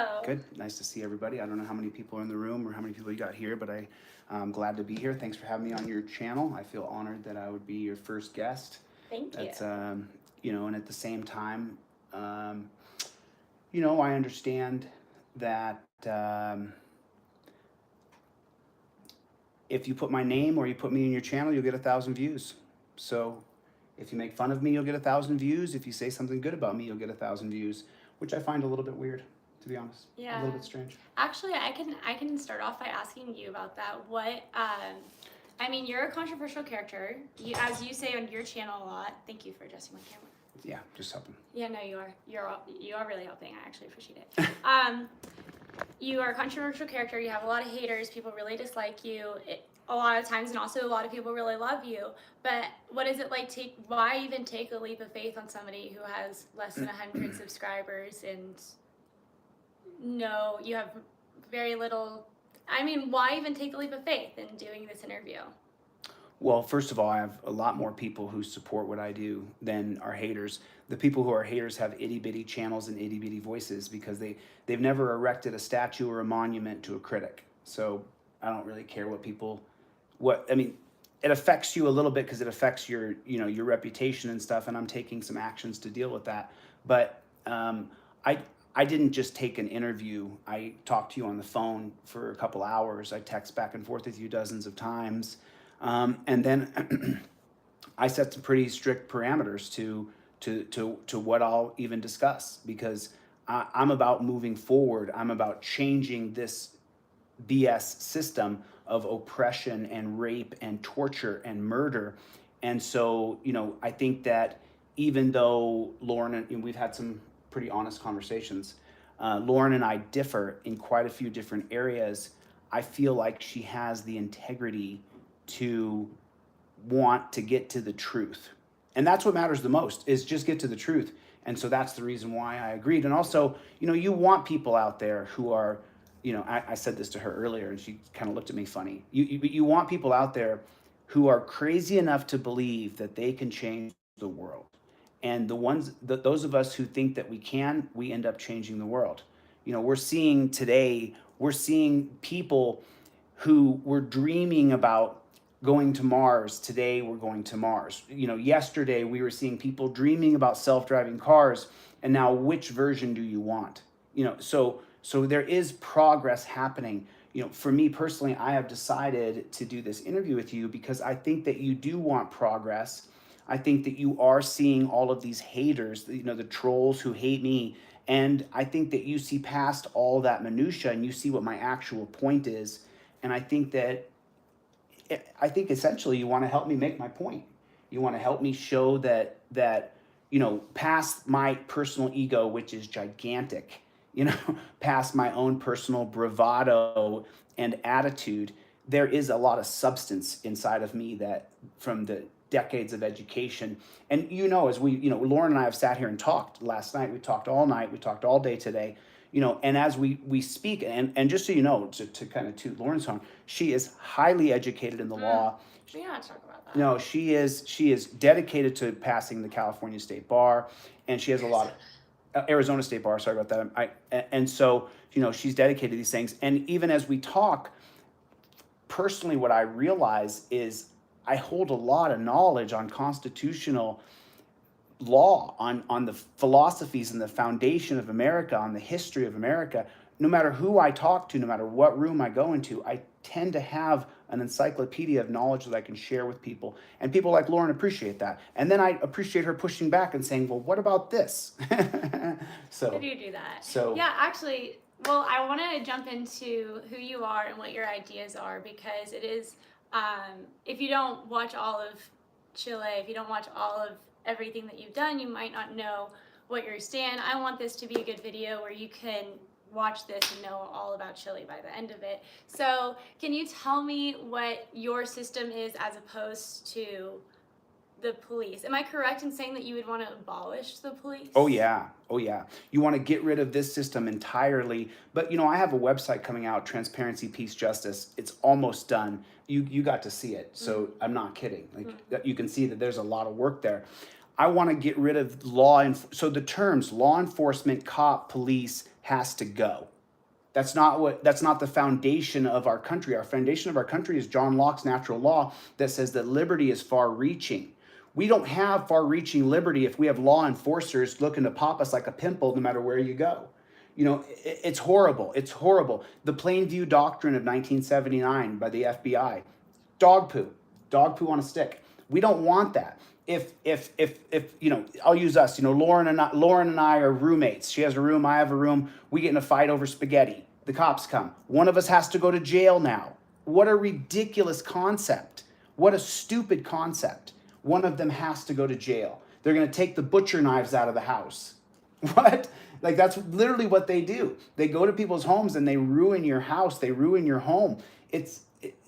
Hello. Good. Nice to see everybody. I don't know how many people are in the room or how many people you got here, but I'm glad to be here. Thanks for having me on your channel. I feel honored that I would be your first guest. Thank you. That's, and at the same time, I understand that if you put my name or you put me in your channel, you'll get 1,000 views. So if you make fun of me, you'll get 1,000 views. If you say something good about me, you'll get 1,000 views, which I find a little bit weird, to be honest. Yeah. A little bit strange. Actually, I can start off by asking you about that. You're a controversial character. As you say on your channel a lot. Thank you for adjusting my camera. Yeah, just helping. Yeah, no, you are. You are really helping. I actually appreciate it. You are a controversial character. You have a lot of haters. People really dislike you a lot of times, and also a lot of people really love you. But what is it like? Why even take a leap of faith on somebody who has less than 100 subscribers and you have very little? Why even take a leap of faith in doing this interview? Well, first of all, I have a lot more people who support what I do than are haters. The people who are haters have itty-bitty channels and itty-bitty voices because they've never erected a statue or a monument to a critic. So I don't really care it affects you a little bit because it affects your reputation and stuff, and I'm taking some actions to deal with that. But I didn't just take an interview. I talked to you on the phone for a couple hours. I text back and forth with you dozens of times. And then I set some pretty strict parameters to what I'll even discuss, because I'm about moving forward. I'm about changing this BS system of oppression and rape and torture and murder. And so, I think that even though Lauren and we've had some pretty honest conversations, Lauren and I differ in quite a few different areas. I feel like she has the integrity to want to get to the truth. And that's what matters the most, is just get to the truth. And so that's the reason why I agreed. And also, you want people out there who are, I said this to her earlier and she kind of looked at me funny. You want people out there who are crazy enough to believe that they can change the world. And those of us who think that we can, we end up changing the world. We're seeing people who were dreaming about going to Mars. Today we're going to Mars. Yesterday we were seeing people dreaming about self-driving cars, and now which version do you want? So there is progress happening. For me personally, I have decided to do this interview with you because I think that you do want progress. I think that you are seeing all of these haters, the trolls who hate me, and I think that you see past all that minutia and you see what my actual point is. And I think essentially you want to help me make my point. You want to help me show that past my personal ego, which is gigantic, past my own personal bravado and attitude, there is a lot of substance inside of me that from the decades of education. And as Lauren and I have sat here and talked last night, we talked all night, we talked all day today, and as we speak, and just so you know, to kind of toot Lauren's horn, she is highly educated in the law. We don't talk about that. No, she is dedicated to passing the California State Bar, and she has a lot of Arizona State Bar, sorry about that. And so, she's dedicated to these things. And even as we talk, personally, what I realize is I hold a lot of knowledge on constitutional law, on the philosophies and the foundation of America, on the history of America. No matter who I talk to, no matter what room I go into, I tend to have an encyclopedia of knowledge that I can share with people. And people like Lauren appreciate that. And then I appreciate her pushing back and saying, well, what about this? So How do you do that? So yeah, actually, well, I want to jump into who you are and what your ideas are, because it is, if you don't watch all of Chille, if you don't watch all of everything that you've done, you might not know what your stand. I want this to be a good video where you can watch this and know all about Chille by the end of it. So can you tell me what your system is as opposed to the police? Am I correct in saying that you would want to abolish the police? Oh yeah. You want to get rid of this system entirely. But I have a website coming out, Transparency, Peace, Justice. It's almost done. You got to see it, so I'm not kidding. You can see that there's a lot of work there. I want to get rid of so the terms law enforcement, cop, police has to go. That's not the foundation of our country. Our foundation of our country is John Locke's natural law that says that liberty is far-reaching. We don't have far-reaching liberty if we have law enforcers looking to pop us like a pimple no matter where you go. You know, it's horrible. It's horrible. The Plainview Doctrine of 1979 by the FBI. Dog poo on a stick. We don't want that. If you know, I'll use us. You know, Lauren and I are roommates. She has a room, I have a room. We get in a fight over spaghetti. The cops come. One of us has to go to jail now. What a ridiculous concept. What a stupid concept. One of them has to go to jail. They're going to take the butcher knives out of the house. What? Like, that's literally what they do. They go to people's homes and they ruin your house. They ruin your home.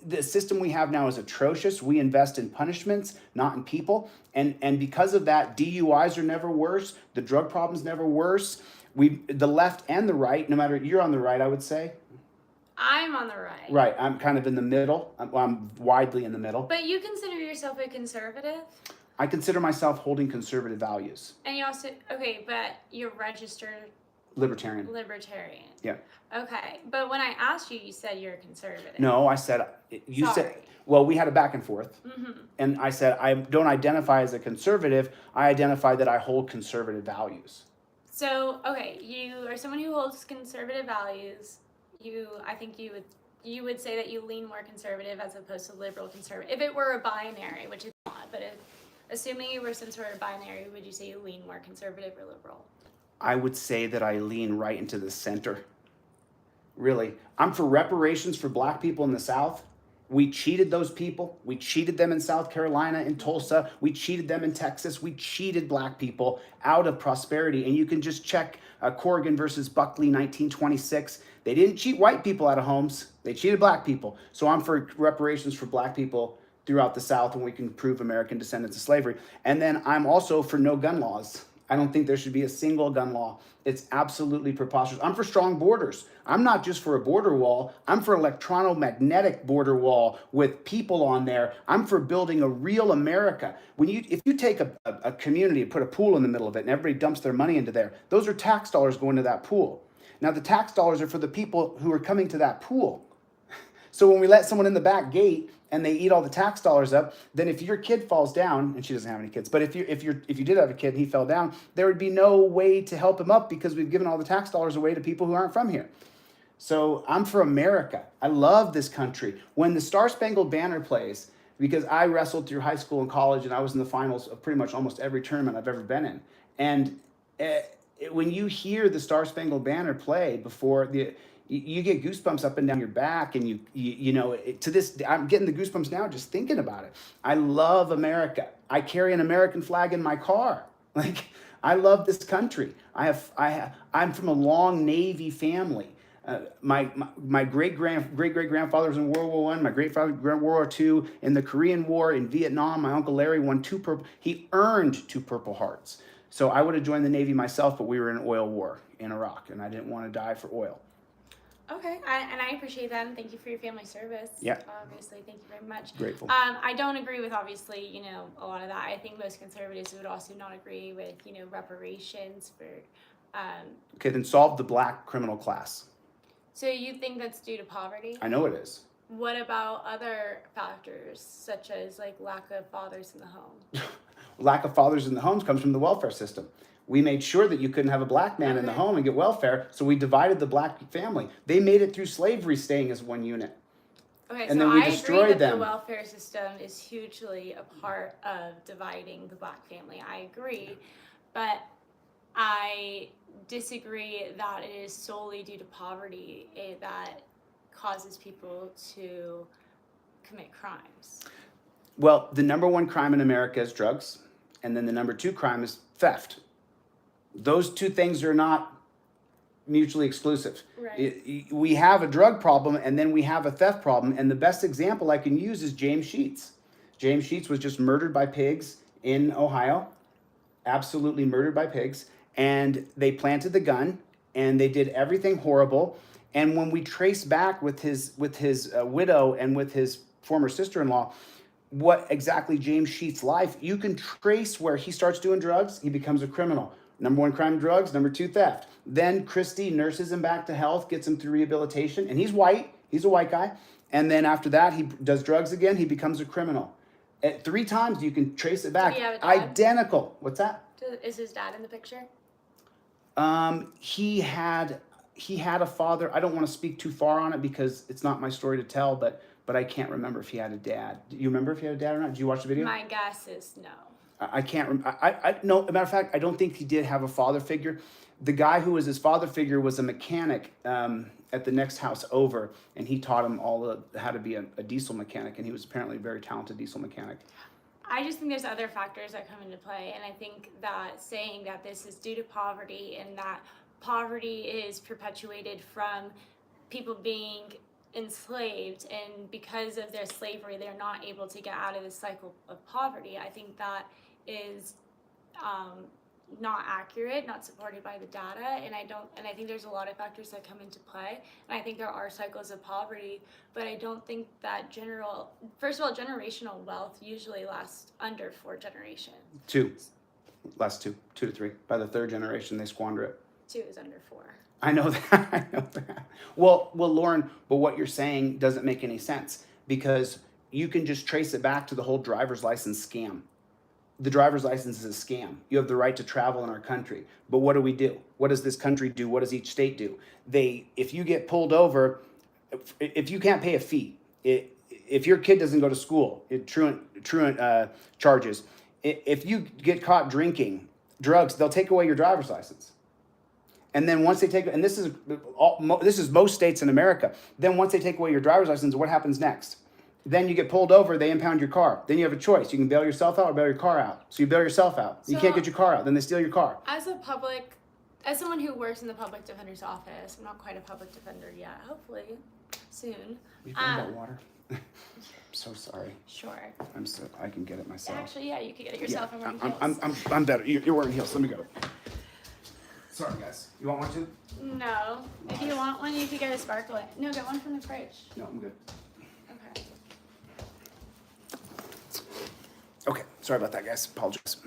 The system we have now is atrocious. We invest in punishments, not in people. And because of that, DUIs are never worse. The drug problem's never worse. The left and the right, no matter, you're on the right, I would say. I'm on the right. Right. I'm kind of in the middle. I'm widely in the middle. But you consider yourself a conservative? I consider myself holding conservative values. And you also, okay, but you're registered Libertarian. Yeah. Okay, but when I asked you, you said you're a conservative. No, I said, well, we had a back and forth. And I said, I don't identify as a conservative. I identify that I hold conservative values. So, okay, you are someone who holds conservative values. I think you would say that you lean more conservative as opposed to liberal conservative. If it were a binary, which it's not, but assuming you were some sort of binary, would you say you lean more conservative or liberal? I would say that I lean right into the center. Really. I'm for reparations for black people in the South. We cheated those people. We cheated them in South Carolina, in Tulsa. We cheated them in Texas. We cheated black people out of prosperity. And you can just check Corrigan versus Buckley, 1926. They didn't cheat white people out of homes. They cheated black people. So I'm for reparations for black people throughout the South when we can prove American descendants of slavery. And then I'm also for no gun laws. I don't think there should be a single gun law. It's absolutely preposterous. I'm for strong borders. I'm not just for a border wall. I'm for electromagnetic border wall with people on there. I'm for building a real America. If you take a community and put a pool in the middle of it and everybody dumps their money into there, those are tax dollars going to that pool. Now the tax dollars are for the people who are coming to that pool. So when we let someone in the back gate and they eat all the tax dollars up, then if your kid falls down, and she doesn't have any kids, but if you did have a kid and he fell down, there would be no way to help him up because we've given all the tax dollars away to people who aren't from here. So I'm for America. I love this country. When the Star Spangled Banner plays, because I wrestled through high school and college and I was in the finals of pretty much almost every tournament I've ever been in. And when you hear the Star Spangled Banner play before you get goosebumps up and down your back, and you know, to this, I'm getting the goosebumps now just thinking about it. I love America. I carry an American flag in my car. Like, I love this country. I'm from a long Navy family. My great grandfather was in World War I. My great father World War II. In the Korean War, in Vietnam, my Uncle Larry won he earned 2 Purple Hearts. So I would have joined the Navy myself, but we were in an oil war in Iraq, and I didn't want to die for oil. Okay, and I appreciate that, and thank you for your family service. Yeah. Obviously, thank you very much. Grateful. I don't agree with, obviously, you know, a lot of that. I think most conservatives would also not agree with, you know, reparations for... Okay, then solve the black criminal class. So you think that's due to poverty? I know it is. What about other factors, such as, like, lack of fathers in the home? Lack of fathers in the homes comes from the welfare system. We made sure that you couldn't have a black man in the home and get welfare, so we divided the black family. They made it through slavery, staying as one unit. Okay, and so then we I destroyed agree that them. the welfare system is hugely a part of dividing the black family. I agree, but I disagree that it is solely due to poverty that causes people to commit crimes. Well, the number 1 crime in America is drugs, and then the number 2 crime is theft. Those 2 things are not mutually exclusive. Right. We have a drug problem, and then we have a theft problem, and the best example I can use is James Sheets. James Sheets was just murdered by pigs in Ohio, absolutely murdered by pigs, and they planted the gun, and they did everything horrible, and when we trace back with his widow and with his former sister-in-law, what exactly James Sheets' life, you can trace where he starts doing drugs, he becomes a criminal. Number one crime, drugs. Number two, theft. Then Christy nurses him back to health, gets him through rehabilitation, and he's white. He's a white guy. And then after that, he does drugs again. He becomes a criminal. At 3 times, you can trace it back. Did he have a dad? Identical. What's that? Is his dad in the picture? He had a father. I don't want to speak too far on it because it's not my story to tell, but I can't remember if he had a dad. Do you remember if he had a dad or not? Did you watch the video? My guess is no. I can't. No. As a matter of fact, I don't think he did have a father figure. The guy who was his father figure was a mechanic at the next house over, and he taught him how to be a diesel mechanic, and he was apparently a very talented diesel mechanic. I just think there's other factors that come into play, and I think that saying that this is due to poverty and that poverty is perpetuated from people being enslaved, and because of their slavery they're not able to get out of the cycle of poverty. I think that is not accurate, not supported by the data, and I think there's a lot of factors that come into play, and I think there are cycles of poverty, but I don't think that first of all, generational wealth usually lasts under 4 generations. 2 to 3. By the 3rd generation they squander it. 2 is under 4. I know that. I know that. Well, Lauren, but what you're saying doesn't make any sense, because you can just trace it back to the whole driver's license scam. The driver's license is a scam. You have the right to travel in our country, but what do? What does this country do? What does each state do? If you get pulled over, if you can't pay a fee, if your kid doesn't go to school, truant charges. If you get caught drinking drugs, they'll take away your driver's license. And then once they take, and this is most states in America, then once they take away your driver's license, what happens next? Then you get pulled over, they impound your car. Then you have a choice. You can bail yourself out or bail your car out. So you bail yourself out. You can't get your car out. Then they steal your car. As someone who works in the public defender's office, I'm not quite a public defender yet, hopefully soon. You bring that water? I'm so sorry. Sure. I can get it myself. Actually, yeah, you can get it yourself. Yeah, I'm wearing heels. I'm better. You're wearing heels. Let me go. Sorry, guys. You want one too? No. If you want one, you could get a sparkling. No, get one from the fridge. No, I'm good. Okay. Okay. Sorry about that, guys. Apologize.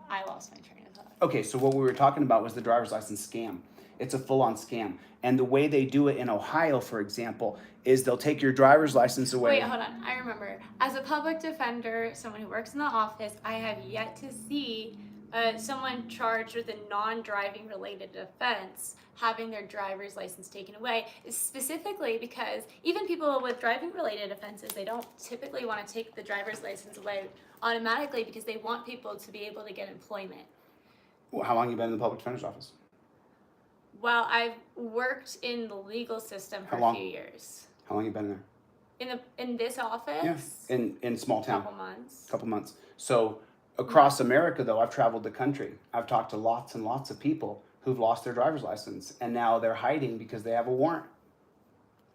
I lost my train of thought. Okay, so what we were talking about was the driver's license scam. It's a full-on scam. And the way they do it in Ohio, for example, is they'll take your driver's license away. Wait, hold on. I remember. As a public defender, someone who works in the office, I have yet to see someone charged with a non-driving related offense having their driver's license taken away, specifically because even people with driving related offenses, they don't typically want to take the driver's license away automatically because they want people to be able to get employment. Well, how long have you been in the public defender's office? Well, I've worked in the legal system for a few years. How long have you been there? In this office? Yeah, in small town. Couple months. So across America, though, I've traveled the country. I've talked to lots and lots of people who've lost their driver's license, and now they're hiding because they have a warrant.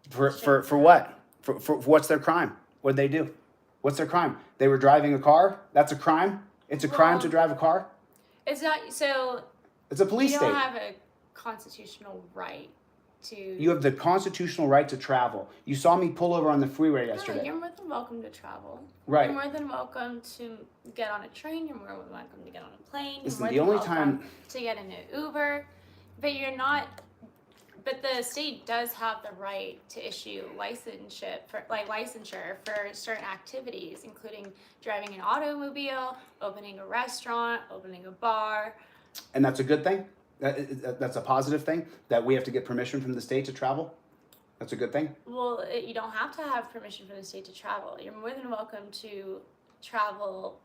For what? For what's their crime? What'd they do? What's their crime? They were driving a car? That's a crime? It's a crime to drive a car? It's not, so... It's a police state. You don't have a constitutional right to... You have the constitutional right to travel. You saw me pull over on the freeway yesterday. No, you're more than welcome to travel. Right. You're more than welcome to get on a train. You're more than welcome to get on a plane. Listen, the only time to get in an Uber, but you're not. But the state does have the right to issue licensure for certain activities, including driving an automobile, opening a restaurant, opening a bar. And that's a good thing. That's a positive thing, that we have to get permission from the state to travel. That's a good thing. Well, you don't have to have permission from the state to travel. You're more than welcome to travel,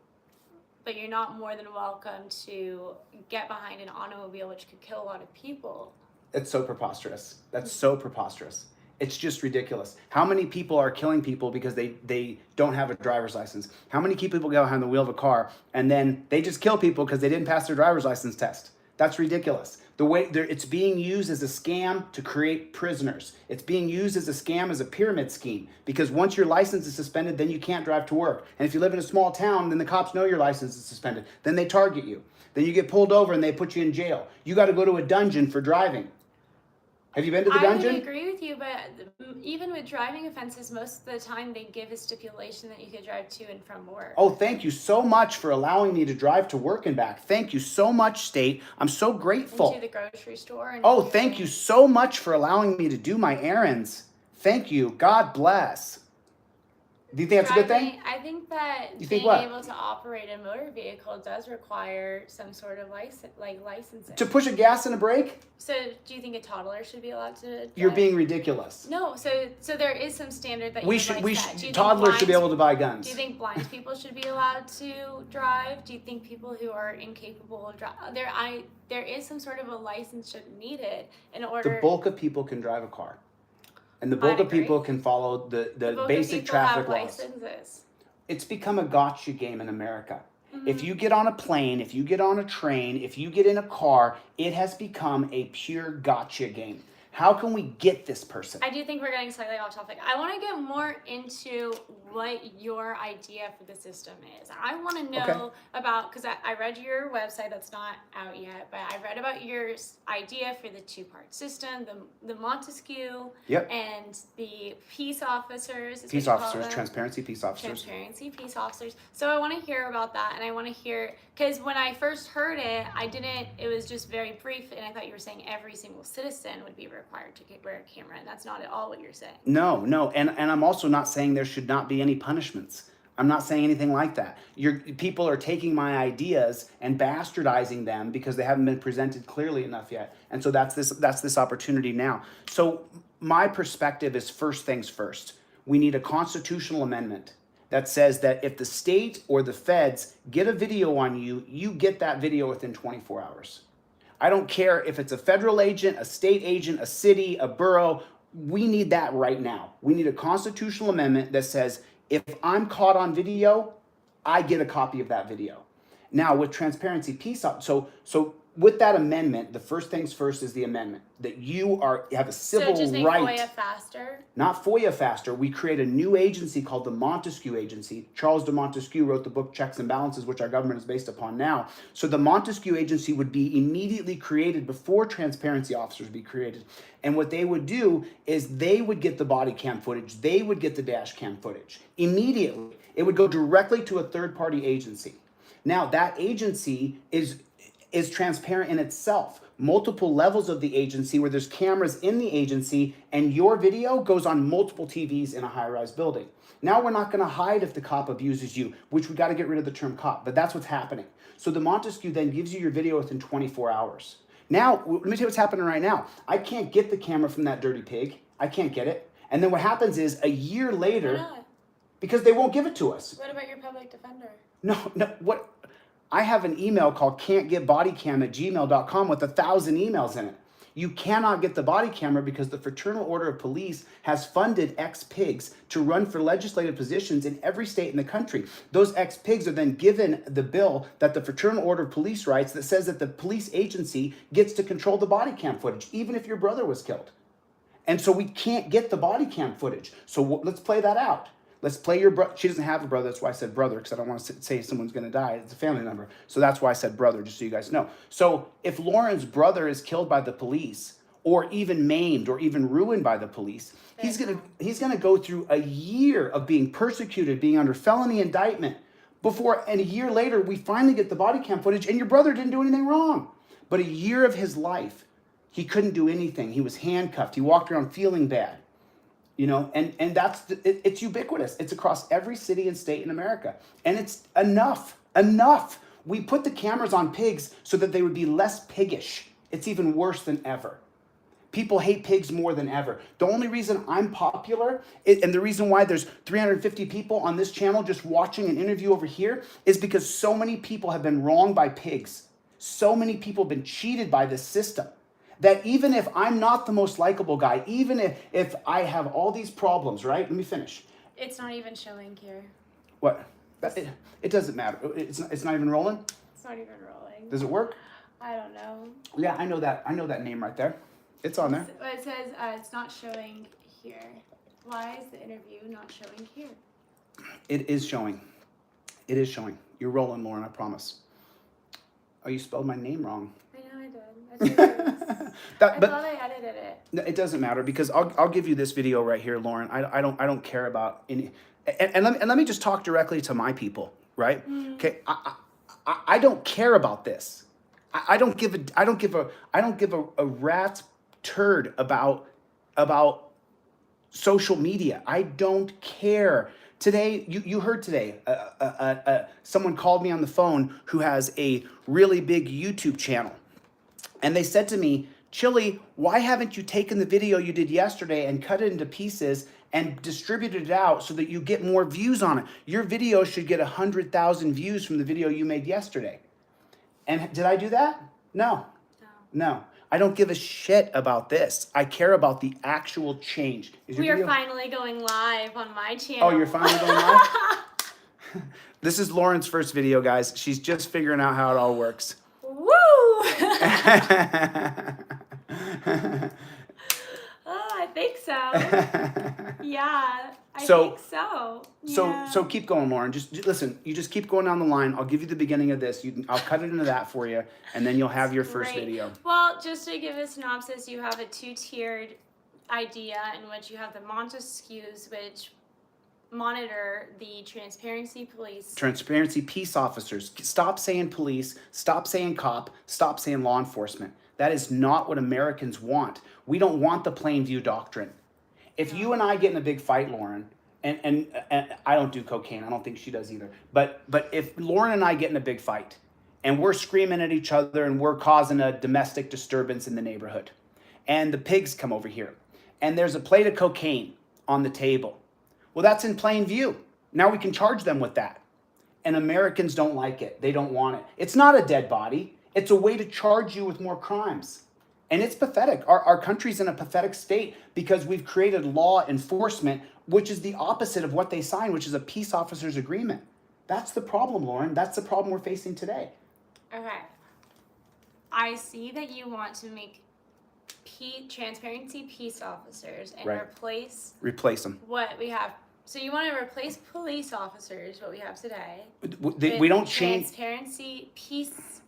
but you're not more than welcome to get behind an automobile, which could kill a lot of people. It's so preposterous. That's so preposterous. It's just ridiculous. How many people are killing people because they don't have a driver's license? How many people go behind the wheel of a car and then they just kill people because they didn't pass their driver's license test? That's ridiculous. The way it's being used as a scam to create prisoners. It's being used as a scam, as a pyramid scheme, because once your license is suspended, then you can't drive to work. And if you live in a small town, then the cops know your license is suspended. Then they target you. Then you get pulled over and they put you in jail. You got to go to a dungeon for driving. Have you been to the I dungeon? would agree with you, but even with driving offenses, most of the time they give a stipulation that you could drive to and from work. Oh, thank you so much for allowing me to drive to work and back. Thank you so much, state. I'm so grateful. And to the grocery store. And oh, thank you so much for allowing me to do my errands. Thank you. God bless. Do you think that's a good thing? I think that You being think what? able to operate a motor vehicle does require some sort of licensing. To push a gas and a brake? So, do you think a toddler should be allowed to drive? You're being ridiculous. No, so there is some standard that We you should. like set. Do you think Toddlers should be able to buy guns. Do you think blind people should be allowed to drive? Do you think people who are incapable of driving? There is some sort of a license needed in order. The bulk of people can drive a car. And the bulk of people can follow the basic traffic laws. Licenses. It's become a gotcha game in America. If you get on a plane, if you get on a train, if you get in a car, it has become a pure gotcha game. How can we get this person? I do think we're getting slightly off topic. I want to get more into what your idea for the system is. I want to know about, because I read your website that's not out yet, but I read about your idea for the two-part system, the Montesquieu and the peace officers. Peace officers, transparency peace officers. Transparency peace officers. So I want to hear about that, and I want to hear, because when I first heard it, it was just very brief, and I thought you were saying every single citizen would be required to wear a camera, and that's not at all what you're saying. No, and I'm also not saying there should not be any punishments. I'm not saying anything like that. People are taking my ideas and bastardizing them because they haven't been presented clearly enough yet, and so that's this opportunity now. So my perspective is first things first. We need a constitutional amendment that says that if the state or the feds get a video on you, you get that video within 24 hours. I don't care if it's a federal agent, a state agent, a city, a borough. We need that right now. We need a constitutional amendment that says if I'm caught on video, I get a copy of that video. Now with transparency peace, so with that amendment, the first things first is the amendment that you have a civil right. So just make FOIA faster? Not FOIA faster. We create a new agency called the Montesquieu Agency. Charles de Montesquieu wrote the book Checks and Balances, which our government is based upon now. So the Montesquieu Agency would be immediately created before transparency officers be created. And what they would do is they would get the body cam footage. They would get the dash cam footage. Immediately, it would go directly to a third-party agency. Now, that agency is transparent in itself. Multiple levels of the agency where there's cameras in the agency and your video goes on multiple TVs in a high-rise building. Now we're not going to hide if the cop abuses you, which we got to get rid of the term cop, but that's what's happening. So the Montesquieu then gives you your video within 24 hours. Now, let me tell you what's happening right now. I can't get the camera from that dirty pig. I can't get it. And then what happens is a year later, Why not? Because they won't give it to us. What about your public defender? No, what? I have an email called can'tgetbodycam@gmail.com with 1,000 emails in it. You cannot get the body camera because the Fraternal Order of Police has funded ex-pigs to run for legislative positions in every state in the country. Those ex-pigs are then given the bill that the Fraternal Order of Police writes that says that the police agency gets to control the body cam footage, even if your brother was killed. And so we can't get the body cam footage. So let's play that out. Let's play your brother. She doesn't have a brother. That's why I said brother, because I don't want to say someone's going to die. It's a family member. So that's why I said brother, just so you guys know. So if Lauren's brother is killed by the police or even maimed or even ruined by the police, he's going to go through a year of being persecuted, being under felony indictment and a year later, we finally get the body cam footage and your brother didn't do anything wrong. But a year of his life, he couldn't do anything. He was handcuffed. He walked around feeling bad. You know, and it's ubiquitous. It's across every city and state in America. And it's enough. We put the cameras on pigs so that they would be less piggish. It's even worse than ever. People hate pigs more than ever. The only reason I'm popular, and the reason why there's 350 people on this channel just watching an interview over here, is because so many people have been wronged by pigs. So many people have been cheated by this system. That even if I'm not the most likable guy, even if I have all these problems, right? Let me finish. It's not even showing here. What? It doesn't matter. It's not even rolling? It's not even rolling. Does it work? I don't know. Yeah, I know that name right there. It's on there. It says it's not showing here. Why is the interview not showing here? It is showing. It is showing. You're rolling, Lauren, I promise. Oh, you spelled my name wrong. I know I did. I thought I edited it. No, it doesn't matter because I'll give you this video right here, Lauren. I don't care about any, and let me just talk directly to my people, right? Okay, I don't care about this. I don't give a rat's turd about social media. I don't care. Today, you heard today, someone called me on the phone who has a really big YouTube channel. And they said to me, Chille, why haven't you taken the video you did yesterday and cut it into pieces and distributed it out so that you get more views on it? Your video should get 100,000 views from the video you made yesterday. And did I do that? No. No. I don't give a shit about this. I care about the actual change. We are finally going live on my channel. Oh, you're finally going live? This is Lauren's first video, guys. She's just figuring out how it all works. Woo! Oh, I think so. Yeah, I think so. Yeah. So keep going, Lauren. Just listen. You just keep going down the line. I'll give you the beginning of this. I'll cut it into that for you, and then you'll have your first video. Well, just to give a synopsis, you have a two-tiered idea in which you have the Montesquieu's, which monitor the transparency police. Transparency peace officers. Stop saying police. Stop saying cop. Stop saying law enforcement. That is not what Americans want. We don't want the plain view doctrine. If you and I get in a big fight, Lauren, and I don't do cocaine, I don't think she does either, but if Lauren and I get in a big fight and we're screaming at each other and we're causing a domestic disturbance in the neighborhood and the pigs come over here and there's a plate of cocaine on the table, well, that's in plain view. Now we can charge them with that. And Americans don't like it. They don't want it. It's not a dead body. It's a way to charge you with more crimes. And it's pathetic. Our country's in a pathetic state because we've created law enforcement, which is the opposite of what they signed, which is a peace officers agreement. That's the problem, Lauren. That's the problem we're facing today. Okay. I see that you want to make transparency peace officers and replace them. What we have. So you want to replace police officers, what we have today. We don't change transparency peace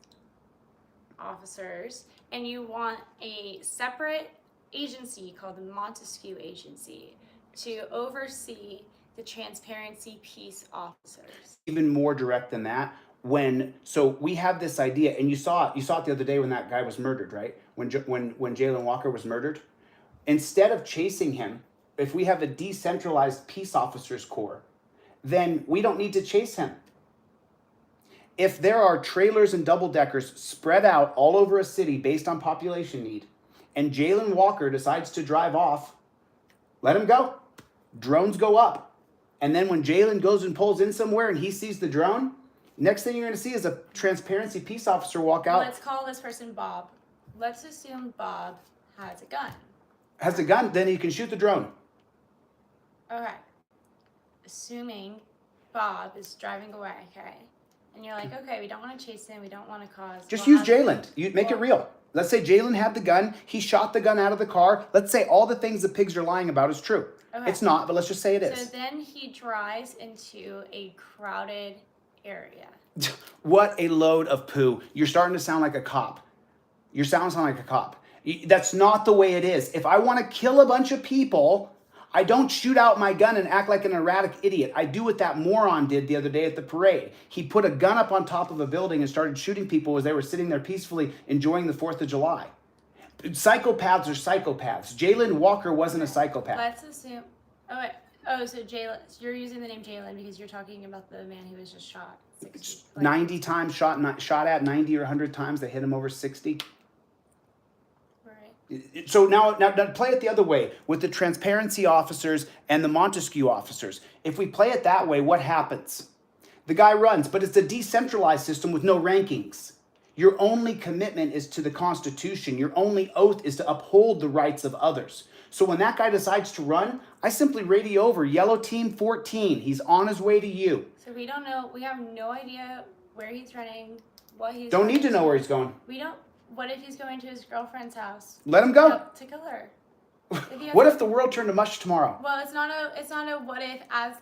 officers, and you want a separate agency called the Montesquieu Agency to oversee the transparency peace officers. Even more direct than that. So we have this idea, and you saw it the other day when that guy was murdered, right? When Jayland Walker was murdered, instead of chasing him, if we have a decentralized peace officers corps, then we don't need to chase him. If there are trailers and double-deckers spread out all over a city based on population need, and Jayland Walker decides to drive off, let him go. Drones go up. And then when Jayland goes and pulls in somewhere and he sees the drone, next thing you're going to see is a transparency peace officer walk out. Let's call this person Bob. Let's assume Bob has a gun. Has a gun, then he can shoot the drone. Okay. Assuming Bob is driving away, okay? And you're like, okay, we don't want to chase him. We don't want to cause... Just use Jayland. You make it real. Let's say Jayland had the gun. He shot the gun out of the car. Let's say all the things the pigs are lying about is true. Okay. It's not, but let's just say it is. So then he drives into a crowded area. What a load of poo. You're starting to sound like a cop. You're sounding like a cop. That's not the way it is. If I want to kill a bunch of people, I don't shoot out my gun and act like an erratic idiot. I do what that moron did the other day at the parade. He put a gun up on top of a building and started shooting people as they were sitting there peacefully enjoying the 4th of July. Psychopaths are psychopaths. Jayland Walker wasn't a psychopath. Let's assume... so Jayland... You're using the name Jayland because you're talking about the man who was just shot. 60, 90 times shot at 90 or 100 times. They hit him over 60. So now play it the other way with the transparency officers and the Montesquieu officers. If we play it that way, what happens? The guy runs, but it's a decentralized system with no rankings. Your only commitment is to the Constitution. Your only oath is to uphold the rights of others. So when that guy decides to run, I simply radio over, yellow team 14. He's on his way to you. So we don't know. We have no idea where he's running, what he's Don't need to know where he's going. We don't. What if he's going to his girlfriend's house? Let him go. To kill her. What if the world turned to mush tomorrow? Well, it's not a what if as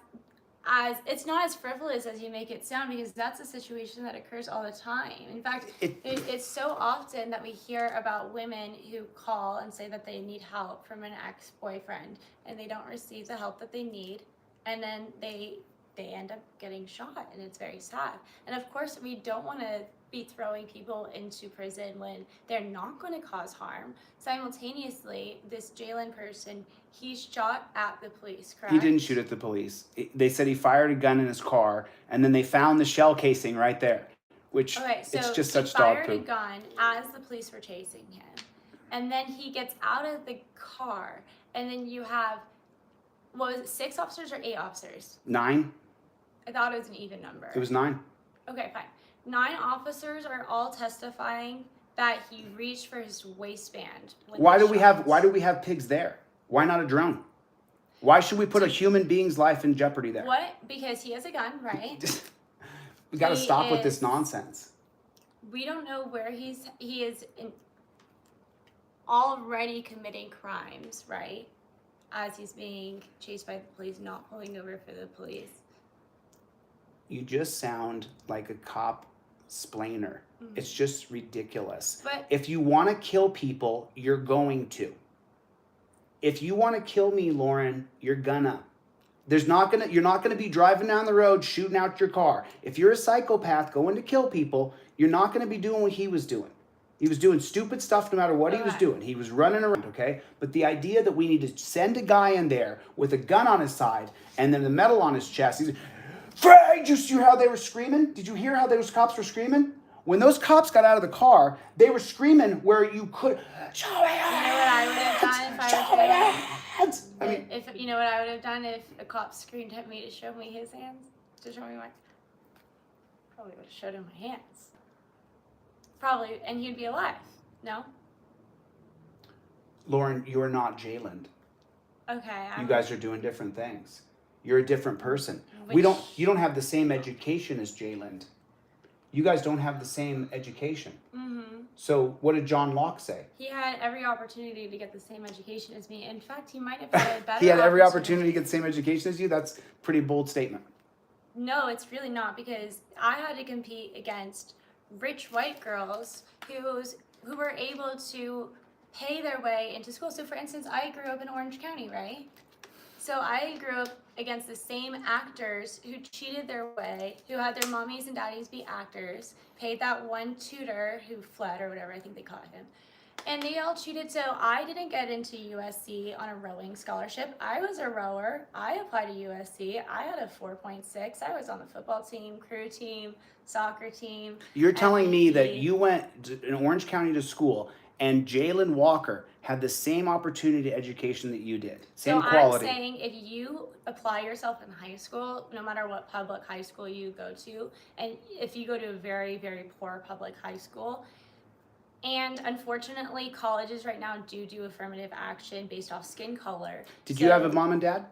it's not as frivolous as you make it sound, because that's a situation that occurs all the time. In fact, it's so often that we hear about women who call and say that they need help from an ex-boyfriend, and they don't receive the help that they need, and then they end up getting shot, and it's very sad. And of course, we don't want to be throwing people into prison when they're not going to cause harm. Simultaneously, this Jalen person, he shot at the police, correct? He didn't shoot at the police. They said he fired a gun in his car, and then they found the shell casing right there, which it's just such dog poop. He fired a gun as the police were chasing him, and then he gets out of the car, and then you have, what was it, 6 officers or 8 officers? 9. I thought it was an even number. It was 9. Okay, fine. 9 officers are all testifying that he reached for his waistband. Why do we have pigs there? Why not a drone? Why should we put a human being's life in jeopardy there? What? Because he has a gun, right? We got to stop with this nonsense. We don't know where he is already committing crimes, right? As he's being chased by the police, not pulling over for the police. You just sound like a cop splainer. Mm-hmm. It's just ridiculous. But if you want to kill people, you're going to. If you want to kill me, Lauren, you're gonna. You're not gonna be driving down the road shooting out your car. If you're a psychopath going to kill people, you're not gonna be doing what he was doing. He was doing stupid stuff no matter what he was doing. He was running around, okay? But the idea that we need to send a guy in there with a gun on his side and then the metal on his chest, he's Fred, did you see how they were screaming? Did you hear how those cops were screaming? When those cops got out of the car, they were screaming where you could, show me hands! You know what I would have done if I show me hands! I mean, if you know what I would have done if a cop screamed at me to show me his hands? To show me my... Probably would have showed him my hands. Probably, and he'd be alive. No? Lauren, you're not Jalen. Okay. You guys are doing different things. You're a different person. You don't have the same education as Jalen. You guys don't have the same education. Mm-hmm. So what did John Locke say? He had every opportunity to get the same education as me. In fact, he might have had a better He had every opportunity to get the same education as you? That's a pretty bold statement. No, it's really not, because I had to compete against rich white girls who were able to pay their way into school. So for instance, I grew up in Orange County, right? So I grew up against the same actors who cheated their way, who had their mommies and daddies be actors, paid that one tutor who fled or whatever, I think they caught him. And they all cheated, so I didn't get into USC on a rowing scholarship. I was a rower. I applied to USC. I had a 4.6. I was on the football team, crew team, soccer team. You're telling me that you went in Orange County to school and Jalen Walker had the same opportunity education that you did, same quality. I'm saying if you apply yourself in high school, no matter what public high school you go to, and if you go to a very, very poor public high school, and unfortunately colleges right now do affirmative action based off skin color. Did you have a mom and dad?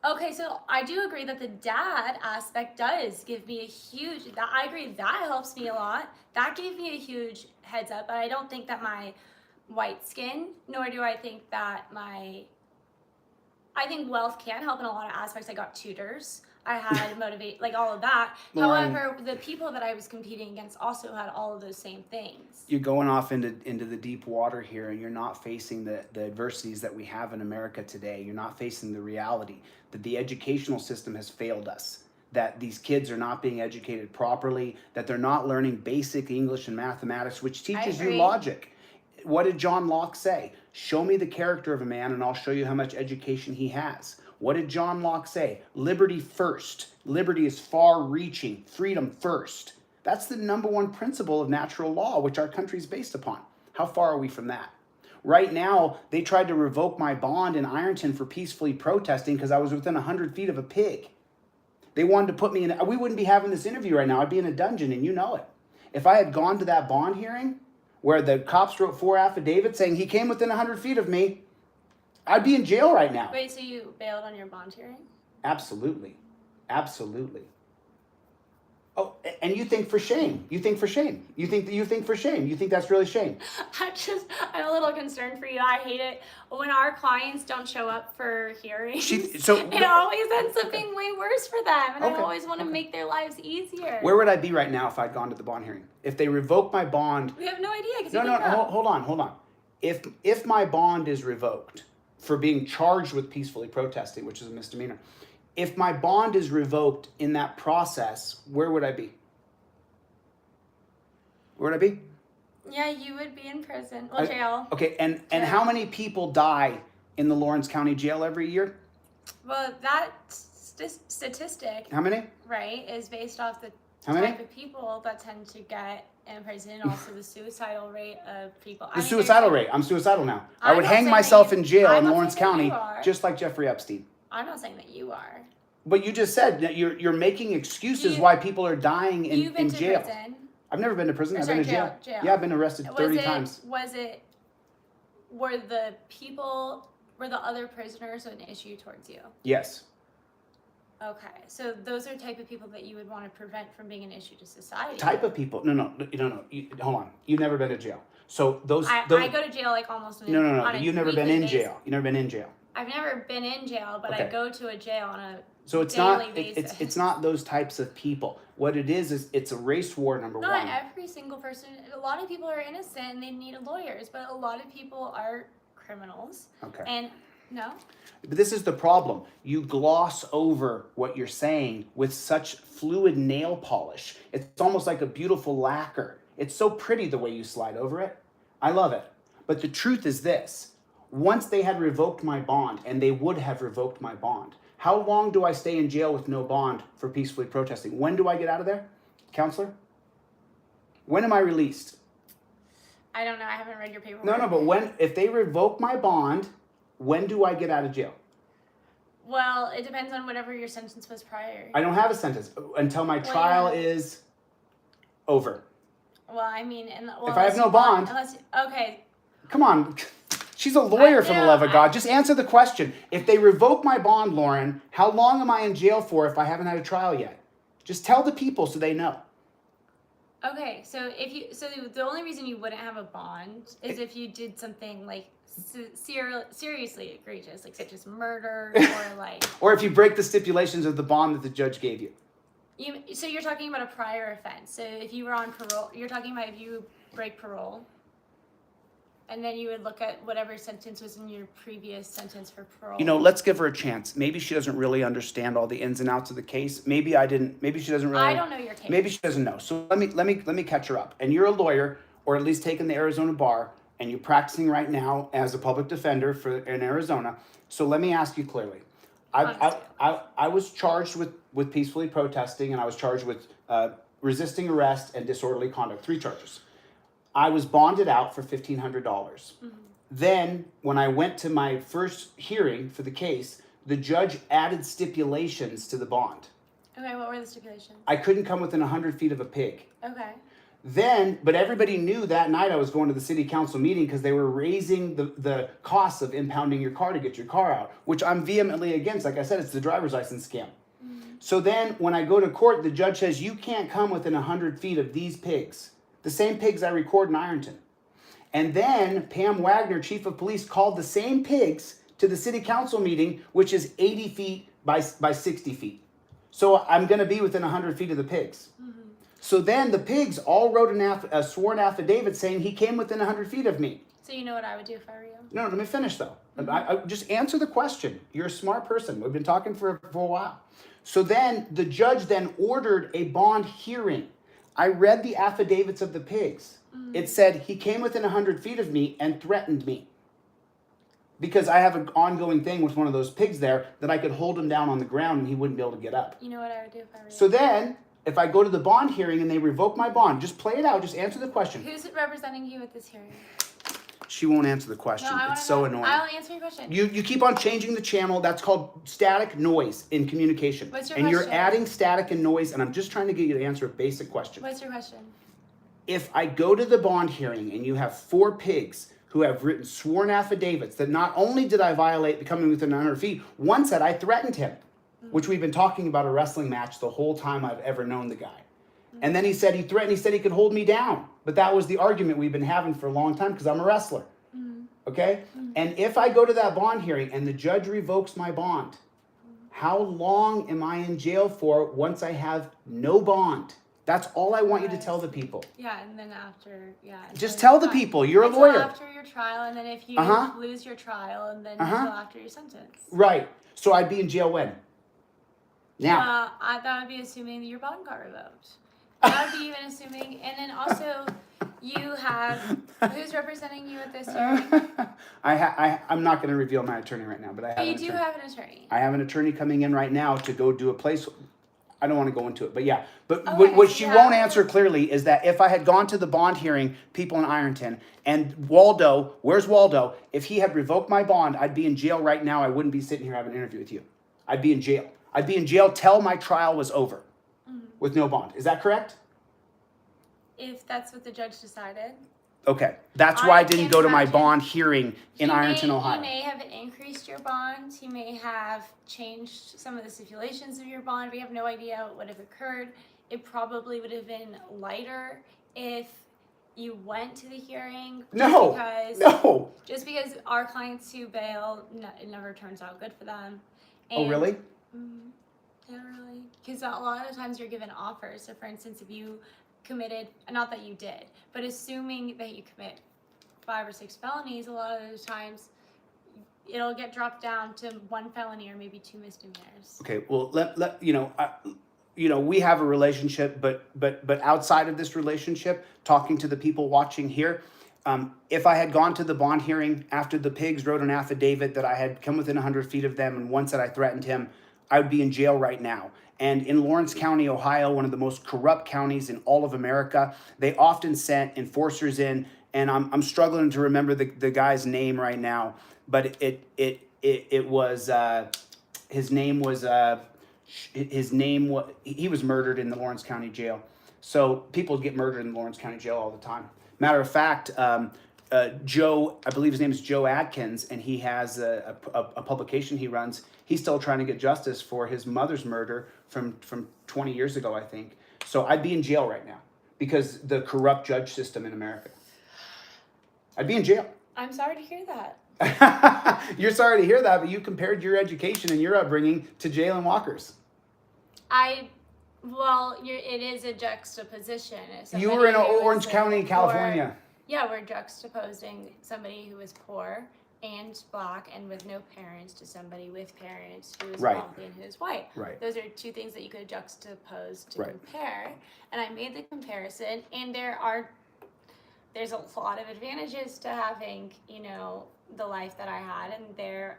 Okay, so I do agree that the dad aspect does give me a huge, I agree that helps me a lot. That gave me a huge heads up, but I don't think that my white skin, nor do I think that I think wealth can help in a lot of aspects. I got tutors. I had to motivate, like all of that. Lauren, however, the people that I was competing against also had all of those same things. You're going off into the deep water here, and you're not facing the adversities that we have in America today. You're not facing the reality that the educational system has failed us, that these kids are not being educated properly, that they're not learning basic English and mathematics, which teaches you logic. What did John Locke say? Show me the character of a man and I'll show you how much education he has. What did John Locke say? Liberty first. Liberty is far-reaching. Freedom first. That's the number one principle of natural law, which our country is based upon. How far are we from that? Right now, they tried to revoke my bond in Ironton for peacefully protesting because I was within 100 feet of a pig. They wanted to put me in, we wouldn't be having this interview right now. I'd be in a dungeon, and you know it. If I had gone to that bond hearing where the cops wrote 4 affidavits saying he came within 100 feet of me, I'd be in jail right now. Wait, so you bailed on your bond hearing? Absolutely. Absolutely. Oh, and you think for shame. You think for shame. You think for shame. You think that's really shame. I'm a little concerned for you. I hate it when our clients don't show up for hearings. It always ends up being way worse for them, and I always want to make their lives easier. Where would I be right now if I'd gone to the bond hearing? If they revoke my bond? We have no idea. Hold on. If my bond is revoked for being charged with peacefully protesting, which is a misdemeanor, if my bond is revoked in that process, where would I be? Where would I be? Yeah, you would be in prison. Well, jail. Okay, and how many people die in the Lawrence County Jail every year? Well, that statistic, How many? right, is based off the many? type of people that tend to get in prison, and also the suicidal rate of people. The suicidal rate. I'm suicidal now. I I'm would not hang saying myself that in jail I'm in not Lawrence saying that you County, are. just like Jeffrey Epstein. I'm not saying that you are. But you just said that you're making excuses why people are dying in You've been to jail. prison. I've never been to prison. I've been to jail. Jail. Yeah, I've been arrested 30 times. Were the other prisoners an issue towards you? Yes. Okay, so those are the type of people that you would want to prevent from being an issue to society. Type of people? No. Hold on. You've never been to jail. So I go to jail like almost on No. a You've never been in weekly jail. You've never been in jail. I've never been in jail, but Okay. I go to a jail on a So it's daily not basis. it's not those types of people. What it is it's a race war, number Not one. every single person. A lot of people are innocent and they need lawyers, but a lot of people are criminals. Okay. And no. But this is the problem. You gloss over what you're saying with such fluid nail polish. It's almost like a beautiful lacquer. It's so pretty the way you slide over it. I love it. But the truth is this. Once they had revoked my bond, and they would have revoked my bond, how long do I stay in jail with no bond for peacefully protesting? When do I get out of there, counselor? When am I released? I don't know. I haven't read your paperwork. No, but if they revoke my bond, when do I get out of jail? Well, it depends on whatever your sentence was prior. I don't have a sentence until my trial is over. Well, I mean, if I have no bond, okay. Come on. She's a lawyer, for the love of God. Just answer the question. If they revoke my bond, Lauren, how long am I in jail for if I haven't had a trial yet? Just tell the people so they know. Okay, so the only reason you wouldn't have a bond is if you did something like seriously egregious, like such as murder or like. Or if you break the stipulations of the bond that the judge gave you. So you're talking about a prior offense. So if you were on parole, you're talking about if you break parole. And then you would look at whatever sentence was in your previous sentence for parole. Let's give her a chance. Maybe she doesn't really understand all the ins and outs of the case. Maybe she doesn't really. I don't know your case. Maybe she doesn't know. So let me catch her up. And you're a lawyer, or at least taking the Arizona bar, and you're practicing right now as a public defender in Arizona. So let me ask you clearly. I was charged with peacefully protesting, and I was charged with resisting arrest and disorderly conduct. 3 charges. I was bonded out for $1,500. Mm-hmm. Then, when I went to my first hearing for the case, the judge added stipulations to the bond. Okay, what were the stipulations? I couldn't come within 100 feet of a pig. Okay. But everybody knew that night I was going to the city council meeting because they were raising the costs of impounding your car to get your car out, which I'm vehemently against. Like I said, it's the driver's license scam. Mm-hmm. So then, when I go to court, the judge says, you can't come within 100 feet of these pigs. The same pigs I record in Ironton. And then Pam Wagner, chief of police, called the same pigs to the city council meeting, which is 80 feet by 60 feet. So I'm going to be within 100 feet of the pigs. Mm-hmm. So then the pigs all wrote a sworn affidavit saying he came within 100 feet of me. So you know what I would do if I were you? No, let me finish though. Mm-hmm. I just answer the question. You're a smart person. We've been talking for a while. So then the judge then ordered a bond hearing. I read the affidavits of the pigs. Mm. It said he came within 100 feet of me and threatened me. Because I have an ongoing thing with one of those pigs there that I could hold him down on the ground and he wouldn't be able to get up. You know what I would do if I were you? So then, if I go to the bond hearing and they revoke my bond, just play it out, just answer the question. Who's representing you at this hearing? She won't answer the question. No, it's so annoying. I'll answer your question. You keep on changing the channel. That's called static noise in communication. What's your question? You're adding static and noise, and I'm just trying to get you to answer a basic question. What's your question? If I go to the bond hearing and you have 4 pigs who have written sworn affidavits that not only did I violate becoming within 100 feet, one said I threatened him, which we've been talking about a wrestling match the whole time I've ever known the guy. And then he said he said he could hold me down. But that was the argument we've been having for a long time because I'm a wrestler. Okay? And if I go to that bond hearing and the judge revokes my bond, how long am I in jail for once I have no bond? That's all I want you to tell the people. Yeah, and then after, Just tell the people, you're a lawyer. After your trial, and then if you lose your trial, and then until after your sentence. Right. So I'd be in jail when? Now. That would be assuming that your bond got revoked. That would be even assuming, and then also you have, who's representing you at this hearing? I'm not going to reveal my attorney right now, but I have You do have an attorney. I have an attorney coming in right now to go do a place. I don't want to go into it, but yeah. But Okay, what she won't answer clearly is that if I had gone to the bond hearing, people in Ironton, and Waldo, where's Waldo? If he had revoked my bond, I'd be in jail right now. I wouldn't be sitting here having an interview with you. I'd be in jail. I'd be in jail till my trial was over with no bond. Is that correct? If that's what the judge decided. Okay. That's why I didn't go to my bond hearing in Ironton, Ohio. He may have increased your bond. He may have changed some of the stipulations of your bond. We have no idea what would have occurred. It probably would have been lighter if you went to the hearing. No. Just because our clients who bail, it never turns out good for them. And, oh, really? Yeah, really. Because a lot of times you're given offers. So, for instance, if you committed, not that you did, but assuming that you commit 5 or 6 felonies, a lot of those times it'll get dropped down to 1 felony or maybe 2 misdemeanors. Okay, well, we have a relationship, but outside of this relationship, talking to the people watching here, if I had gone to the bond hearing after the pigs wrote an affidavit that I had come within 100 feet of them and once that I threatened him, I would be in jail right now. And in Lawrence County, Ohio, one of the most corrupt counties in all of America, they often sent enforcers in, and I'm struggling to remember the guy's name right now, but it was he was murdered in the Lawrence County jail. So people get murdered in the Lawrence County jail all the time. Matter of fact, Joe, I believe his name is Joe Adkins, and he has a publication he runs. He's still trying to get justice for his mother's murder from 20 years ago, I think. So I'd be in jail right now because the corrupt judge system in America. I'd be in jail. I'm sorry to hear that. You're sorry to hear that, but you compared your education and your upbringing to Jalen Walker's. It is a juxtaposition. You were in Orange County, California. Yeah, we're juxtaposing somebody who was poor and black and with no parents to somebody with parents who is wealthy and who is white. Right. Those are 2 things that you could juxtapose to compare. And I made the comparison, and there's a lot of advantages to having, the life that I had, and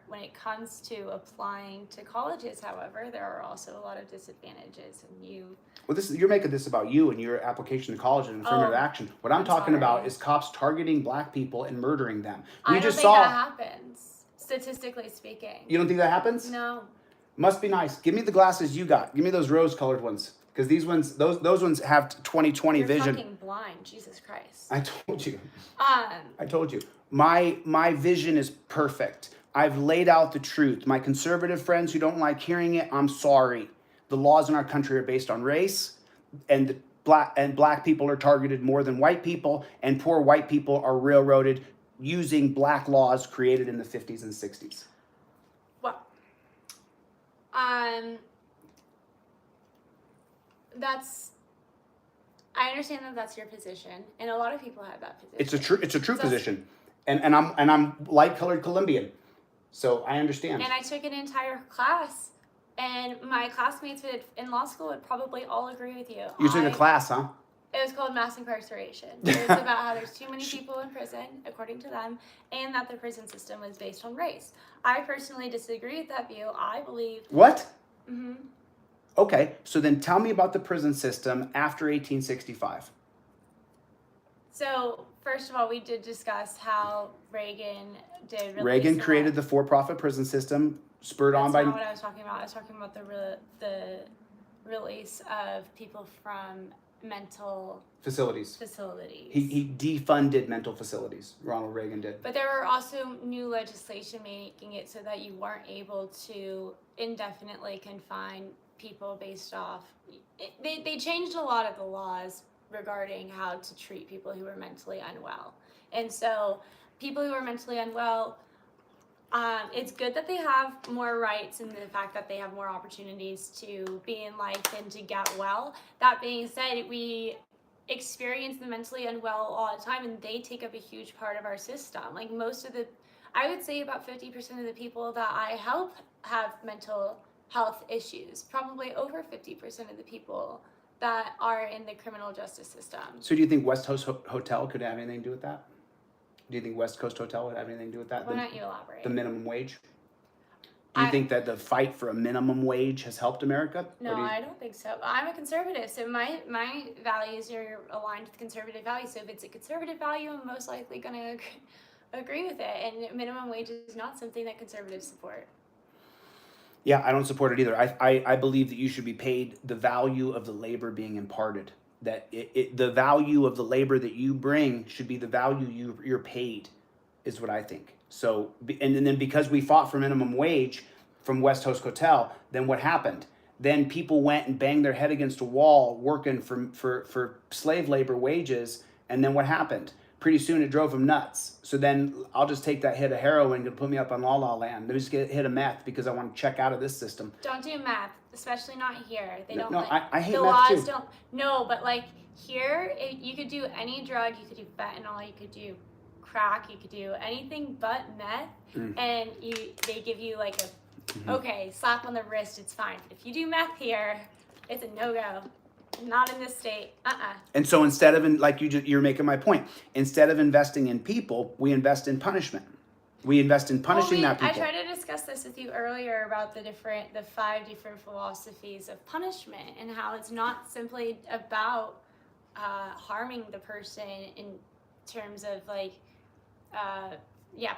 when it comes to applying to colleges, however, there are also a lot of disadvantages, and you're making this about you and your application to college and affirmative action. What I'm talking about is cops targeting black people and murdering them. I don't think that happens, statistically speaking. You don't think that happens? No. Must be nice. Give me the glasses you got. Give me those rose-colored ones. Because these ones, those ones have 20/20 vision. You're fucking blind, Jesus Christ. I told you. I told you. My vision is perfect. I've laid out the truth. My conservative friends who don't like hearing it, I'm sorry. The laws in our country are based on race, and black people are targeted more than white people, and poor white people are railroaded using black laws created in the 50s and 60s. Well, I understand that that's your position, and a lot of people have that position. It's a true position, and I'm light-colored Colombian, so I understand. And I took an entire class, and my classmates in law school would probably all agree with you. You took a class, huh? It was called mass incarceration. It was about how there's too many people in prison, according to them, and that the prison system was based on race. I personally disagree with that view. I believe... What? Mm-hmm. Okay, so then tell me about the prison system after 1865. So, first of all, we did discuss how Reagan did... Reagan created the for-profit prison system, spurred on by... That's not what I was talking about. I was talking about the release of people from mental... Facilities. Facilities. He defunded mental facilities. Ronald Reagan did. But there were also new legislation making it so that you weren't able to indefinitely confine people based off they changed a lot of the laws regarding how to treat people who are mentally unwell. And so people who are mentally unwell, it's good that they have more rights and the fact that they have more opportunities to be in life and to get well. That being said, we experience the mentally unwell all the time, and they take up a huge part of our system. Like I would say about 50% of the people that I help have mental health issues, probably over 50% of the people that are in the criminal justice system. So do you think West Coast Hotel could have anything to do with that? Do you think West Coast Hotel would have anything to do with that? Why don't you elaborate? The minimum wage? Do you think that the fight for a minimum wage has helped America? No, I don't think so. I'm a conservative, so my values are aligned with conservative values. So if it's a conservative value, I'm most likely going to agree with it. And minimum wage is not something that conservatives support. Yeah, I don't support it either. I believe that you should be paid the value of the labor being imparted. That the value of the labor that you bring should be the value you're paid, is what I think. So, and then because we fought for minimum wage from West Coast Hotel, then what happened? Then people went and banged their head against a wall working for slave labor wages, and then what happened? Pretty soon it drove them nuts. So then I'll just take that hit of heroin and put me up on La La Land. Let me just get a hit of meth because I want to check out of this system. Don't do meth, especially not here. They don't. No, I hate the meth laws too. don't. No, but like here, you could do any drug. You could do fentanyl. You could do crack. You could do anything but meth, and they give you like a okay slap on the wrist. It's fine. But if you do meth here, it's a no go. Not in this state. And so instead of, like you're making my point, instead of investing in people, we invest in punishment. We invest in punishing that people. I tried to discuss this with you earlier about the 5 different philosophies of punishment and how it's not simply about harming the person in terms of like,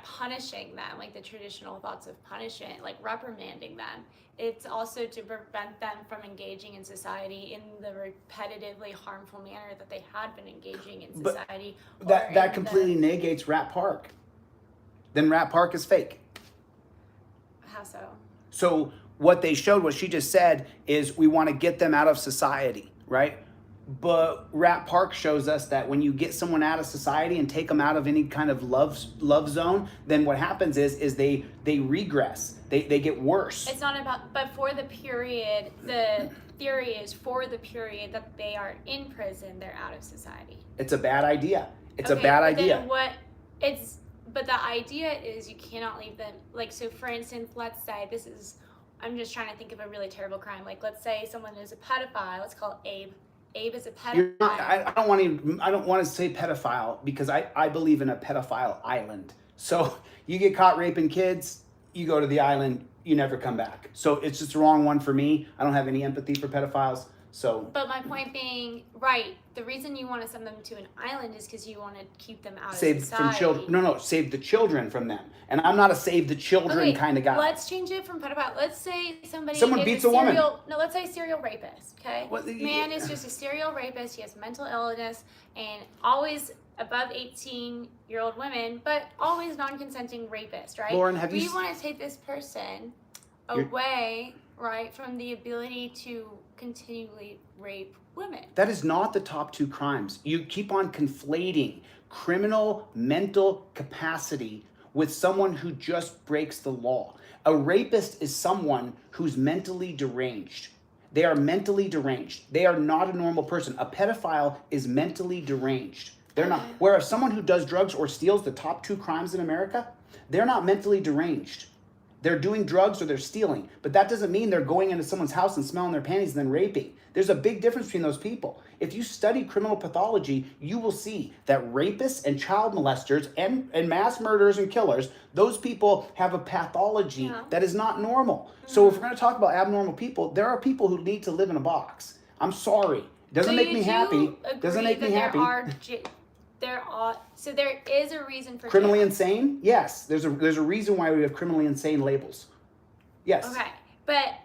punishing them, like the traditional thoughts of punishment, like reprimanding them. It's also to prevent them from engaging in society in the repetitively harmful manner that they had been engaging in society. But that completely negates Rat Park. Then Rat Park is fake. How so? So what they showed, what she just said, is we want to get them out of society, right? But Rat Park shows us that when you get someone out of society and take them out of any kind of love zone, then what happens is they regress. They get worse. It's not about, but for the period, the theory is for the period that they are in prison, they're out of society. It's a bad idea. It's a bad idea. But the idea is you cannot leave them, like, so for instance, let's say I'm just trying to think of a really terrible crime. Like, let's say someone is a pedophile. Let's call it Abe. Abe is a pedophile. I don't want to say pedophile because I believe in a pedophile island. So you get caught raping kids, you go to the island, you never come back. So it's just the wrong one for me. I don't have any empathy for pedophiles. So. But my point being, right, the reason you want to send them to an island is because you want to keep them out of society. From children. No, save the children from them. And I'm not a save the children kind of guy. Let's change it from pedophile. Let's say someone beats a woman. No, let's say serial rapist, okay? Man is just a serial rapist. He has mental illness and always above 18-year-old women, but always non-consenting rapist, right? Lauren, we want to take this person away, right, from the ability to continually rape women. That is not the top 2 crimes. You keep on conflating criminal mental capacity with someone who just breaks the law. A rapist is someone who's mentally deranged. They are mentally deranged. They are not a normal person. A pedophile is mentally deranged. They're not. Whereas someone who does drugs or steals, the top 2 crimes in America, they're not mentally deranged. They're doing drugs or they're stealing. But that doesn't mean they're going into someone's house and smelling their panties and then raping. There's a big difference between those people. If you study criminal pathology, you will see that rapists and child molesters and mass murderers and killers, those people have a pathology that is not normal. So if we're going to talk about abnormal people, there are people who need to live in a box. I'm sorry. It doesn't make me happy. Doesn't make me happy. So there is a reason for criminally insane. Yes, there's a reason why we have criminally insane labels. Yes. Okay, but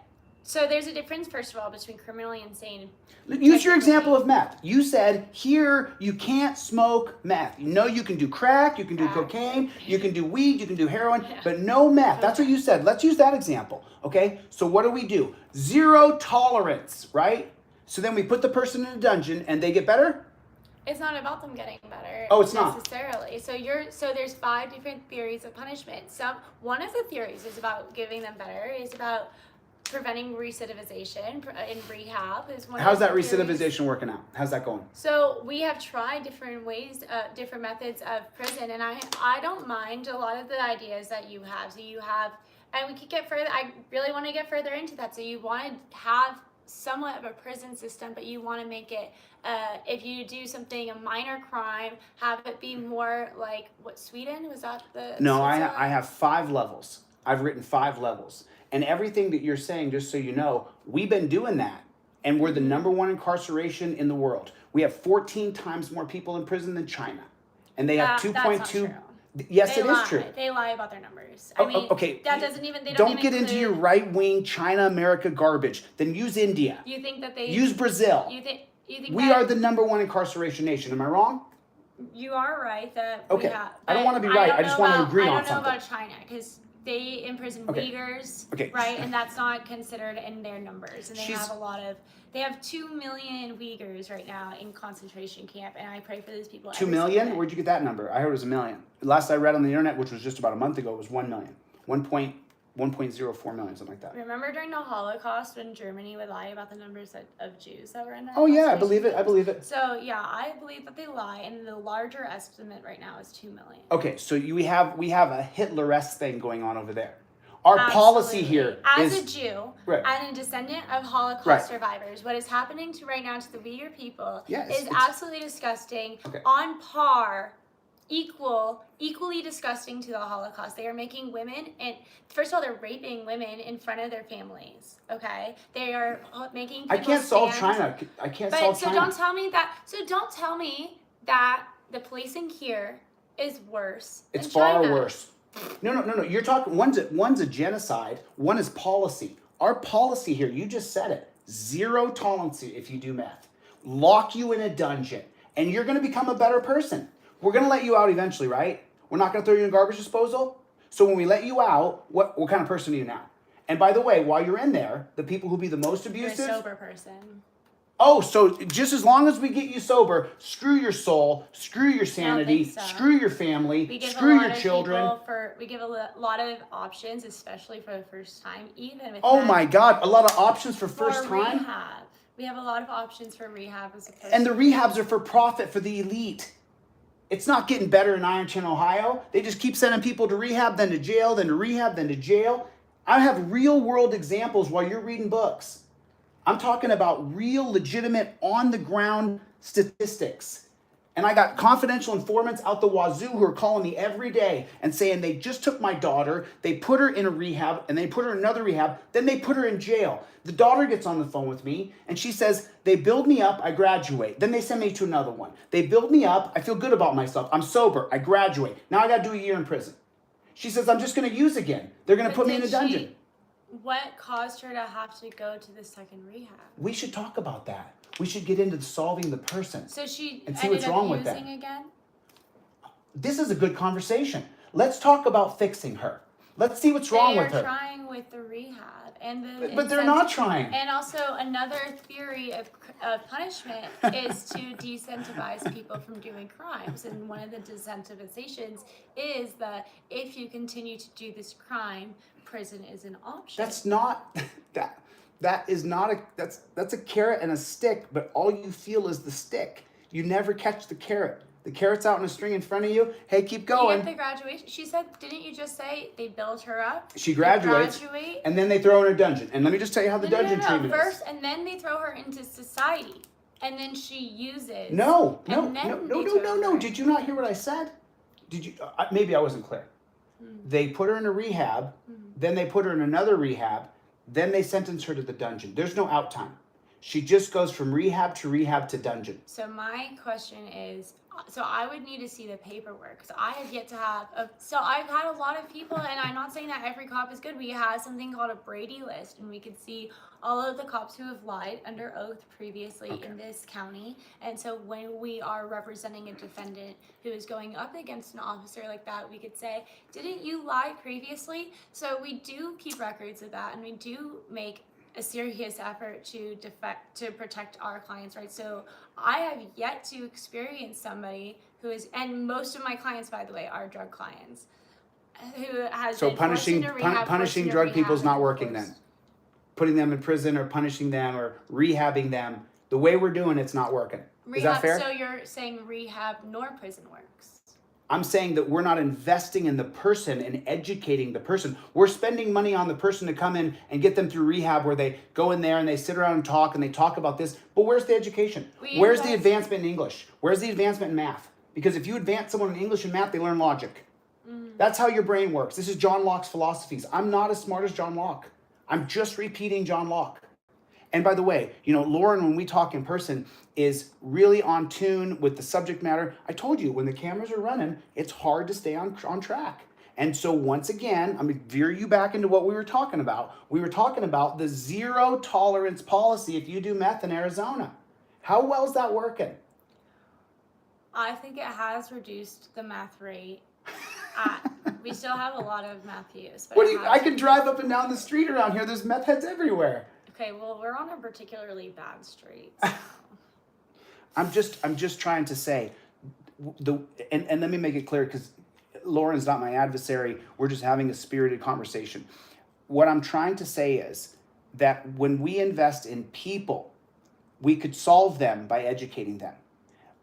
so there's a difference first of all between criminally insane. Use your example of meth. You said here you can't smoke meth. You know you can do crack, you can do cocaine, you can do weed, you can do heroin, but no meth. That's what you said. Let's use that example. Okay. So what do? 0 tolerance, right? So then we put the person in a dungeon and they get better? It's not about them getting better. Oh, it's not necessarily. So there's 5 different theories of punishment. One of the theories is about giving them better. Is about preventing recidivization in rehab. How's that recidivization working out? How's that going? So we have tried different ways, different methods of prison, and I don't mind a lot of the ideas that you have. So you have, and we could get further. I really want to get further into that. So you want to have somewhat of a prison system, but you want to make it, if you do something, a minor crime, have it be more like what, Sweden? Was that the... No, I have 5 levels. I've written 5 levels. And everything that you're saying, just so you know, we've been doing that. And we're the #1 incarceration in the world. We have 14 times more people in prison than China. And they have 2.2... Yes, it is true. They lie about their numbers. I mean, okay. That doesn't even. They don't get into your right-wing China America garbage. Then use India. You think that they use Brazil? You think we are the #1 incarceration nation? Am I wrong? You are right that. Okay. We have, I don't want to be right. I just want to agree on something. I don't know about China because they imprison Uyghurs, okay, right? And that's not considered in their numbers. And they have a lot of. They have 2 million Uyghurs right now in concentration camp, and I pray for these people. 2 million? Where'd you get that number? I heard it was 1 million. Last I read on the internet, which was just about a month ago, it was 1 million. 1.04 million, something like that. Remember during the Holocaust when Germany would lie about the numbers of Jews that were in there? Oh yeah, I believe it. I believe it. So yeah, I believe that they lie, and the larger estimate right now is 2 million. Okay, so we have a Hitler-esque thing going on over there. Our policy here as is... a Jew right. and a descendant of Holocaust survivors, what is happening right now to the Uyghur people is absolutely disgusting, on par, equally disgusting to the Holocaust. They are making women, and first of all, they're raping women in front of their families, okay? They are making people I can't solve China. I can't solve China. So don't tell me that the policing here is worse than China. It's far worse. No. You're talking, one's a genocide, one is policy. Our policy here, you just said it, 0 tolerance if you do meth. Lock you in a dungeon, and you're going to become a better person. We're going to let you out eventually, right? We're not going to throw you in garbage disposal. So when we let you out, what kind of person are you now? And by the way, while you're in there, the people who be the most abusive... You're a sober person. Oh, so just as long as we get you sober, screw your soul, screw your sanity, screw your family, screw your children. We give a lot of options, especially for the first time, even with my God, a lot of options for first time? Rehab. We have a lot of options for rehab as a person. And the rehabs are for profit for the elite. It's not getting better in Ironton, Ohio. They just keep sending people to rehab, then to jail, then to rehab, then to jail. I have real world examples while you're reading books. I'm talking about real, legitimate, on-the-ground statistics. And I got confidential informants out the wazoo who are calling me every day and saying they just took my daughter, they put her in a rehab, and they put her in another rehab, then they put her in jail. The daughter gets on the phone with me, and she says, they build me up, I graduate. Then they send me to another one. They build me up, I feel good about myself, I'm sober, I graduate. Now I got to do a year in prison. She says, I'm just going to use again. They're going to put me in a dungeon. What caused her to have to go to the second rehab? We should talk about that. We should get into solving the person. So she and see what's wrong with that. Again? This is a good conversation. Let's talk about fixing her. Let's see what's wrong with her. They're trying with the rehab and the. But they're not trying. And also another theory of punishment is to desincentivize people from doing crimes. And one of the desincentivizations is that if you continue to do this crime, prison is an option. That's not that. That is not a. That's a carrot and a stick. But all you feel is the stick. You never catch the carrot. The carrot's out in a string in front of you. Hey, keep going. You get the graduation. She said, didn't you just say they build her up? She graduates, and then they throw her in a dungeon. And let me just tell you how the dungeon treatment is. First, and then they throw her into society, and then she uses. No. Did you not hear what I said? Did you? Maybe I wasn't clear. They put her in a rehab, then they put her in another rehab, then they sentence her to the dungeon. There's no out time. She just goes from rehab to dungeon. So my question is, so I would need to see the paperwork because I have yet to have. So I've had a lot of people, and I'm not saying that every cop is good. We have something called a Brady list, and we could see all of the cops who have lied under oath previously in this county. And so when we are representing a defendant who is going up against an officer like that, we could say, didn't you lie previously? So we do keep records of that, and we do make a serious effort to protect our clients, right? So I have yet to experience somebody who is, and most of my clients, by the way, are drug clients, who has So been forced into rehab, punishing forced into drug people is rehab, not and working forced- then. Putting them in prison or punishing them or rehabbing them, the way we're doing it's not working. Is that fair? So you're saying rehab nor prison works? I'm saying that we're not investing in the person and educating the person. We're spending money on the person to come in and get them through rehab where they go in there and they sit around and they talk about this. But where's the education? Where's the advancement in English? Where's the advancement in math? Because if you advance someone in English and math, they learn logic. That's how your brain works. This is John Locke's philosophies. I'm not as smart as John Locke. I'm just repeating John Locke. And by the way, Lauren, when we talk in person, is really on tune with the subject matter. I told you, when the cameras are running, it's hard to stay on track. And so once again, I'm going to veer you back into what we were talking about. We were talking about the zero tolerance policy if you do meth in Arizona. How well is that working? I think it has reduced the meth rate. We still have a lot of meth use. But I can drive up and down the street around here. There's meth heads everywhere. Okay, well, we're on a particularly bad street. I'm just trying to say, and let me make it clear, because Lauren's not my adversary. We're just having a spirited conversation. What I'm trying to say is that when we invest in people, we could solve them by educating them.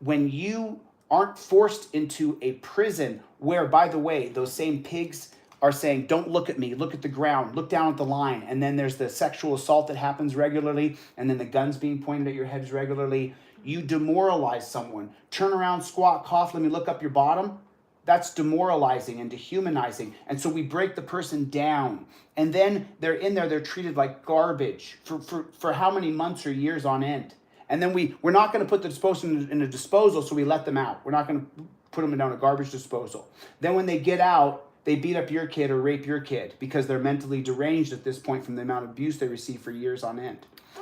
When you aren't forced into a prison where, by the way, those same pigs are saying, don't look at me, look at the ground, look down at the line. And then there's the sexual assault that happens regularly. And then the guns being pointed at your heads regularly. You demoralize someone. Turn around, squat, cough, let me look up your bottom. That's demoralizing and dehumanizing. And so we break the person down. And then they're in there, they're treated like garbage for how many months or years on end. And then we're not going to put the disposal in a disposal, so we let them out. We're not going to put them down a garbage disposal. Then when they get out, they beat up your kid or rape your kid because they're mentally deranged at this point from the amount of abuse they receive for years on end.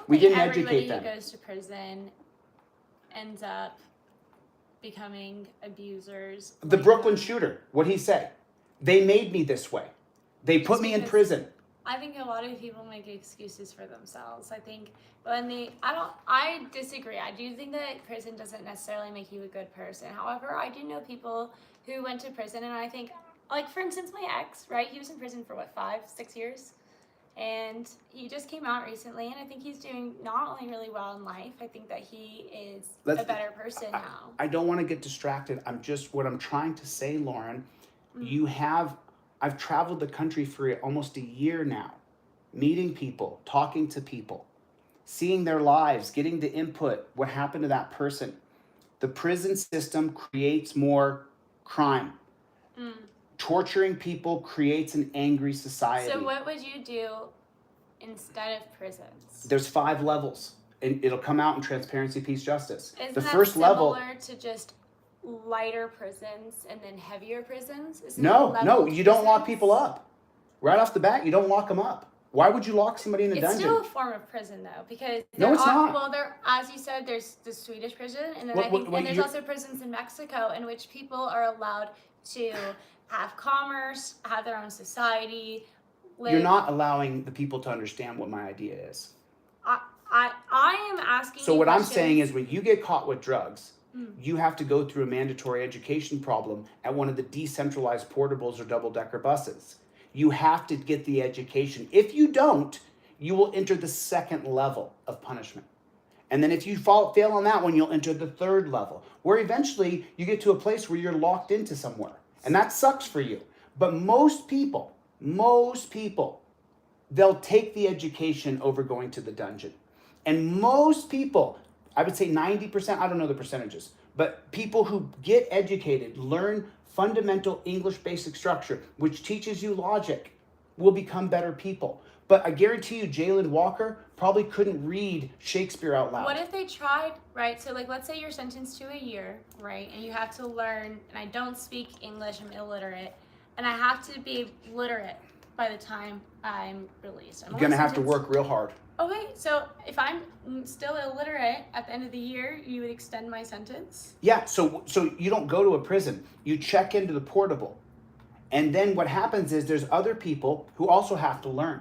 We didn't educate them. Everybody who goes to prison ends up becoming abusers. The Brooklyn shooter, what'd he say? They made me this way. They put me in prison. I think a lot of people make excuses for themselves. I think I disagree. I do think that prison doesn't necessarily make you a good person. However, I do know people who went to prison, and I think, like, for instance, my ex, right? He was in prison for 5-6 years? And he just came out recently, and I think he's doing not only really well in life, I think that he is a better person now. I don't want to get distracted. What I'm trying to say, Lauren, I've traveled the country for almost a year now, meeting people, talking to people, seeing their lives, getting the input, what happened to that person. The prison system creates more crime. Torturing people creates an angry society. So what would you do instead of prisons? There's 5 levels, and it'll come out in transparency, peace, justice. Isn't the that first level to just lighter prisons and then heavier prisons? No, you don't lock people up. Right off the bat, you don't lock them up. Why would you lock somebody in a dungeon? It's still a form of prison, though, because no, it's not. Well, as you said, there's the Swedish prison, and then there's also prisons in Mexico in which people are allowed to have commerce, have their own society. You're not allowing the people to understand what my idea is. I am asking. So what I'm saying is, when you get caught with drugs, you have to go through a mandatory education problem at one of the decentralized portables or double-decker buses. You have to get the education. If you don't, you will enter the 2nd level of punishment. And then if you fail on that one, you'll enter the 3rd level, where eventually you get to a place where you're locked into somewhere. And that sucks for you. But most people, they'll take the education over going to the dungeon. And most people, I would say 90%, I don't know the percentages, but people who get educated, learn fundamental English basic structure, which teaches you logic, will become better people. But I guarantee you, Jalen Walker probably couldn't read Shakespeare out loud. What if they tried, right? So, let's say you're sentenced to a year, right? And you have to learn, and I don't speak English, I'm illiterate, and I have to be literate by the time I'm released. You're going to have to work real hard. Okay, so if I'm still illiterate at the end of the year, you would extend my sentence? Yeah, so you don't go to a prison. You check into the portable. And then what happens is there's other people who also have to learn.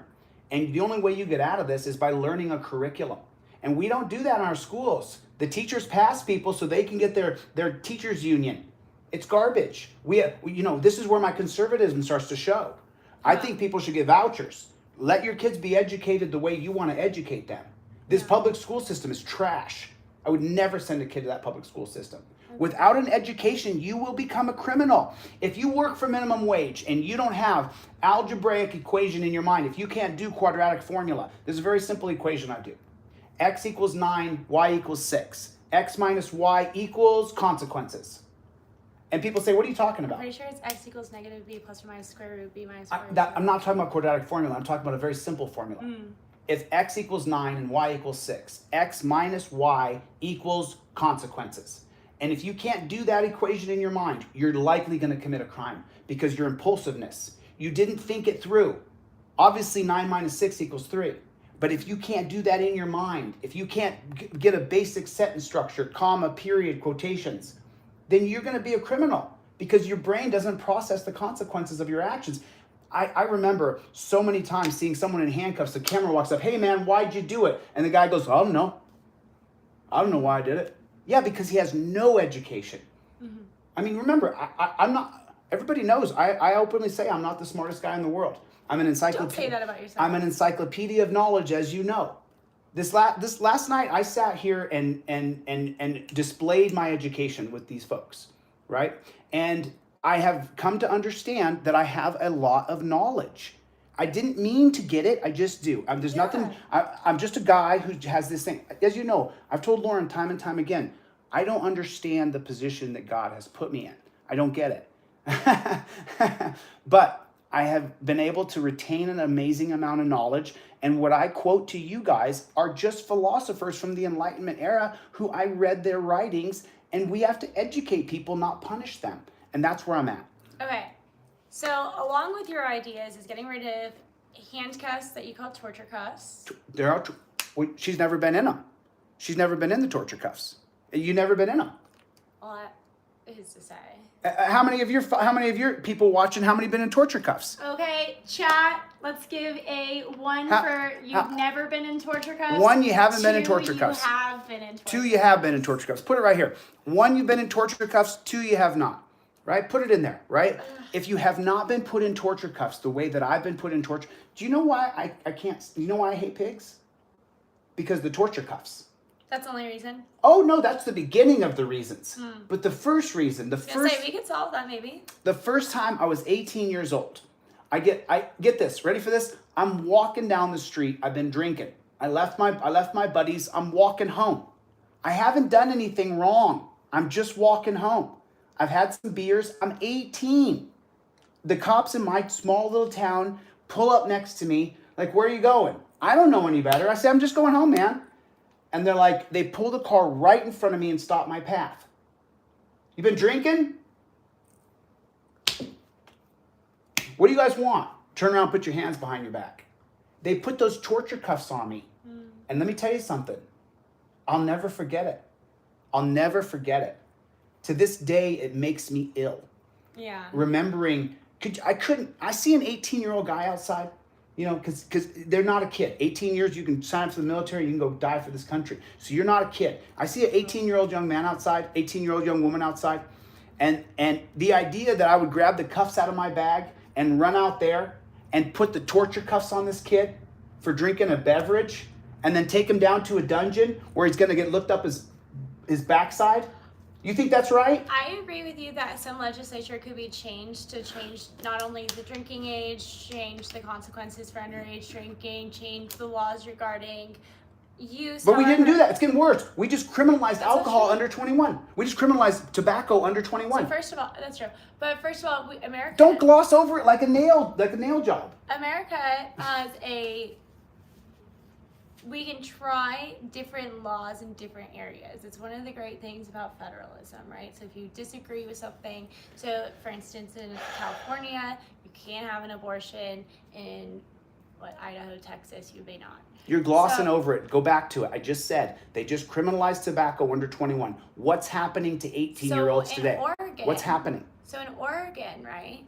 And the only way you get out of this is by learning a curriculum. And we don't do that in our schools. The teachers pass people so they can get their teachers union. It's garbage. This is where my conservatism starts to show. I think people should get vouchers. Let your kids be educated the way you want to educate them. This public school system is trash. I would never send a kid to that public school system. Without an education, you will become a criminal. If you work for minimum wage and you don't have algebraic equation in your mind, if you can't do quadratic formula, there's a very simple equation I do. X equals 9, Y equals 6. X minus Y equals consequences. And people say, what are you talking about? I'm pretty sure it's x equals negative b plus or minus square root b minus square root. I'm not talking about quadratic formula. I'm talking about a very simple formula. If x equals 9 and y equals 6, x minus y equals consequences. And if you can't do that equation in your mind, you're likely going to commit a crime because your impulsiveness. You didn't think it through. Obviously, 9 minus 6 equals 3. But if you can't do that in your mind, if you can't get a basic sentence structure, comma, period, quotations, then you're going to be a criminal because your brain doesn't process the consequences of your actions. I remember so many times seeing someone in handcuffs, the camera walks up, hey man, why'd you do it? And the guy goes, I don't know. I don't know why I did it. Yeah, because he has no education. I mean, remember, I'm not, everybody knows, I openly say I'm not the smartest guy in the world. I'm an encyclopedia. Don't say that about yourself. I'm an encyclopedia of knowledge, as you know. This last night, I sat here and displayed my education with these folks, right? And I have come to understand that I have a lot of knowledge. I didn't mean to get it. I just do. There's nothing. I'm just a guy who has this thing. As you know, I've told Lauren time and time again, I don't understand the position that God has put me in. I don't get it. But I have been able to retain an amazing amount of knowledge. And what I quote to you guys are just philosophers from the Enlightenment era who I read their writings, and we have to educate people, not punish them. And that's where I'm at. Okay. So along with your ideas is getting rid of handcuffs that you call torture cuffs. She's never been in them. She's never been in the torture cuffs. You've never been in them. Well, that is to say. How many of your people watching? How many been in torture cuffs? Okay, chat. Let's give a 1 for you've never been in torture cuffs. 1, you haven't been in torture cuffs. 2, you have been in torture cuffs. 2, you have been in torture cuffs. Put it right here. 1, you've been in torture cuffs. 2, you have not. Right? Put it in there. Right? If you have not been put in torture cuffs the way that I've been put in torture, do you know why I can't? You know why I hate pigs? Because the torture cuffs. That's the only reason? Oh, no, that's the beginning of the reasons. But the first reason, we could solve that maybe. The first time I was 18 years old, I get this, ready for this? I'm walking down the street, I've been drinking. I left my buddies, I'm walking home. I haven't done anything wrong. I'm just walking home. I've had some beers, I'm 18. The cops in my small little town pull up next to me, like, where are you going? I don't know any better. I say, I'm just going home, man. And they're like, they pull the car right in front of me and stop my path. You been drinking? What do you guys want? Turn around, put your hands behind your back. They put those torture cuffs on me. And let me tell you something. I'll never forget it. I'll never forget it. To this day, it makes me ill. Yeah. Remembering, I see an 18-year-old guy outside. You know, because they're not a kid. 18 years, you can sign up for the military, you can go die for this country. So you're not a kid. I see an 18-year-old young man outside, 18-year-old young woman outside, and the idea that I would grab the cuffs out of my bag and run out there and put the torture cuffs on this kid for drinking a beverage and then take him down to a dungeon where he's going to get looked up his backside. You think that's right? I agree with you that some legislature could be changed to change not only the drinking age, change the consequences for underage drinking, change the laws regarding use. But we didn't do that. It's getting worse. We just criminalized alcohol under 21. We just criminalized tobacco under 21. So first of all, that's true. But first of all, America. Don't gloss over it like a nail job. America has we can try different laws in different areas. It's one of the great things about federalism, right? So if you disagree with something, so for instance, in California, you can't have an abortion. In Idaho, Texas, you may not. You're glossing over it. Go back to it. I just said they just criminalized tobacco under 21. What's happening to 18-year-olds today? Oregon, What's happening? So in Oregon, right?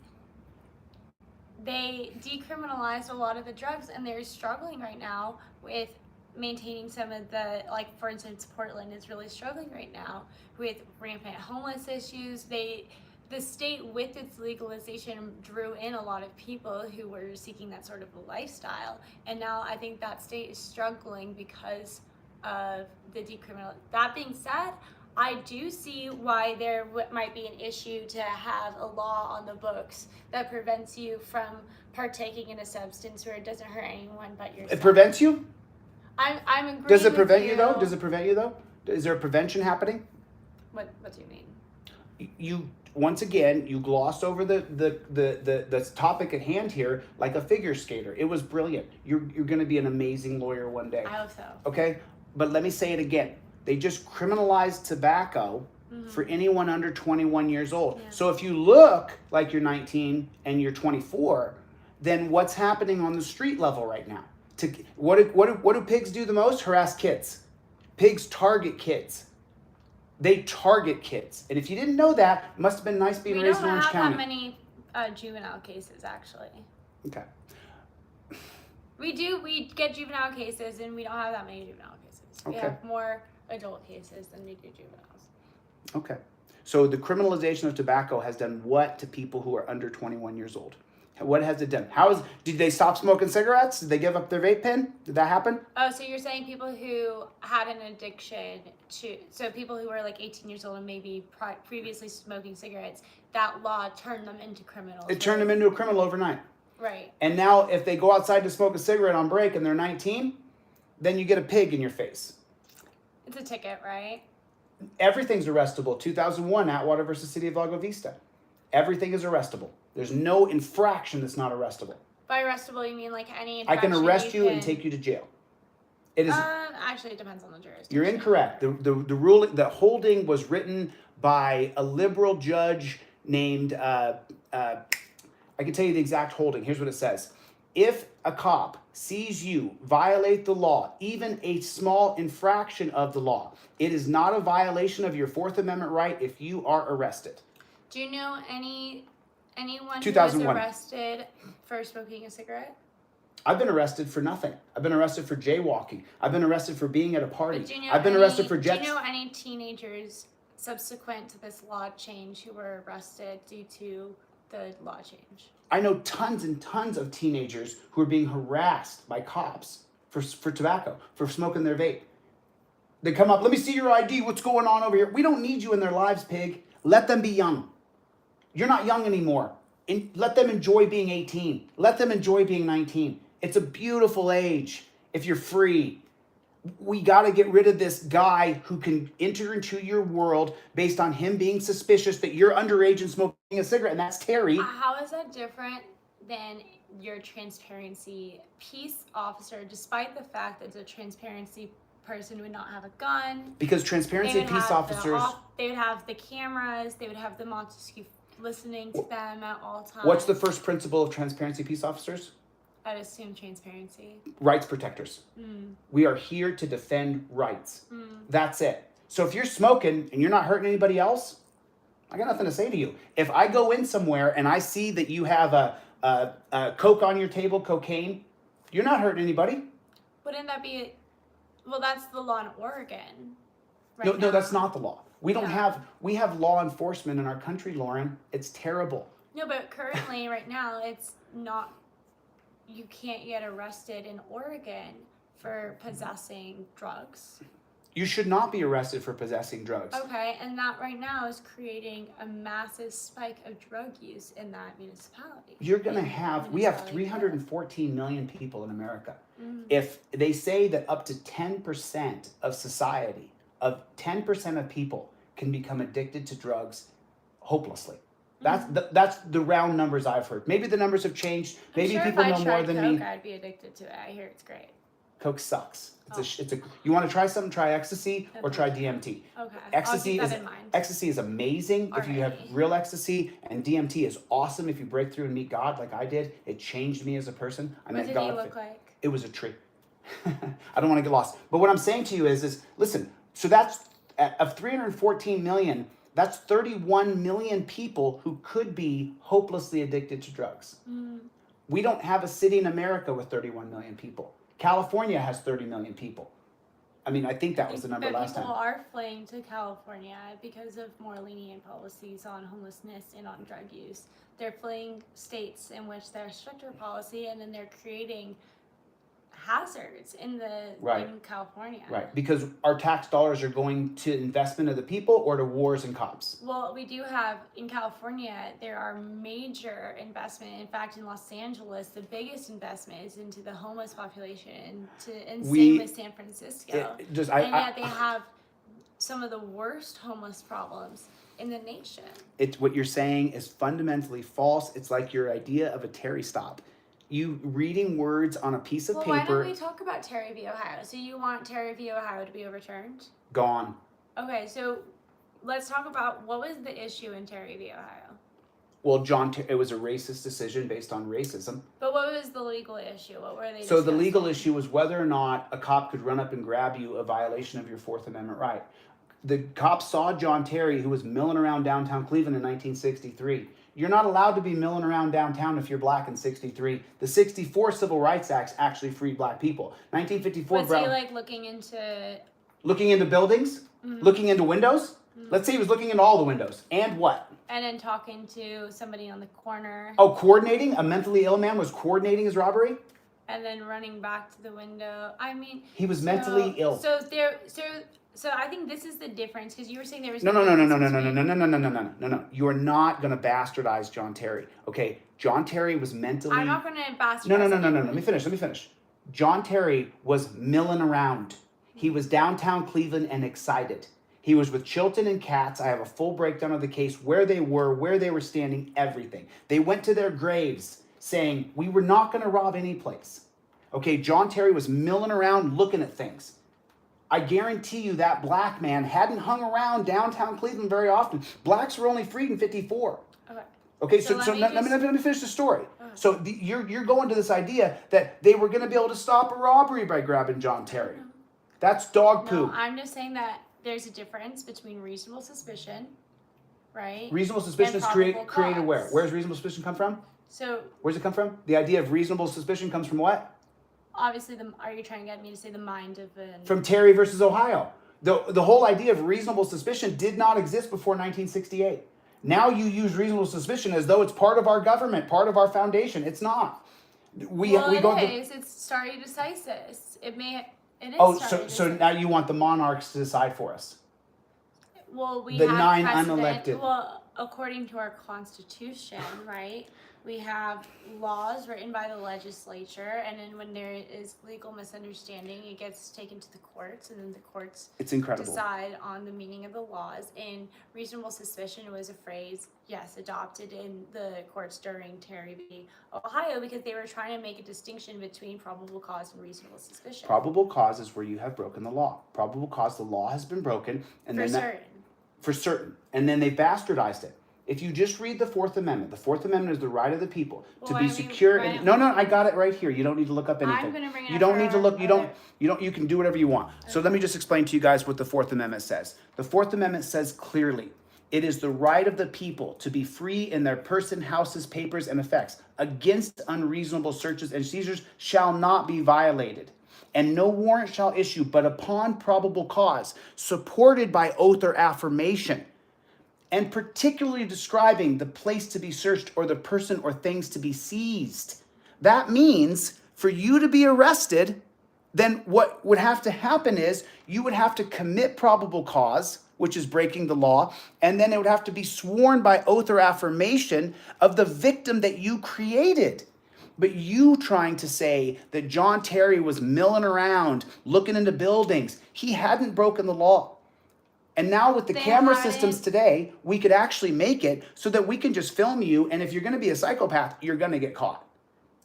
they decriminalized a lot of the drugs, and they're struggling right now with maintaining some of the, like, for instance, Portland is really struggling right now with rampant homeless issues. The state, with its legalization, drew in a lot of people who were seeking that sort of a lifestyle, and now I think that state is struggling because of the decriminal. That being said, I do see why there might be an issue to have a law on the books that prevents you from partaking in a substance where it doesn't hurt anyone but yourself. It prevents you? I'm agreeing. Does it prevent with you though? Does it prevent you though? Is there a prevention happening? What do you mean? You once again you glossed over the topic at hand here like a figure skater. It was brilliant. You're going to be an amazing lawyer one day. I hope so. Okay, but let me say it again. They just criminalized tobacco for anyone under 21 years old. Yeah. So if you look like you're 19 and you're 24, then what's happening on the street level right now? What do pigs do the most? Harass kids. Pigs target kids. They target kids. And if you didn't know that, it must have been nice being raised in Orange County. We don't have that many juvenile cases, actually. Okay. We get juvenile cases, and we don't have that many juvenile cases. We Okay. have more adult cases than we do juveniles. Okay. So the criminalization of tobacco has done what to people who are under 21 years old? What has it done? Did they stop smoking cigarettes? Did they give up their vape pen? Did that happen? Oh, so you're saying people who had an addiction so people who were like 18 years old and maybe previously smoking cigarettes, that law turned them into criminals. It turned them into a criminal overnight. Right. And now if they go outside to smoke a cigarette on break and they're 19, then you get a pig in your face. It's a ticket, right? Everything's arrestable. 2001, Atwater versus City of Lago Vista. Everything is arrestable. There's no infraction that's not arrestable. By arrestable, you mean like any I infraction can arrest you and take you to jail. It is. Actually, it depends on the jurisdiction. You're incorrect. The holding was written by a liberal judge named. I can tell you the exact holding. Here's what it says: if a cop sees you violate the law, even a small infraction of the law, it is not a violation of your Fourth Amendment right if you are arrested. Do you know anyone who was 2001. arrested for smoking a cigarette? I've been arrested for nothing. I've been arrested for jaywalking. I've been arrested for being at a party. But do you know I've been arrested for jets. Do you know any teenagers subsequent to this law change who were arrested due to the law change? I know tons and tons of teenagers who are being harassed by cops for tobacco, for smoking their vape. They come up, let me see your ID, what's going on over here? We don't need you in their lives, pig. Let them be young. You're not young anymore. Let them enjoy being 18. Let them enjoy being 19. It's a beautiful age if you're free. We got to get rid of this guy who can enter into your world based on him being suspicious that you're underage and smoking a cigarette, and that's Terry. How is that different than your transparency peace officer, despite the fact that the transparency person would not have a gun? Because transparency peace officers... They would have the cameras. They would have the Montesquieu listening to them at all times. What's the first principle of transparency peace officers? I'd assume transparency. Rights protectors. We are here to defend rights. That's it. So if you're smoking and you're not hurting anybody else, I got nothing to say to you. If I go in somewhere and I see that you have a Coke on your table, cocaine, you're not hurting anybody. Wouldn't that be... Well, that's the law in Oregon. No, that's not the law. We have law enforcement in our country, Lauren. It's terrible. No, but currently, right now, it's not... You can't get arrested in Oregon for possessing drugs. You should not be arrested for possessing drugs. Okay, and that right now is creating a massive spike of drug use in that municipality. You're going to have, we have 314 million people in America. If they say that up to 10% of society, of 10% of people can become addicted to drugs hopelessly. That's the round numbers I've heard. Maybe the numbers have changed. Maybe people know more than me. I'd be addicted to it. I hear it's great. Coke sucks. You want to try something? Try ecstasy or try DMT. Okay. Ecstasy I'll keep that in mind. Ecstasy is amazing if you have real ecstasy, and DMT is awesome if you break through and meet God like I did. It changed me as a person. I met God. What did he look like? It was a tree. I don't want to get lost. But what I'm saying to you is listen. So that's of 314 million. That's 31 million people who could be hopelessly addicted to drugs. We don't have a city in America with 31 million people. California has 30 million people. I mean, I think that was the number last time. People are fleeing to California because of more lenient policies on homelessness and on drug use. They're fleeing states in which there's stricter policy, and then they're creating hazards in California. Right, because our tax dollars are going to investment of the people or to wars and cops. Well, we do have, in California, there are major investment. In fact, in Los Angeles, the biggest investment is into the homeless population, and same with San Francisco. And yet they have some of the worst homeless problems in the nation. It's what you're saying is fundamentally false. It's like your idea of a Terry stop. You reading words on a piece of paper. Why don't we talk about Terry v. Ohio? So you want Terry v. Ohio to be overturned? Gone. Okay, so let's talk about what was the issue in Terry v. Ohio. Well, it was a racist decision based on racism. But what was the legal issue? What were they discussing? So the legal issue was whether or not a cop could run up and grab you, a violation of your Fourth Amendment right. The cops saw John Terry, who was milling around downtown Cleveland in 1963. You're not allowed to be milling around downtown if you're black in 63. The 64 Civil Rights Act actually freed black people. 1954... Was he like looking into... Looking into buildings? Mm-hmm. Looking into windows? Mm-hmm. Let's say he was looking into all the windows. And what? And then talking to somebody on the corner. Oh, coordinating? A mentally ill man was coordinating his robbery? And then running back to the window. I mean... He was mentally ill. So I think this is the difference, because you were saying there was no. You are not going to bastardize John Terry. Okay, John Terry was mentally... I'm not going to bastardize... No. Let me finish. John Terry was milling around. He was downtown Cleveland and excited. He was with Chilton and Katz. I have a full breakdown of the case, where they were standing, everything. They went to their graves saying, we were not going to rob any place. Okay, John Terry was milling around looking at things. I guarantee you that black man hadn't hung around downtown Cleveland very often. Blacks were only freed in 54. Okay, so let me finish the story. So you're going to this idea that they were going to be able to stop a robbery by grabbing John Terry. That's dog poop. No, I'm just saying that there's a difference between reasonable suspicion, right? Reasonable suspicion is created where? Where does reasonable suspicion come from? So where's it come from? The idea of reasonable suspicion comes from what? Obviously, are you trying to get me to say the mind of an... From Terry versus Ohio. The whole idea of reasonable suspicion did not exist before 1968. Now you use reasonable suspicion as though it's part of our government, part of our foundation. It's not. It's stare decisis. It is. So now you want the monarchs to decide for us. Well, we the have 9 precedent. unelected. Well, according to our Constitution, right? We have laws written by the legislature, and then when there is legal misunderstanding, it gets taken to the courts, and then the courts decide on the meaning of the laws. And reasonable suspicion was a phrase, yes, adopted in the courts during Terry v. Ohio, because they were trying to make a distinction between probable cause and reasonable suspicion. Probable cause is where you have broken the law. Probable cause, the law has been broken. For certain. And then they bastardized it. If you just read the Fourth Amendment is the right of the people to be secure. No, I got it right here. You don't need to look up anything. I'm going to bring it up. You don't need to look. You can do whatever you want. Okay. So let me just explain to you guys what the Fourth Amendment says. The Fourth Amendment says clearly, it is the right of the people to be free in their person, houses, papers, and effects against unreasonable searches and seizures shall not be violated. And no warrant shall issue but upon probable cause, supported by oath or affirmation, and particularly describing the place to be searched or the person or things to be seized. That means for you to be arrested, then what would have to happen is you would have to commit probable cause, which is breaking the law, and then it would have to be sworn by oath or affirmation of the victim that you created. But you trying to say that John Terry was milling around, looking into buildings, he hadn't broken the law. And now with the camera systems today, we could actually make it so that we can just film you. And if you're going to be a psychopath, you're going to get caught.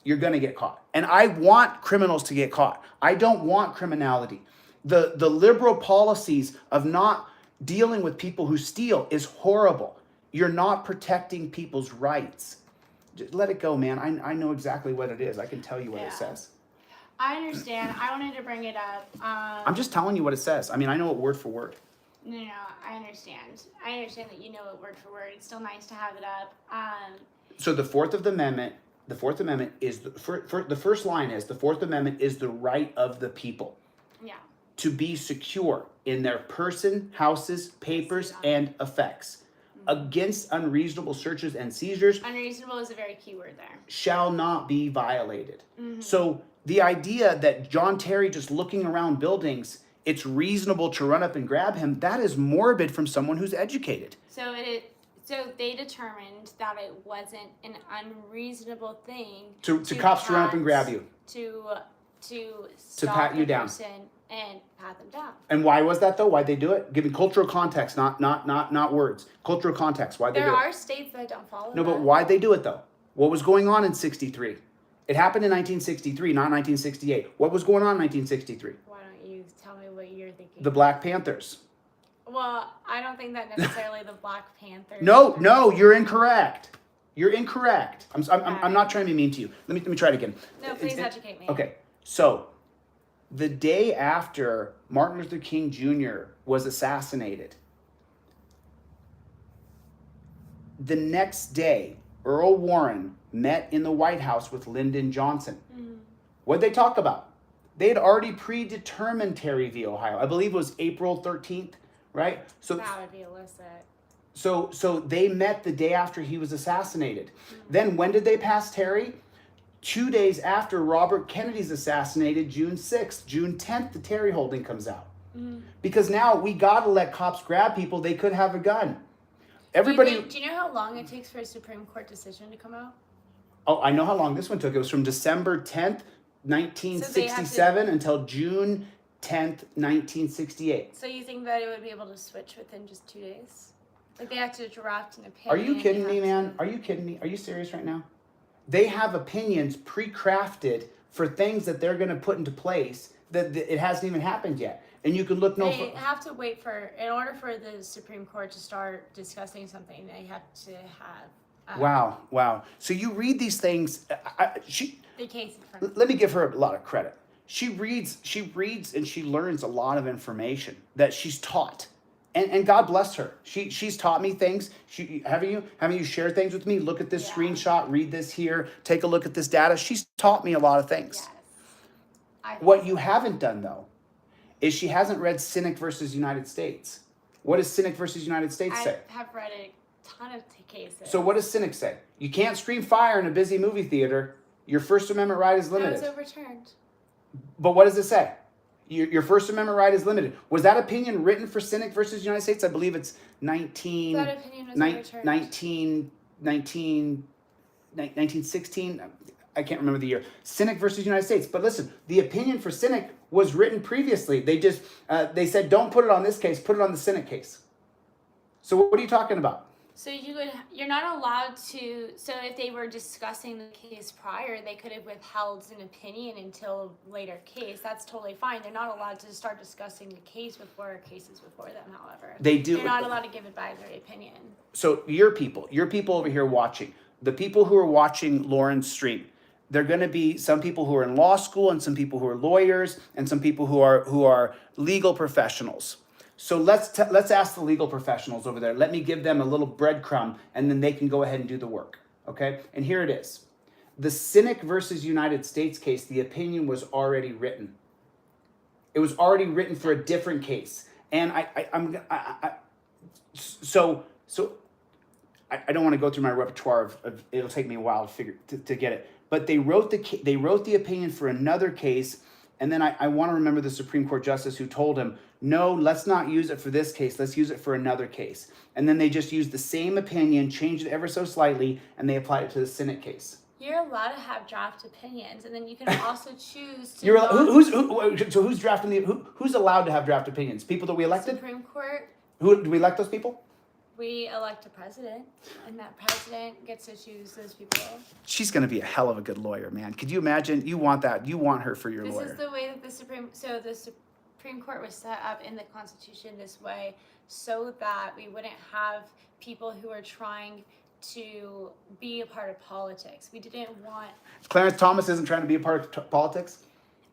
You're going to get caught. And I want criminals to get caught. I don't want criminality. The liberal policies of not dealing with people who steal is horrible. You're not protecting people's rights. Just let it go, man. I know exactly what it is. I can tell you what it says. I understand. I wanted to bring it up. I'm just telling you what it says. I mean, I know it word for word. No, I understand. I understand that you know it word for word. It's still nice to have it up. So the Fourth Amendment the Fourth Amendment is the first line is the Fourth Amendment is the right of the people. Yeah. To be secure in their person, houses, papers, and effects. Against unreasonable searches and seizures. Unreasonable is a very key word there. Shall not be violated. So the idea that John Terry just looking around buildings, it's reasonable to run up and grab him, that is morbid from someone who's educated. So they determined that it wasn't an unreasonable thing to cops to run up and grab you. To stop pat you down. person and pat them down. And why was that though? Why'd they do it? Give me cultural context, not words. Cultural context. Why'd they do it? There are states that don't follow that. No, but why'd they do it though? What was going on in 63? It happened in 1963, not 1968. What was going on in 1963? Why don't you tell me what you're thinking? The Black Panthers. Well, I don't think that necessarily the Black Panthers. No, you're incorrect. You're incorrect. I'm not trying to be mean to you. Let me try it again. No, please educate me. Okay, so the day after Martin Luther King Jr. was assassinated, the next day, Earl Warren met in the White House with Lyndon Johnson. What'd they talk about? They had already predetermined Terry v. Ohio. I believe it was April 13th, right? So that would be illicit. So they met the day after he was assassinated. Then when did they pass Terry? 2 days after Robert Kennedy's assassinated, June 6th. June 10th, the Terry holding comes out. Because now we got to let cops grab people. They could have a gun. Everybody. Do you know how long it takes for a Supreme Court decision to come out? Oh, I know how long this one took. It was from December 10th, 1967 until June 10th, 1968. So you think that it would be able to switch within just 2 days? Like they have to draft an opinion. Are you kidding me, man? Are you kidding me? Are you serious right now? They have opinions pre-crafted for things that they're going to put into place that it hasn't even happened yet. And you can look They have to wait in order for the Supreme Court to start discussing something, they have to have... Wow. So you read these things. The case in front of Let me give her a lot of credit. She reads and she learns a lot of information that she's taught. And God bless her. She's taught me things. Having you share things with me. Look at this screenshot. Read this here. Take a look at this data. She's taught me a lot of things. Yes. What you haven't done though, is she hasn't read Cynic versus United States. What does Cynic versus United States say? I have read a ton of cases. So what does Cynic say? You can't scream fire in a busy movie theater. Your First Amendment right is limited. It was overturned. But what does it say? Your First Amendment right is limited. Was that opinion written for Cynic versus United States? I believe it's 1916. I can't remember the year. Cynic versus United States. But listen, the opinion for Cynic was written previously. They just they said don't put it on this case, put it on the Cynic case. So what are you talking about? So you're not allowed to. So if they were discussing the case prior, they could have withheld an opinion until later case. That's totally fine. They're not allowed to start discussing the case before cases before them. However, they do. They're not allowed to give advisory opinion. So your people over here watching, the people who are watching Lauren's stream, they're going to be some people who are in law school and some people who are lawyers and some people who are legal professionals. So let's ask the legal professionals over there. Let me give them a little breadcrumb, and then they can go ahead and do the work. Okay? And here it is. The Cynic versus United States case, the opinion was already written. It was already written for a different case. And I don't want to go through my repertoire of it'll take me a while to get it. But they wrote the opinion for another case. And then I want to remember the Supreme Court justice who told him, no, let's not use it for this case. Let's use it for another case. And then they just used the same opinion, changed it ever so slightly, and they applied it to the Cynic case. You're allowed to have draft opinions, and then you can also choose to. Who's drafting who's allowed to have draft opinions? People that we elected? Supreme Court. Who do we elect those people? We elect a president, and that president gets to choose those people. She's going to be a hell of a good lawyer, man. Could you imagine? You want that. You want her for your lawyer. This is the way that the Supreme Court was set up in the Constitution this way so that we wouldn't have people who are trying to be a part of politics. We didn't want... Clarence Thomas isn't trying to be a part of politics?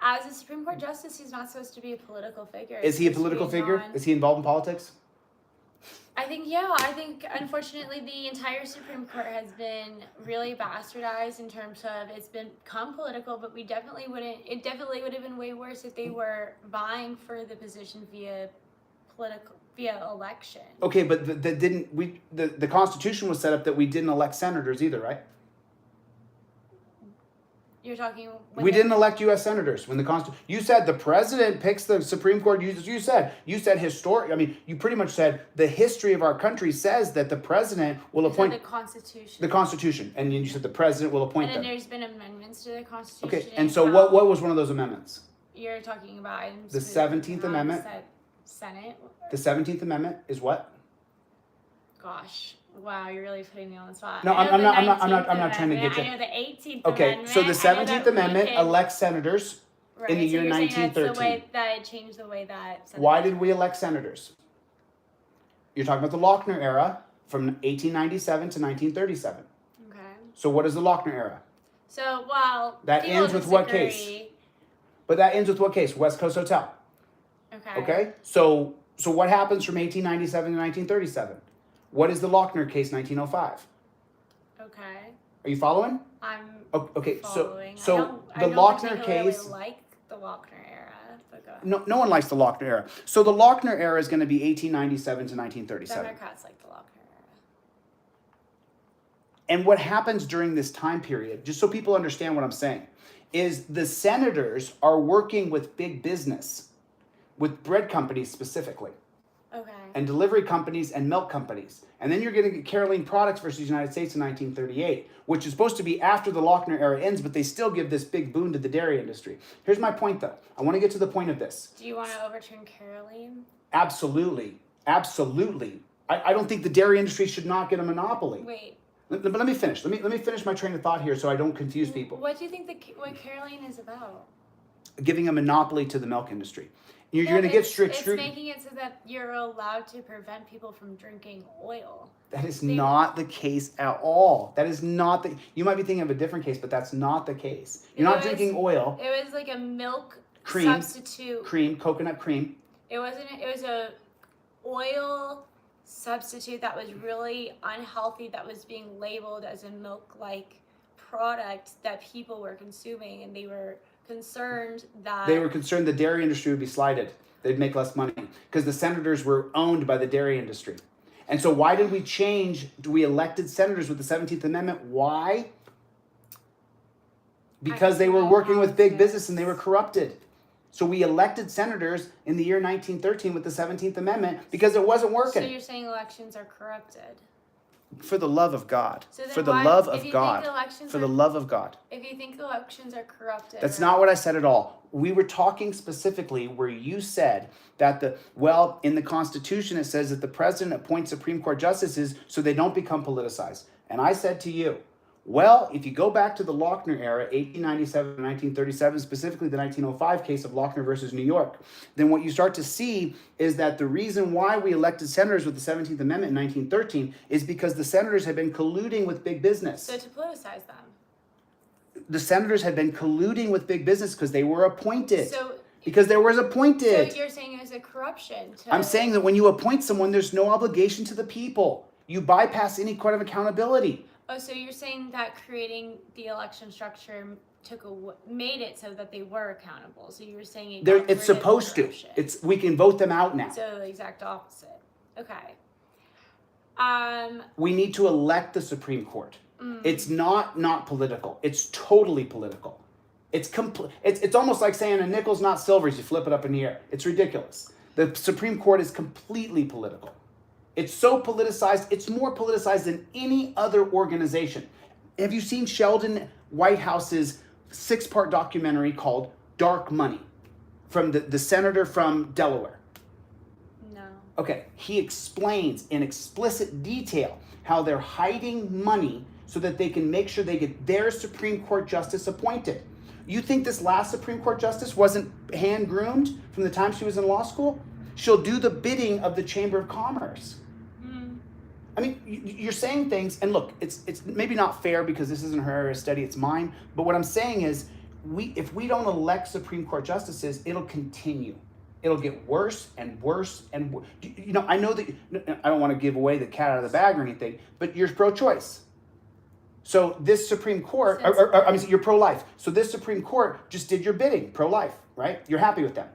As a Supreme Court justice, he's not supposed to be a political figure. Is he a political figure? Is he involved in politics? I think unfortunately the entire Supreme Court has been really bastardized in terms of it's become political, but it definitely would have been way worse if they were vying for the position via election. Okay, but the Constitution was set up that we didn't elect senators either, right? You're talking. We didn't elect U.S. senators when the Constitution. You said the president picks the Supreme Court. You said historic. I mean, you pretty much said the history of our country says that the president will appoint the Constitution. The Constitution, and you said the president will appoint them. And then there's been amendments to the Constitution. Okay, and so what was one of those amendments? You're talking about the 17th Amendment. Senate. The 17th Amendment is what? Gosh. Wow, you're really putting me on the spot. No, I'm not trying to get you. I know the 18th Amendment. Okay, so the 17th Amendment elects senators in the year 1913. That's the way that it changed the way that. Why did we elect senators? You're talking about the Lochner era from 1897 to 1937. Okay. So what is the Lochner era? So, well, that ends with what case? But that ends with what case? West Coast Hotel. Okay. Okay? So what happens from 1897 to 1937? What is the Lochner case, 1905? Okay. Are you following? I'm okay. following. So I the don't Lochner case. Really like the Lochner era. But go ahead. No one likes the Lochner era. So the Lochner era is going to be 1897 to 1937. Democrats like the Lochner era. And what happens during this time period, just so people understand what I'm saying, is the senators are working with big business, with bread companies specifically. Okay. And delivery companies and milk companies. And then you're getting Caroline Products versus United States in 1938, which is supposed to be after the Lochner era ends, but they still give this big boon to the dairy industry. Here's my point, though. I want to get to the point of this. Do you want to overturn Caroline? Absolutely. Absolutely. I don't think the dairy industry should not get a monopoly. Wait. But let me finish. Let me finish my train of thought here so I don't confuse people. What do you think what Caroline is about? Giving a monopoly to the milk industry. You're going to get strict scrutiny. It's making it so that you're allowed to prevent people from drinking oil. That is not the case at all. That is not the... You might be thinking of a different case, but that's not the case. You're not drinking oil. It was like a milk cream, substitute. Cream, coconut cream. It wasn't... It was a oil substitute that was really unhealthy, that was being labeled as a milk-like product that people were consuming, and they were concerned that... They were concerned the dairy industry would be slighted. They'd make less money because the senators were owned by the dairy industry. And so why did we change? We elected senators with the 17th Amendment. Why? Because they were working with big business and they were corrupted. So we elected senators in the year 1913 with the 17th Amendment because it wasn't working. So you're saying elections are corrupted? For the love of God. So for the love of God. For the love of God. If you think elections are corrupted. That's not what I said at all. We were talking specifically where you said that in the Constitution it says that the president appoints Supreme Court justices so they don't become politicized. And I said to you, well, if you go back to the Lochner era, 1897 to 1937, specifically the 1905 case of Lochner versus New York, then what you start to see is that the reason why we elected senators with the 17th Amendment in 1913 is because the senators had been colluding with big business. So to politicize them. The senators had been colluding with big business because they were appointed. So because there was appointed. So you're saying it was a corruption. I'm saying that when you appoint someone, there's no obligation to the people. You bypass any kind of accountability. Oh, so you're saying that creating the election structure made it so that they were accountable. So you're saying it's supposed to. We can vote them out now. So the exact opposite. Okay. We need to elect the Supreme Court. It's not political. It's totally political. It's almost like saying a nickel's not silver as you flip it up in the air. It's ridiculous. The Supreme Court is completely political. It's so politicized. It's more politicized than any other organization. Have you seen Sheldon Whitehouse's 6-part documentary called Dark Money from the senator from Delaware? No. Okay, he explains in explicit detail how they're hiding money so that they can make sure they get their Supreme Court justice appointed. You think this last Supreme Court justice wasn't hand-groomed from the time she was in law school? She'll do the bidding of the Chamber of Commerce. I mean, you're saying things, and look, it's maybe not fair because this isn't her area of study, it's mine, but what I'm saying is, if we don't elect Supreme Court justices, it'll continue. It'll get worse and worse and worse. You know, I know that, I don't want to give away the cat out of the bag or anything, but you're pro-choice. So this Supreme Court, I mean, you're pro-life. So this Supreme Court just did your bidding, pro-life, right? You're happy with them.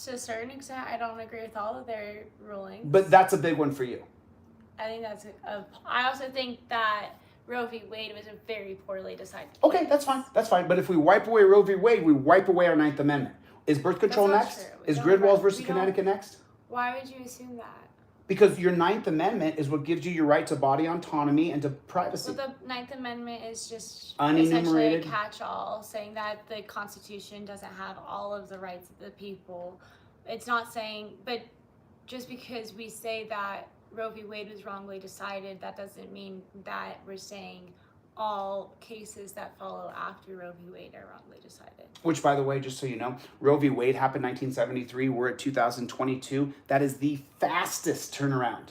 To a certain extent, I don't agree with all of their rulings. But that's a big one for you. I think that's I also think that Roe v. Wade was a very poorly decided case. Okay, that's fine. That's fine. But if we wipe away Roe v. Wade, we wipe away our 9th Amendment. Is birth control next? Is grid walls versus Connecticut next? Why would you assume that? Because your 9th Amendment is what gives you your right to body autonomy and to privacy. Well, the 9th Amendment is just Unenumerated. essentially a catch-all, saying that the Constitution doesn't have all of the rights of the people. It's not saying, but just because we say that Roe v. Wade was wrongly decided, that doesn't mean that we're saying all cases that follow after Roe v. Wade are wrongly decided. Which, by the way, just so you know, Roe v. Wade happened in 1973. We're at 2022. That is the fastest turnaround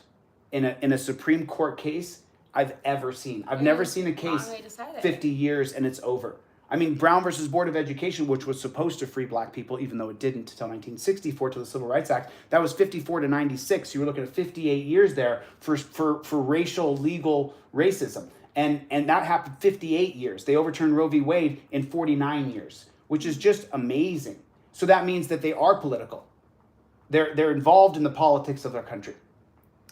in a Supreme Court case I've ever seen. I've never seen a case 50 years and it's over. I mean, Brown versus Board of Education, which was supposed to free black people, even though it didn't until 1964 to the Civil Rights Act, that was 54 to 96. You were looking at 58 years there for racial legal racism. And that happened 58 years. They overturned Roe v. Wade in 49 years, which is just amazing. So that means that they are political. They're involved in the politics of their country.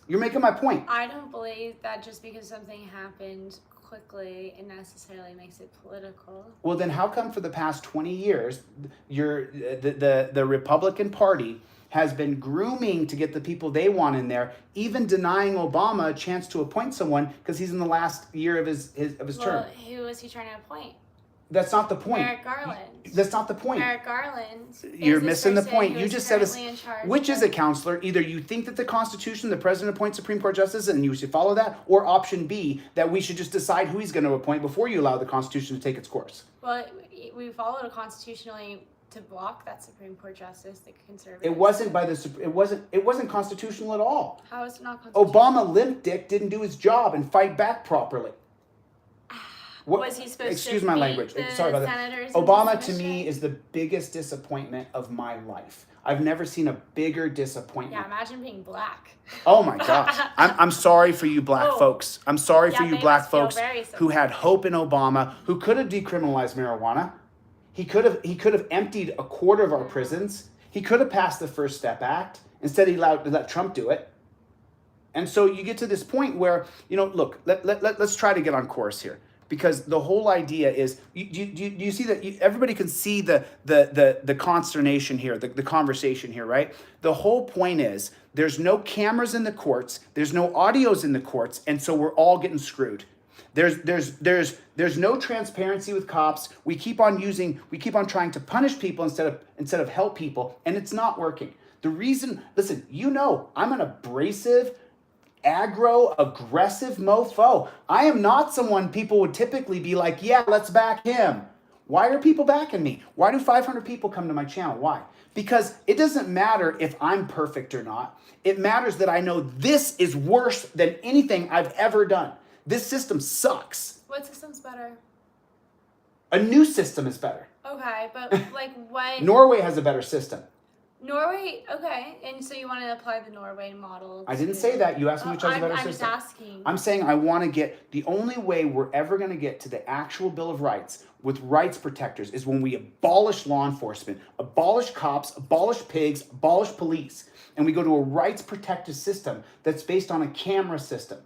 You're making my point. I don't believe that just because something happened quickly, it necessarily makes it political. Well, then how come for the past 20 years, the Republican Party has been grooming to get the people they want in there, even denying Obama a chance to appoint someone because he's in the last year of his term? Who was he trying to appoint? That's not the point. Merrick Garland. That's not the point. Merrick Garland. You're missing the point. You just said which is it, it, counselor? Either you think that the Constitution, the president appoints Supreme Court justices and you should follow that, or option B, that we should just decide who he's going to appoint before you allow the Constitution to take its course. Well, we followed it constitutionally to block that Supreme Court justice, the conservative. It wasn't by the it wasn't constitutional at all. How is it not constitutional? Obama limp dick didn't do his job and fight back properly. What, was he supposed excuse to my beat language. the Sorry about that. senators Obama into to me is the biggest disappointment of my life. I've never seen a bigger disappointment. Yeah, imagine being black. Oh my gosh. I'm sorry for you black folks. I'm sorry for you black folks who had hope in Obama, who could have decriminalized marijuana. He could have emptied a quarter of our prisons. He could have passed the First Step Act. Instead, he let Trump do it. And so you get to this point where, you know, look, let's try to get on course here. Because the whole idea is, you see that everybody can see the consternation here, the conversation here, right? The whole point is there's no cameras in the courts, there's no audios in the courts, and so we're all getting screwed. There's no transparency with cops. We keep on trying to punish people instead of help people, and it's not working. The reason, listen, you know, I'm an abrasive, aggro, aggressive mofo. I am not someone people would typically be like, yeah, let's back him. Why are people backing me? Why do 500 people come to my channel? Why? Because it doesn't matter if I'm perfect or not. It matters that I know this is worse than anything I've ever done. This system sucks. What system's better? A new system is better. Okay, but like what? Norway has a better system. Norway, okay, and so you want to apply the Norway model? I didn't say that. You asked me which has a better system. I'm just asking. I'm saying I want to get, the only way we're ever going to get to the actual Bill of Rights with rights protectors is when we abolish law enforcement, abolish cops, abolish pigs, abolish police, and we go to a rights protective system that's based on a camera system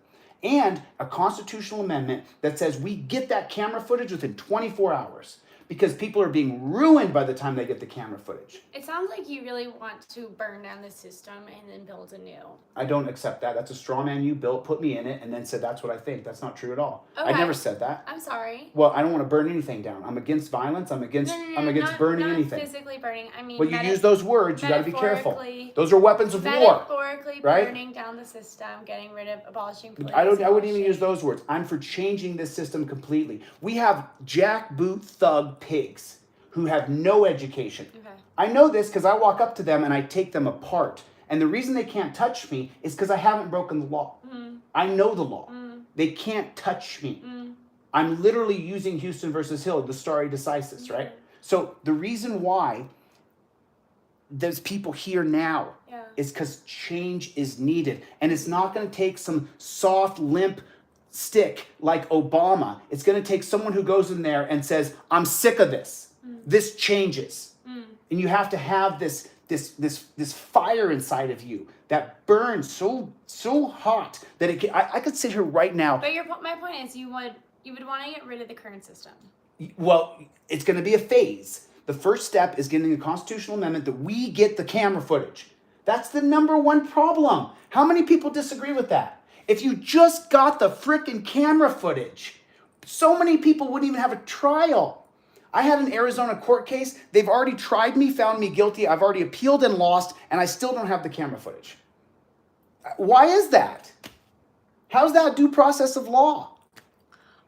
and a constitutional amendment that says we get that camera footage within 24 hours. Because people are being ruined by the time they get the camera footage. It sounds like you really want to burn down the system and then build a new. I don't accept that. That's a straw man you built, put me in it, and then said that's what I think. That's not true at all. Okay. I never said that. I'm sorry. Well, I don't want to burn anything down. I'm against violence. I'm against burning anything. Not physically burning. I mean, well, you use those words. You got to be careful. Those are weapons of war. Metaphorically right? Burning down the system, getting rid of, abolishing police. I wouldn't even use those words. I'm for changing this system completely. We have jackboot thug pigs who have no education. Okay. I know this because I walk up to them and I take them apart. And the reason they can't touch me is because I haven't broken the law. Mm. I know the law. Mm. They can't touch me. Mm. I'm literally using Houston versus Hill, the stare decisis, right? So the reason why there's people here now. Yeah. It's because change is needed. And it's not going to take some soft, limp stick like Obama. It's going to take someone who goes in there and says, I'm sick of this. This changes. And you have to have this fire inside of you that burns so hot that it can, I could sit here right now. But my point is you would want to get rid of the current system. Well, it's going to be a phase. The first step is getting a constitutional amendment that we get the camera footage. That's the number one problem. How many people disagree with that? If you just got the frickin' camera footage, so many people wouldn't even have a trial. I had an Arizona court case. They've already tried me, found me guilty. I've already appealed and lost, and I still don't have the camera footage. Why is that? How's that due process of law?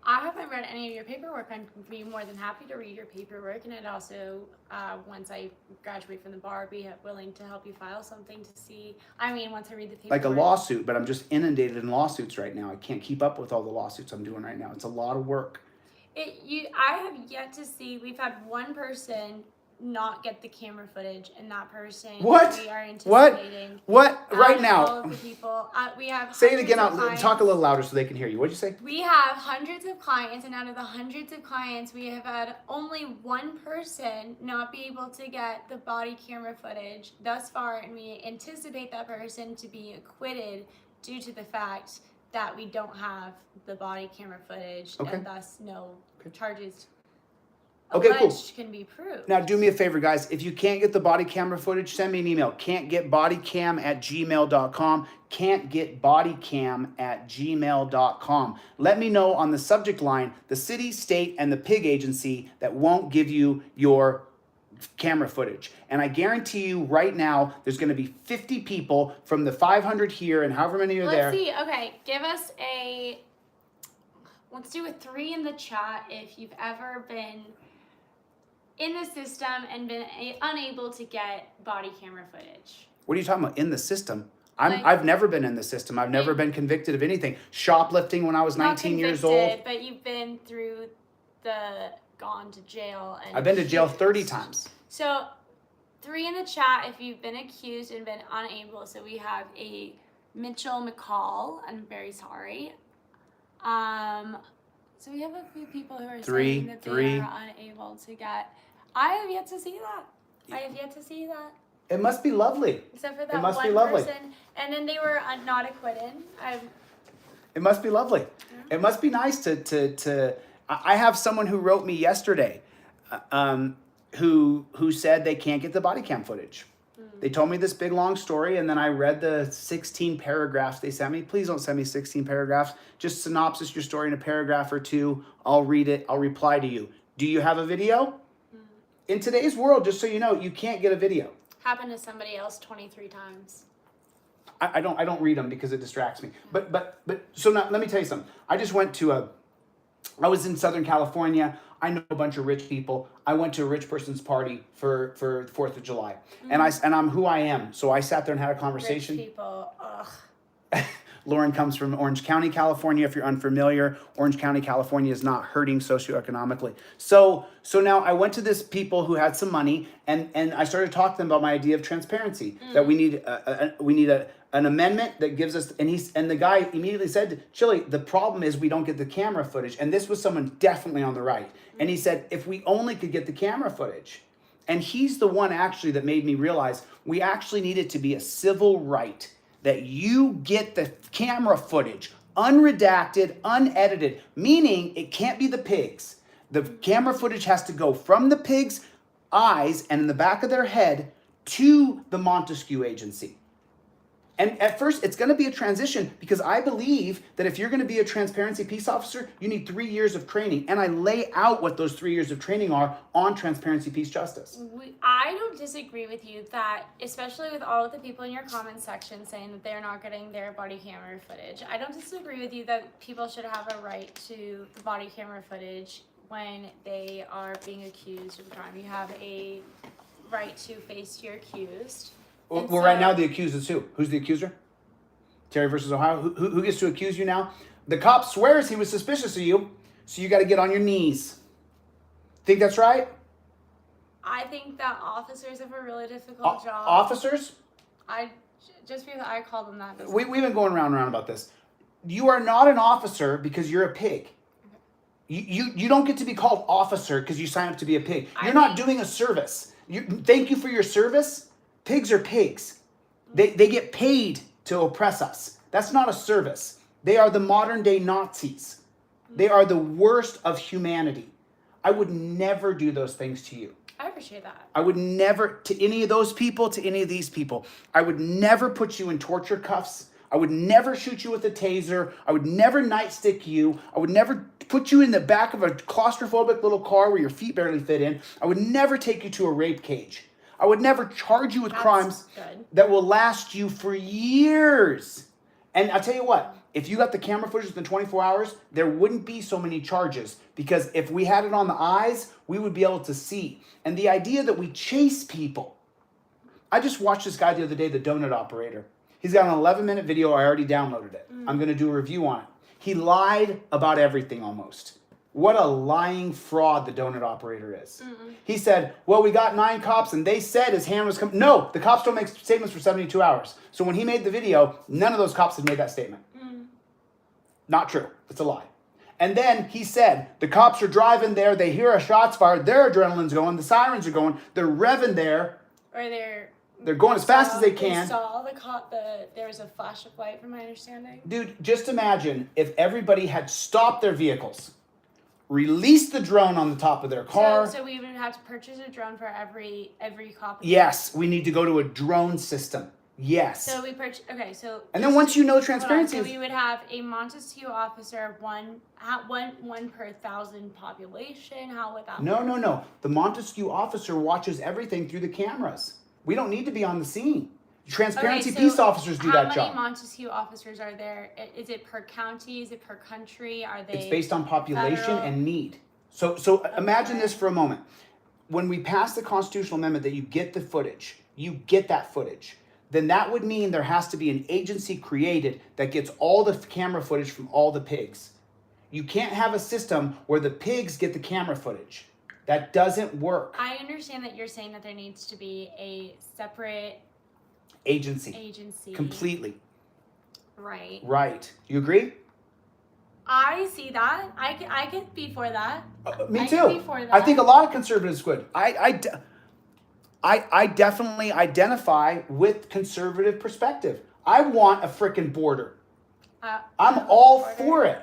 I haven't read any of your paperwork. I'd be more than happy to read your paperwork, and I'd also, once I graduate from the bar, be willing to help you file something to see. I mean, once I read the paperwork. Like a lawsuit, but I'm just inundated in lawsuits right now. I can't keep up with all the lawsuits I'm doing right now. It's a lot of work. I have yet to see. We've had one person not get the camera footage, and that person What? we are anticipating. What? Right now. All of the people, we have. Say it again. Clients. Talk a little louder so they can hear you. What'd you say? We have hundreds of clients, and out of the hundreds of clients, we have had only one person not be able to get the body camera footage thus far, and we anticipate that person to be acquitted due to the fact that we don't have the body camera footage, and thus no charges alleged can be proved. Now, do me a favor, guys. If you can't get the body camera footage, send me an email. can'tgetbodycam@gmail.com. can'tgetbodycam@gmail.com. Let me know on the subject line the city, state, and the pig agency that won't give you your camera footage. And I guarantee you right now, there's going to be 50 people from the 500 here and however many are there. Let's see. Okay, give us let's do a 3 in the chat if you've ever been in the system and been unable to get body camera footage. What are you talking about? In the system? I've never been in the system. I've never been convicted of anything. Shoplifting when I was 19 years old. But you've been through gone to jail. And I've been to jail 30 times. So 3 in the chat if you've been accused and been unable. So we have a Mitchell McCall. I'm very sorry. So we have a few people who are saying that they are unable to get. I have yet to see that. It must be lovely. Except for that one person. And then they were not acquitted. It must be lovely. Yeah. It must be nice to I have someone who wrote me yesterday who said they can't get the body cam footage. They told me this big long story, and then I read the 16 paragraphs they sent me. Please don't send me 16 paragraphs. Just synopsis your story in a paragraph or 2. I'll read it. I'll reply to you. Do you have a video? In today's world, just so you know, you can't get a video. Happened to somebody else 23 times. I don't read them because it distracts me. But so now let me tell you something. I just went to I was in Southern California. I know a bunch of rich people. I went to a rich person's party for 4th of July. And I'm who I am. So I sat there and had a conversation. Rich people, ugh. Lauren comes from Orange County, California. If you're unfamiliar, Orange County, California is not hurting socioeconomically. So now I went to this people who had some money, and I started talking to them about my idea of transparency, that we need an amendment that gives us, and the guy immediately said, Chille, the problem is we don't get the camera footage. And this was someone definitely on the right. And he said, if we only could get the camera footage. And he's the one actually that made me realize we actually need it to be a civil right that you get the camera footage, unredacted, unedited, meaning it can't be the pigs. The camera footage has to go from the pigs' eyes and in the back of their head to the Montesquieu agency. And at first, it's going to be a transition because I believe that if you're going to be a transparency peace officer, you need 3 years of training. And I lay out what those 3 years of training are on transparency, peace, justice. I don't disagree with you that, especially with all of the people in your comments section saying that they're not getting their body camera footage. I don't disagree with you that people should have a right to the body camera footage when they are being accused of a crime. You have a right to face your accused. Well, right now the accused is who? Who's the accuser? Terry versus Ohio. Who gets to accuse you now? The cop swears he was suspicious of you, so you got to get on your knees. Think that's right? I think that officers have a really difficult job. Officers? Just because I call them that. We've been going round and round about this. You are not an officer because you're a pig. You don't get to be called officer because you sign up to be a pig. You're not doing a service. Thank you for your service. Pigs are pigs. They get paid to oppress us. That's not a service. They are the modern day Nazis. They are the worst of humanity. I would never do those things to you. I appreciate that. I would never, to any of those people, to any of these people, I would never put you in torture cuffs. I would never shoot you with a taser. I would never nightstick you. I would never put you in the back of a claustrophobic little car where your feet barely fit in. I would never take you to a rape cage. I would never charge you with crimes that will last you for years. And I'll tell you what, if you got the camera footage within 24 hours, there wouldn't be so many charges, because if we had it on the eyes, we would be able to see. And the idea that we chase people. I just watched this guy the other day, the donut operator. He's got an 11-minute video. I already downloaded it. I'm going to do a review on it. He lied about everything almost. What a lying fraud the donut operator is. He said, well, we got 9 cops and they said his hand was coming. No, the cops don't make statements for 72 hours. So when he made the video, none of those cops had made that statement. Not true. It's a lie. And then he said, the cops are driving there. They hear a shots fired. Their adrenaline's going. The sirens are going. They're revving there. Or they're going as fast as they can. They saw the cop. There was a flash of light, from my understanding. Dude, just imagine if everybody had stopped their vehicles, released the drone on the top of their car. So we would have to purchase a drone for every cop. Yes, we need to go to a drone system. Yes. So we purchase. Okay, so. And then once you know transparency, so we would have a Montesquieu officer, one per 1,000 population. How would that? No. The Montesquieu officer watches everything through the cameras. We don't need to be on the scene. Transparency peace officers do that job. How many Montesquieu officers are there? Is it per county? Is it per country? Are they? It's based on population and need. So imagine this for a moment. When we pass the constitutional amendment that you get the footage, you get that footage, then that would mean there has to be an agency created that gets all the camera footage from all the pigs. You can't have a system where the pigs get the camera footage. That doesn't work. I understand that you're saying that there needs to be a separate agency. Completely. Right. You agree? I see that. I could be for that. Me too. Be for that. I think a lot of conservatives would. I definitely identify with conservative perspective. I want a frickin' border. I'm all for it.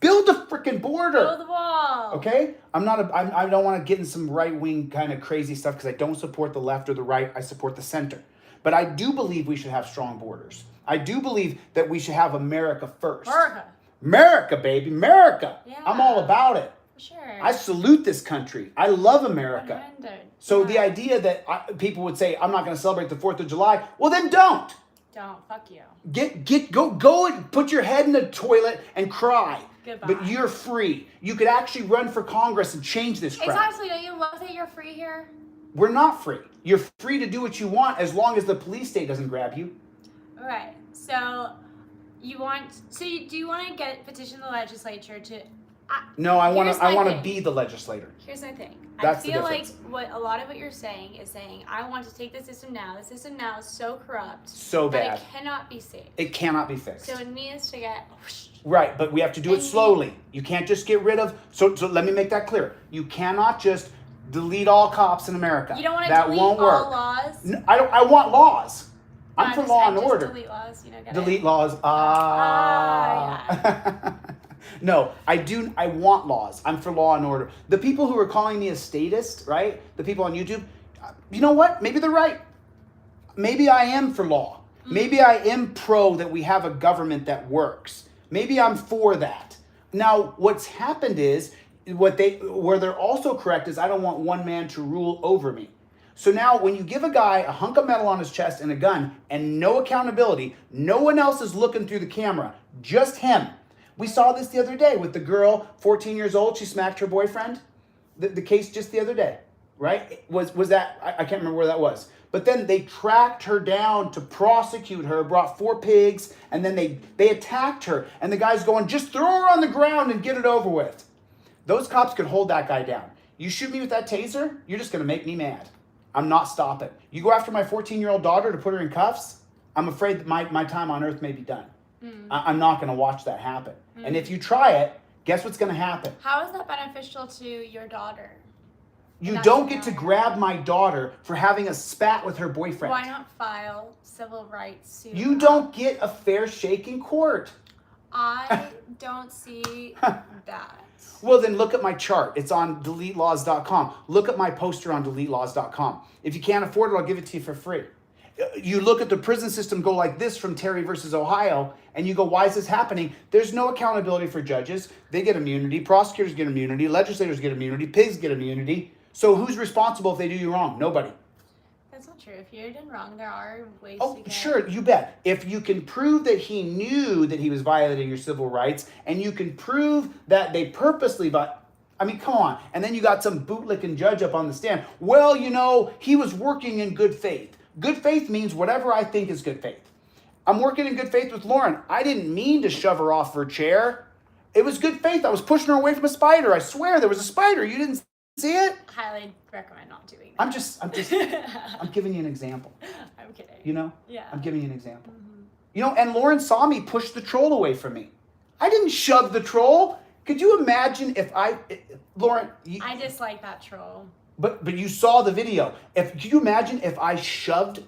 Build a frickin' border. Build the wall. Okay? I don't want to get in some right-wing kind of crazy stuff because I don't support the left or the right. I support the center. But I do believe we should have strong borders. I do believe that we should have America first. America, baby. America. Yeah. I'm all about it. Sure. I salute this country. I love America. 100. So the idea that people would say, I'm not going to celebrate the 4th of July, well, then don't. Don't. Fuck you. Go and put your head in the toilet and cry. Goodbye. But you're free. You could actually run for Congress and change this crap. Exactly. Don't you love that you're free here? We're not free. You're free to do what you want as long as the police state doesn't grab you. All right. So do you want to petition the legislature to? No, I want to be the legislator. Here's my thing. That's I feel like a lot of what you're saying is saying, I want to take the system now. The system now is so corrupt. So bad. That it cannot be saved. It cannot be fixed. So it needs to get. Right, but we have to do it slowly. You can't just get rid of. So let me make that clear. You cannot just delete all cops in America. You don't want to that delete won't all work. laws? No, I want laws. I'm for law and order. Delete laws. You know, delete laws. Yeah. No, I want laws. I'm for law and order. The people who are calling me a statist, right? The people on YouTube, you know what? Maybe they're right. Maybe I am for law. Maybe I am pro that we have a government that works. Maybe I'm for that. Now, what's happened is, where they're also correct is I don't want one man to rule over me. So now when you give a guy a hunk of metal on his chest and a gun and no accountability, no one else is looking through the camera, just him. We saw this the other day with the girl, 14 years old, she smacked her boyfriend. The case just the other day, right? Was that, I can't remember where that was. But then they tracked her down to prosecute her, brought 4 pigs, and then they attacked her. And the guy's going, just throw her on the ground and get it over with. Those cops could hold that guy down. You shoot me with that taser, you're just going to make me mad. I'm not stopping. You go after my 14-year-old daughter to put her in cuffs, I'm afraid that my time on earth may be done. I'm not going to watch that happen. And if you try it, guess what's going to happen? How is that beneficial to your daughter? You don't get to grab my daughter for having a spat with her boyfriend. Why not file civil rights suit? You don't get a fair shake in court. I don't see that. Well, then look at my chart. It's on DeletelawZ.com. Look at my poster on DeletelawZ.com. If you can't afford it, I'll give it to you for free. You look at the prison system go like this from Terry versus Ohio, and you go, why is this happening? There's no accountability for judges. They get immunity. Prosecutors get immunity. Legislators get immunity. Pigs get immunity. So who's responsible if they do you wrong? Nobody. That's not true. If you're done wrong, there are ways Oh, to get... sure, you bet. If you can prove that he knew that he was violating your civil rights, and you can prove that they purposely, I mean, come on. And then you got some bootlicking judge up on the stand. Well, you know, he was working in good faith. Good faith means whatever I think is good faith. I'm working in good faith with Lauren. I didn't mean to shove her off her chair. It was good faith. I was pushing her away from a spider. I swear there was a spider. You didn't see it? Highly recommend not doing that. I'm giving you an example. I'm kidding. You know? Yeah. I'm giving you an example. You know, and Lauren saw me push the troll away from me. I didn't shove the troll. Could you imagine if Lauren... I dislike that troll. But you saw the video. Could you imagine if I shoved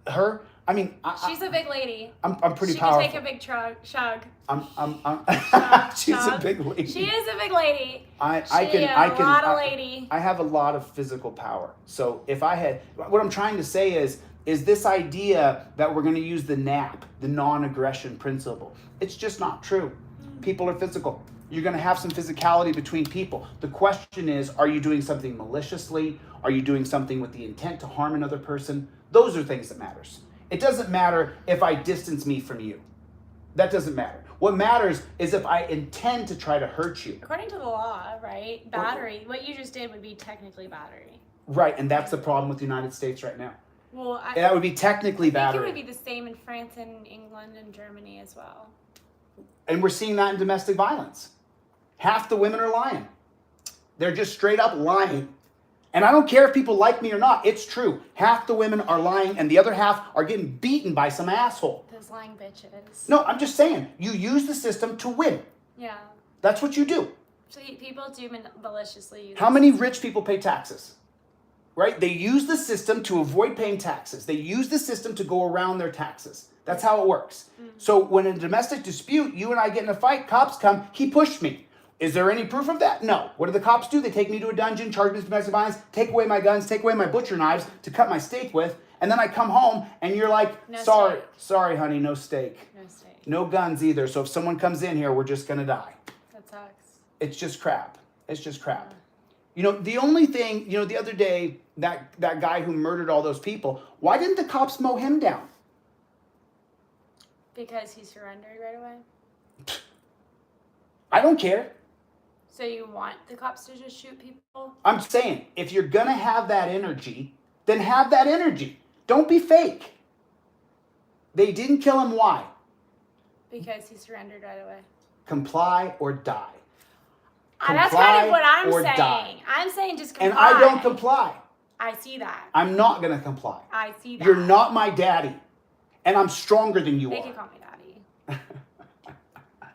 her? I mean, she's a big lady. I'm pretty powerful. She can take a big shug. She's a big lady. She is a big lady. I have a lot of physical power. So if I had, what I'm trying to say is this idea that we're going to use the NAP, the non-aggression principle. It's just not true. People are physical. You're going to have some physicality between people. The question is, are you doing something maliciously? Are you doing something with the intent to harm another person? Those are things that matters. It doesn't matter if I distance me from you. That doesn't matter. What matters is if I intend to try to hurt you. According to the law, right? Battery. What you just did would be technically battery. Right, and that's the problem with the United States right now. Well, that would be technically battery. I think it would be the same in France and England and Germany as well. And we're seeing that in domestic violence. Half the women are lying. They're just straight up lying. And I don't care if people like me or not. It's true. Half the women are lying and the other half are getting beaten by some asshole. Those lying bitches. No, I'm just saying. You use the system to win. Yeah. That's what you do. So people do maliciously use How many rich people pay taxes? Right? They use the system to avoid paying taxes. They use the system to go around their taxes. That's how it works. So when in a domestic dispute, you and I get in a fight, cops come, he pushed me. Is there any proof of that? No. What do the cops do? They take me to a dungeon, charge me with domestic violence, take away my guns, take away my butcher knives to cut my steak with, and then I come home and you're like, sorry, honey, no steak. No steak. No guns either. So if someone comes in here, we're just going to die. That sucks. It's just crap. It's just crap. You know, the only thing, the other day, that guy who murdered all those people, why didn't the cops mow him down? Because he surrendered right away? I don't care. So you want the cops to just shoot people? I'm saying, if you're going to have that energy, then have that energy. Don't be fake. They didn't kill him. Why? Because he surrendered right away. Comply or die. That's kind of what I'm saying. Die. I'm saying just comply. And I don't comply. I see that. I'm not going to comply. I see that. You're not my daddy. And I'm stronger than you are. They can call me daddy.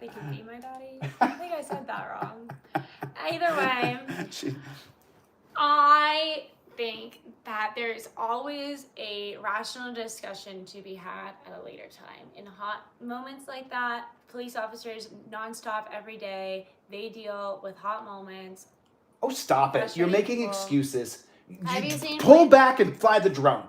They can be my daddy. I think I said that wrong. Either way, I think that there's always a rational discussion to be had at a later time. In hot moments like that, police officers nonstop every day, they deal with hot moments. Oh, stop it. You're making excuses. Have you seen Pull back and fly the drone.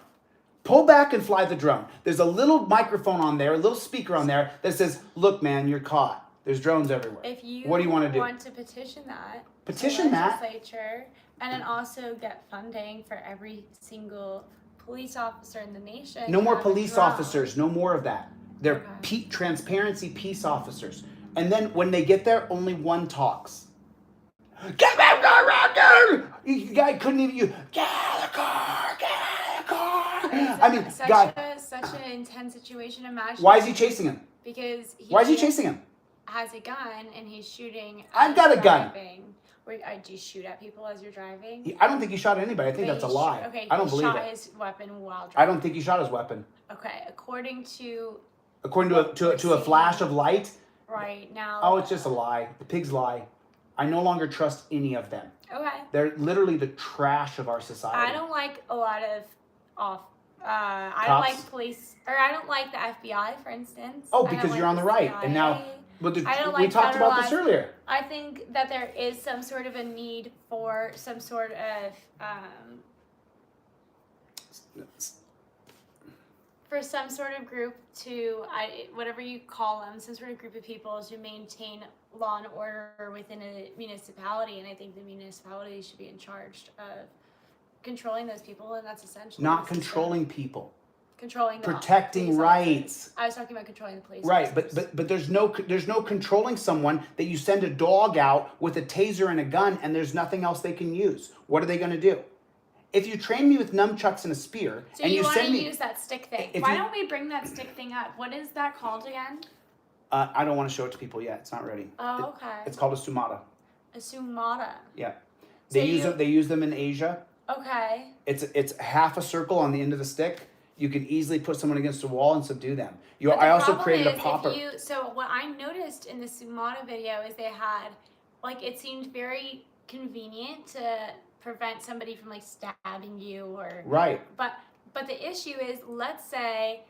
Pull back and fly the drone. There's a little microphone on there, a little speaker on there that says, look, man, you're caught. There's drones everywhere. What do you want to do? Want to petition that. Petition that. Legislature, and then also get funding for every single police officer in the nation. No more police officers. No more of that. They're transparency peace officers. And then when they get there, only one talks. Get back there! You guy couldn't even. Get out of the car! Get out of the car! I mean, such an intense situation. Imagine. Why is he chasing him? Because why is he chasing him? Has a gun and he's shooting. I've got a gun. Do you shoot at people as you're driving? I don't think he shot at anybody. I think But that's a he lie. Okay, I don't he believe shot it. his weapon while driving. I don't think he shot his weapon. Okay, according to a flash of light. right now. Oh, it's just a lie. The pigs lie. I no longer trust any of them. Okay. They're literally the trash of our society. I don't like a lot of I don't Cops? like police, or I don't like the FBI, for instance. Oh, I don't because like you're on the right, and now I don't we like talked about this federalized- earlier. I think that there is some sort of a need for some sort of group to, whatever you call them, some sort of group of people to maintain law and order within a municipality, and I think the municipality should be in charge of controlling those people, and that's essentially Not controlling people. Controlling the protecting police rights. officers. I was talking about controlling the police Right, officers. but there's no controlling someone that you send a dog out with a taser and a gun and there's nothing else they can use. What are they going to do? If you train me with nunchucks and a spear, So and you you want to send me, use that stick thing. if Why you- don't we bring that stick thing up? What is that called again? I don't want to show it to people yet. It's not ready. Oh, okay. It's called a sumata. A sumata. Yeah, So they use them in Asia. Okay. It's half a circle on the end of the stick. You can easily put someone against a wall and subdue them. But I the also problem created a is popper. So what I noticed in the Sumata video is they had, like, it seemed very convenient to prevent somebody from, like, stabbing you or. Right. But the issue is, let's say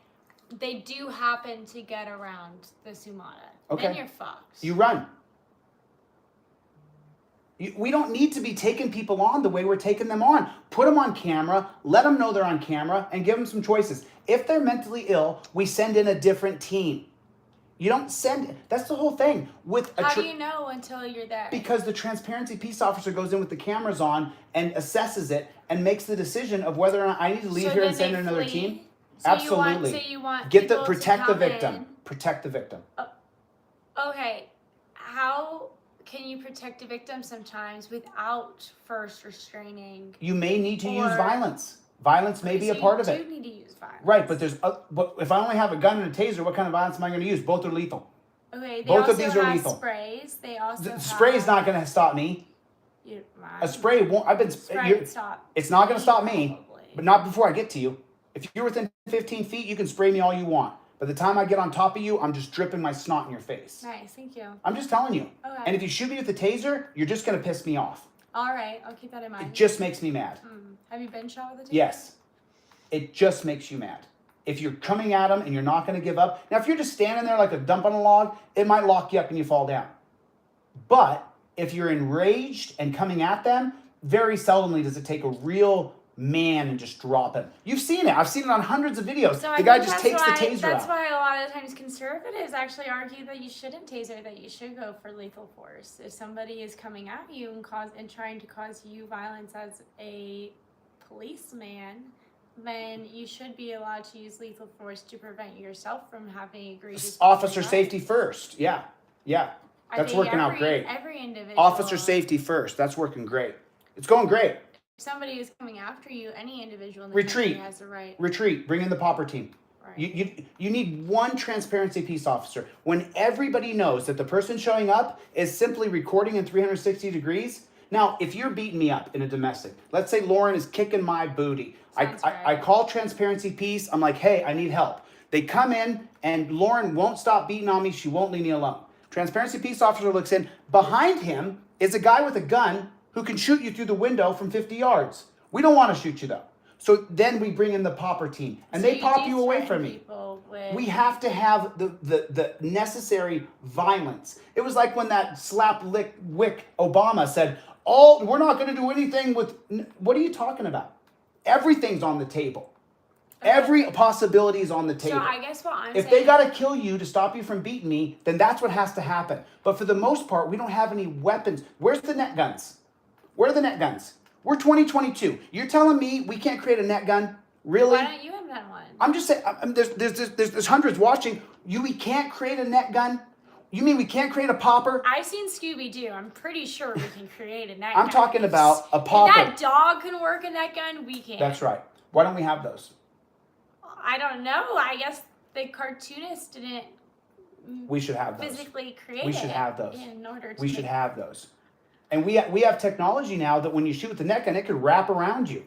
they do happen to get around the Sumata. Okay. Then you're fucked. You run. We don't need to be taking people on the way we're taking them on. Put them on camera, let them know they're on camera, and give them some choices. If they're mentally ill, we send in a different team. You don't send, that's the whole thing. How do you know until you're there? Because the transparency peace officer goes in with the cameras on and assesses it and makes the decision of whether or not I need to leave So here then and send they in another flee? team. So Absolutely. You want Get the people to protect the come victim. in. Protect the victim. Okay, how can you protect a victim sometimes without first restraining? You may need to use Or- violence. Violence may be a part of You it. do need to use violence. Right, but but if I only have a gun and a taser, what kind of violence am I going to use? Both are lethal. Okay, they Both of also these are have lethal. sprays. They also have... Spray is not going to stop me. A spray won't. Spray stop. It's not going to stop me, Probably. but not before I get to you. If you're within 15 feet, you can spray me all you want. By the time I get on top of you, I'm just dripping my snot in your face. Nice, thank you. I'm just telling you. Okay. And if you shoot me with a taser, you're just going to piss me off. All right, I'll keep that in mind. It just makes me mad. Have you been shot with a taser? Yes. It just makes you mad. If you're coming at them and you're not going to give up. Now, if you're just standing there like a dump on a log, it might lock you up and you fall down. But if you're enraged and coming at them, very seldomly does it take a real man and just drop him. You've seen it. I've seen it on hundreds of videos. So The guy just takes the taser That's out. why a lot of times conservatives actually argue that you shouldn't taser, that you should go for lethal force. If somebody is coming at you and trying to cause you violence as a policeman, then you should be allowed to use lethal force to prevent yourself from having egregious Officer violence. safety first. Yeah. I That's think working out great. Every individual. Officer safety first. That's working great. It's going great. If somebody is coming after you, any individual in the Retreat. country has the right. Retreat. Bring in the popper team. Right. You need one transparency peace officer. When everybody knows that the person showing up is simply recording in 360 degrees. Now, if you're beating me up in a domestic, let's say Lauren is kicking my booty. Sounds I right. call transparency peace. I'm like, hey, I need help. They come in and Lauren won't stop beating on me. She won't leave me alone. Transparency peace officer looks in. Behind him is a guy with a gun who can shoot you through the window from 50 yards. We don't want to shoot you though. So then we bring in the popper team and So they pop do you away threaten from me. people with- We have to have the necessary violence. It was like when that wick Obama said, we're not going to do anything with, what are you talking about? Everything's on the table. Every possibility is on the table. So I guess what I'm If saying. they got to kill you to stop you from beating me, then that's what has to happen. But for the most part, we don't have any weapons. Where's the net guns? Where are the net guns? We're 2022. You're telling me we can't create a net gun? Really? Why don't you invent one? I'm just saying, there's hundreds watching. We can't create a net gun? You mean we can't create a popper? I've seen Scooby-Doo. I'm pretty sure we can create a net I'm gun. talking about a popper. If that dog can work a net gun, we can. That's right. Why don't we have those? I don't know. I guess the cartoonist didn't We should have those. physically create We should it have those. in order to We should make- have those. And we have technology now that when you shoot with the net gun, it could wrap around you.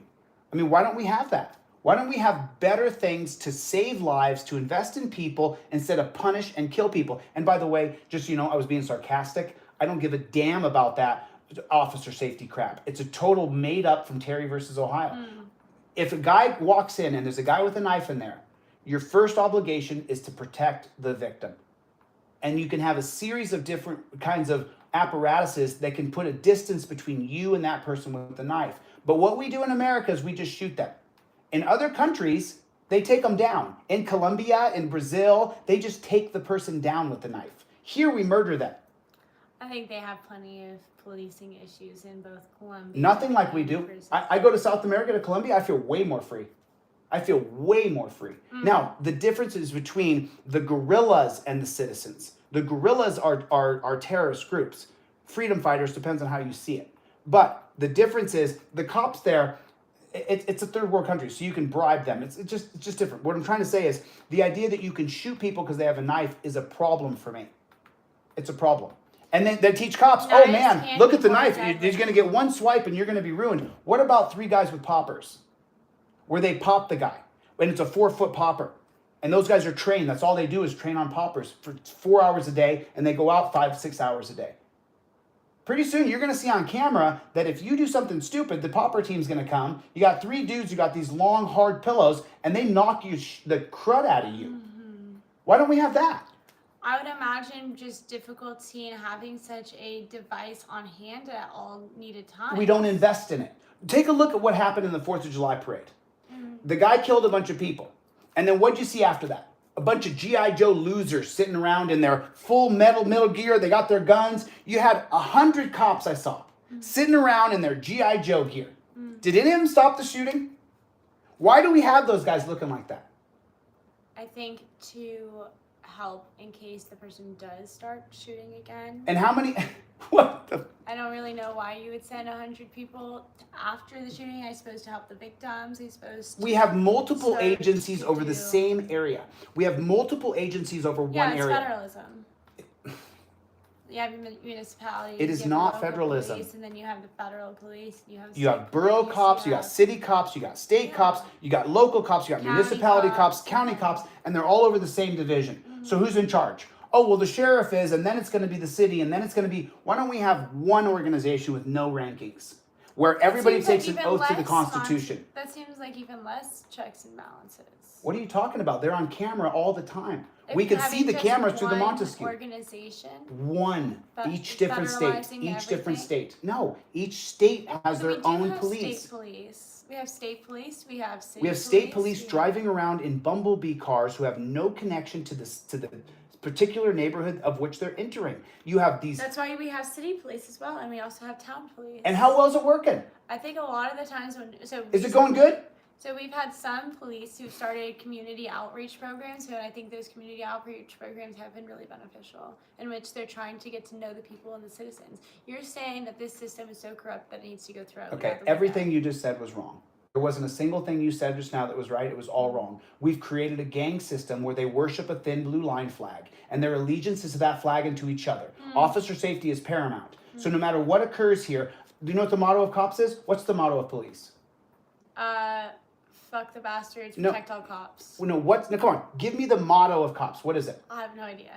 I mean, why don't we have that? Why don't we have better things to save lives, to invest in people instead of punish and kill people? And by the way, just so you know, I was being sarcastic. I don't give a damn about that officer safety crap. It's a total made up from Terry versus Ohio. If a guy walks in and there's a guy with a knife in there, your first obligation is to protect the victim. And you can have a series of different kinds of apparatuses that can put a distance between you and that person with the knife. But what we do in America is we just shoot them. In other countries, they take them down. In Colombia, in Brazil, they just take the person down with the knife. Here we murder them. I think they have plenty of policing issues in both Colombia. Nothing like we do. I go to South America, to Colombia, I feel way more free. I feel way more free. Now, the difference is between the guerrillas and the citizens. The guerrillas are terrorist groups. Freedom fighters, depends on how you see it. But the difference is the cops there, it's a third world country, so you can bribe them. It's just different. What I'm trying to say is the idea that you can shoot people because they have a knife is a problem for me. It's a problem. And they teach cops, oh man, look at the knife. You're going to get one swipe and you're going to be ruined. What about 3 guys with poppers? Where they pop the guy. And it's a 4-foot popper. And those guys are trained. That's all they do is train on poppers for 4 hours a day. And they go out 5-6 hours a day. Pretty soon you're going to see on camera that if you do something stupid, the popper team's going to come. You got 3 dudes who got these long, hard pillows. And they knock you the crud out of you. Why don't we have that? I would imagine just difficulty in having such a device on hand at all needed times. We don't invest in it. Take a look at what happened in the 4th of July parade. The guy killed a bunch of people. And then what'd you see after that? A bunch of G.I. Joe losers sitting around in their full metal gear. They got their guns. You had 100 cops I saw sitting around in their G.I. Joe gear. Did any of them stop the shooting? Why do we have those guys looking like that? I think to help in case the person does start shooting again. And how many... What the... I don't really know why you would send 100 people after the shooting. I suppose to help the victims. I suppose we have multiple agencies over the same area. We have multiple agencies over one area. Yeah, it's federalism. You have municipalities. It is not federalism. Police, and then you have the federal police. You have borough cops. You got city cops. You got state cops. You got local cops. You got municipality cops, county cops, and they're all over the same division. So who's in charge? Oh, well, the sheriff is, and then it's going to be the city, and then it's going to be... Why don't we have one organization with no rankings, where everybody takes an oath to the Constitution? That seems like even less checks and balances. What are you talking about? They're on camera all the time. We can see the cameras through the Montesquieu. Organization? One. Each different state. Each different state. No, each state has their own police. State police. We have state police. We have city police. We have state police driving around in bumblebee cars who have no connection to the particular neighborhood of which they're entering. You have these... That's why we have city police as well, and we also have town police. And how well is it working? I think a lot of the times when... Is it going good? So we've had some police who've started community outreach programs, and I think those community outreach programs have been really beneficial, in which they're trying to get to know the people and the citizens. You're saying that this system is so corrupt that it needs to go through. Okay, everything you just said was wrong. There wasn't a single thing you said just now that was right. It was all wrong. We've created a gang system where they worship a thin blue line flag, and their allegiance is to that flag and to each other. Officer safety is paramount. So no matter what occurs here, do you know what the motto of cops is? What's the motto of police? Fuck the bastards, protect all cops. No, come on. Give me the motto of cops. What is it? I have no idea.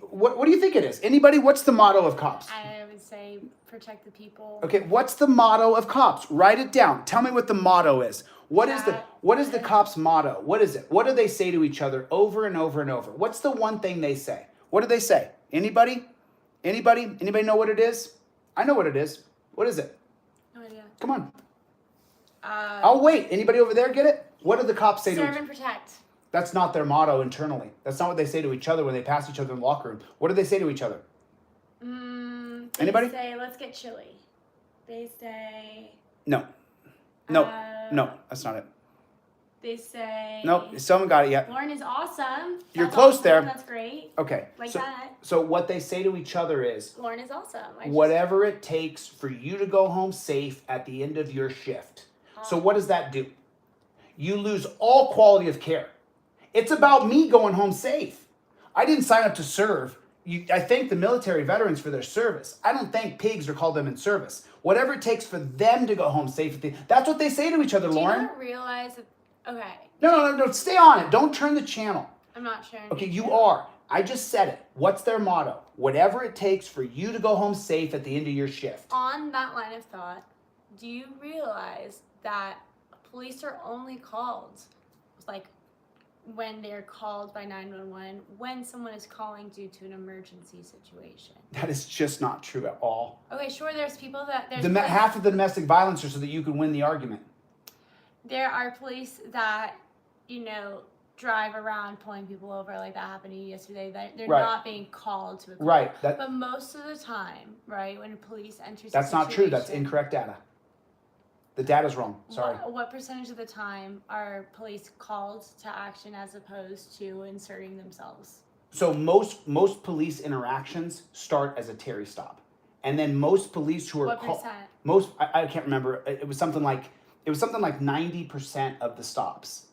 What do you think it is? Anybody? What's the motto of cops? I would say protect the people. Okay, what's the motto of cops? Write it down. Tell me what the motto is. What is the cops' motto? What is it? What do they say to each other over and over and over? What's the one thing they say? What do they say? Anybody? Anybody know what it is? I know what it is. What is it? No idea. Come on. I'll wait. Anybody over there get it? What do the cops say to each other? Serve and protect. That's not their motto internally. That's not what they say to each other when they pass each other in the locker room. What do they say to each other? Anybody? They say, let's get Chille. They say... No, that's not it. They say... Nope, someone got it yet. Lauren is awesome. You're close awesome. there. That's great. Okay. Like that. So what they say to each other is... Lauren is awesome. Whatever it takes for you to go home safe at the end of your shift. So what does that do? You lose all quality of care. It's about me going home safe. I didn't sign up to serve. I thank the military veterans for their service. I don't thank pigs or call them in service. Whatever it takes for them to go home safely. That's what they say to each other, Lauren. Do you not realize that, okay. No, stay on it. Don't turn the channel. I'm not sharing. Okay, you are. I just said it. What's their motto? Whatever it takes for you to go home safe at the end of your shift. On that line of thought, do you realize that police are only called, like, when they're called by 911, when someone is calling due to an emergency situation? That is just not true at all. Okay, sure, there's people that... Half of the domestic violence are so that you can win the argument. There are police that, you know, drive around pulling people over, like that happened to you yesterday. They're Right. not being called to a call. Right. But most of the time, right, when police enters That's not true. That's incorrect data. The data's wrong. Sorry. What percentage of the time are police called to action as opposed to inserting themselves? So most police interactions start as a Terry stop, and then most police who are What percent? I can't remember. It was something like 90% of the stops.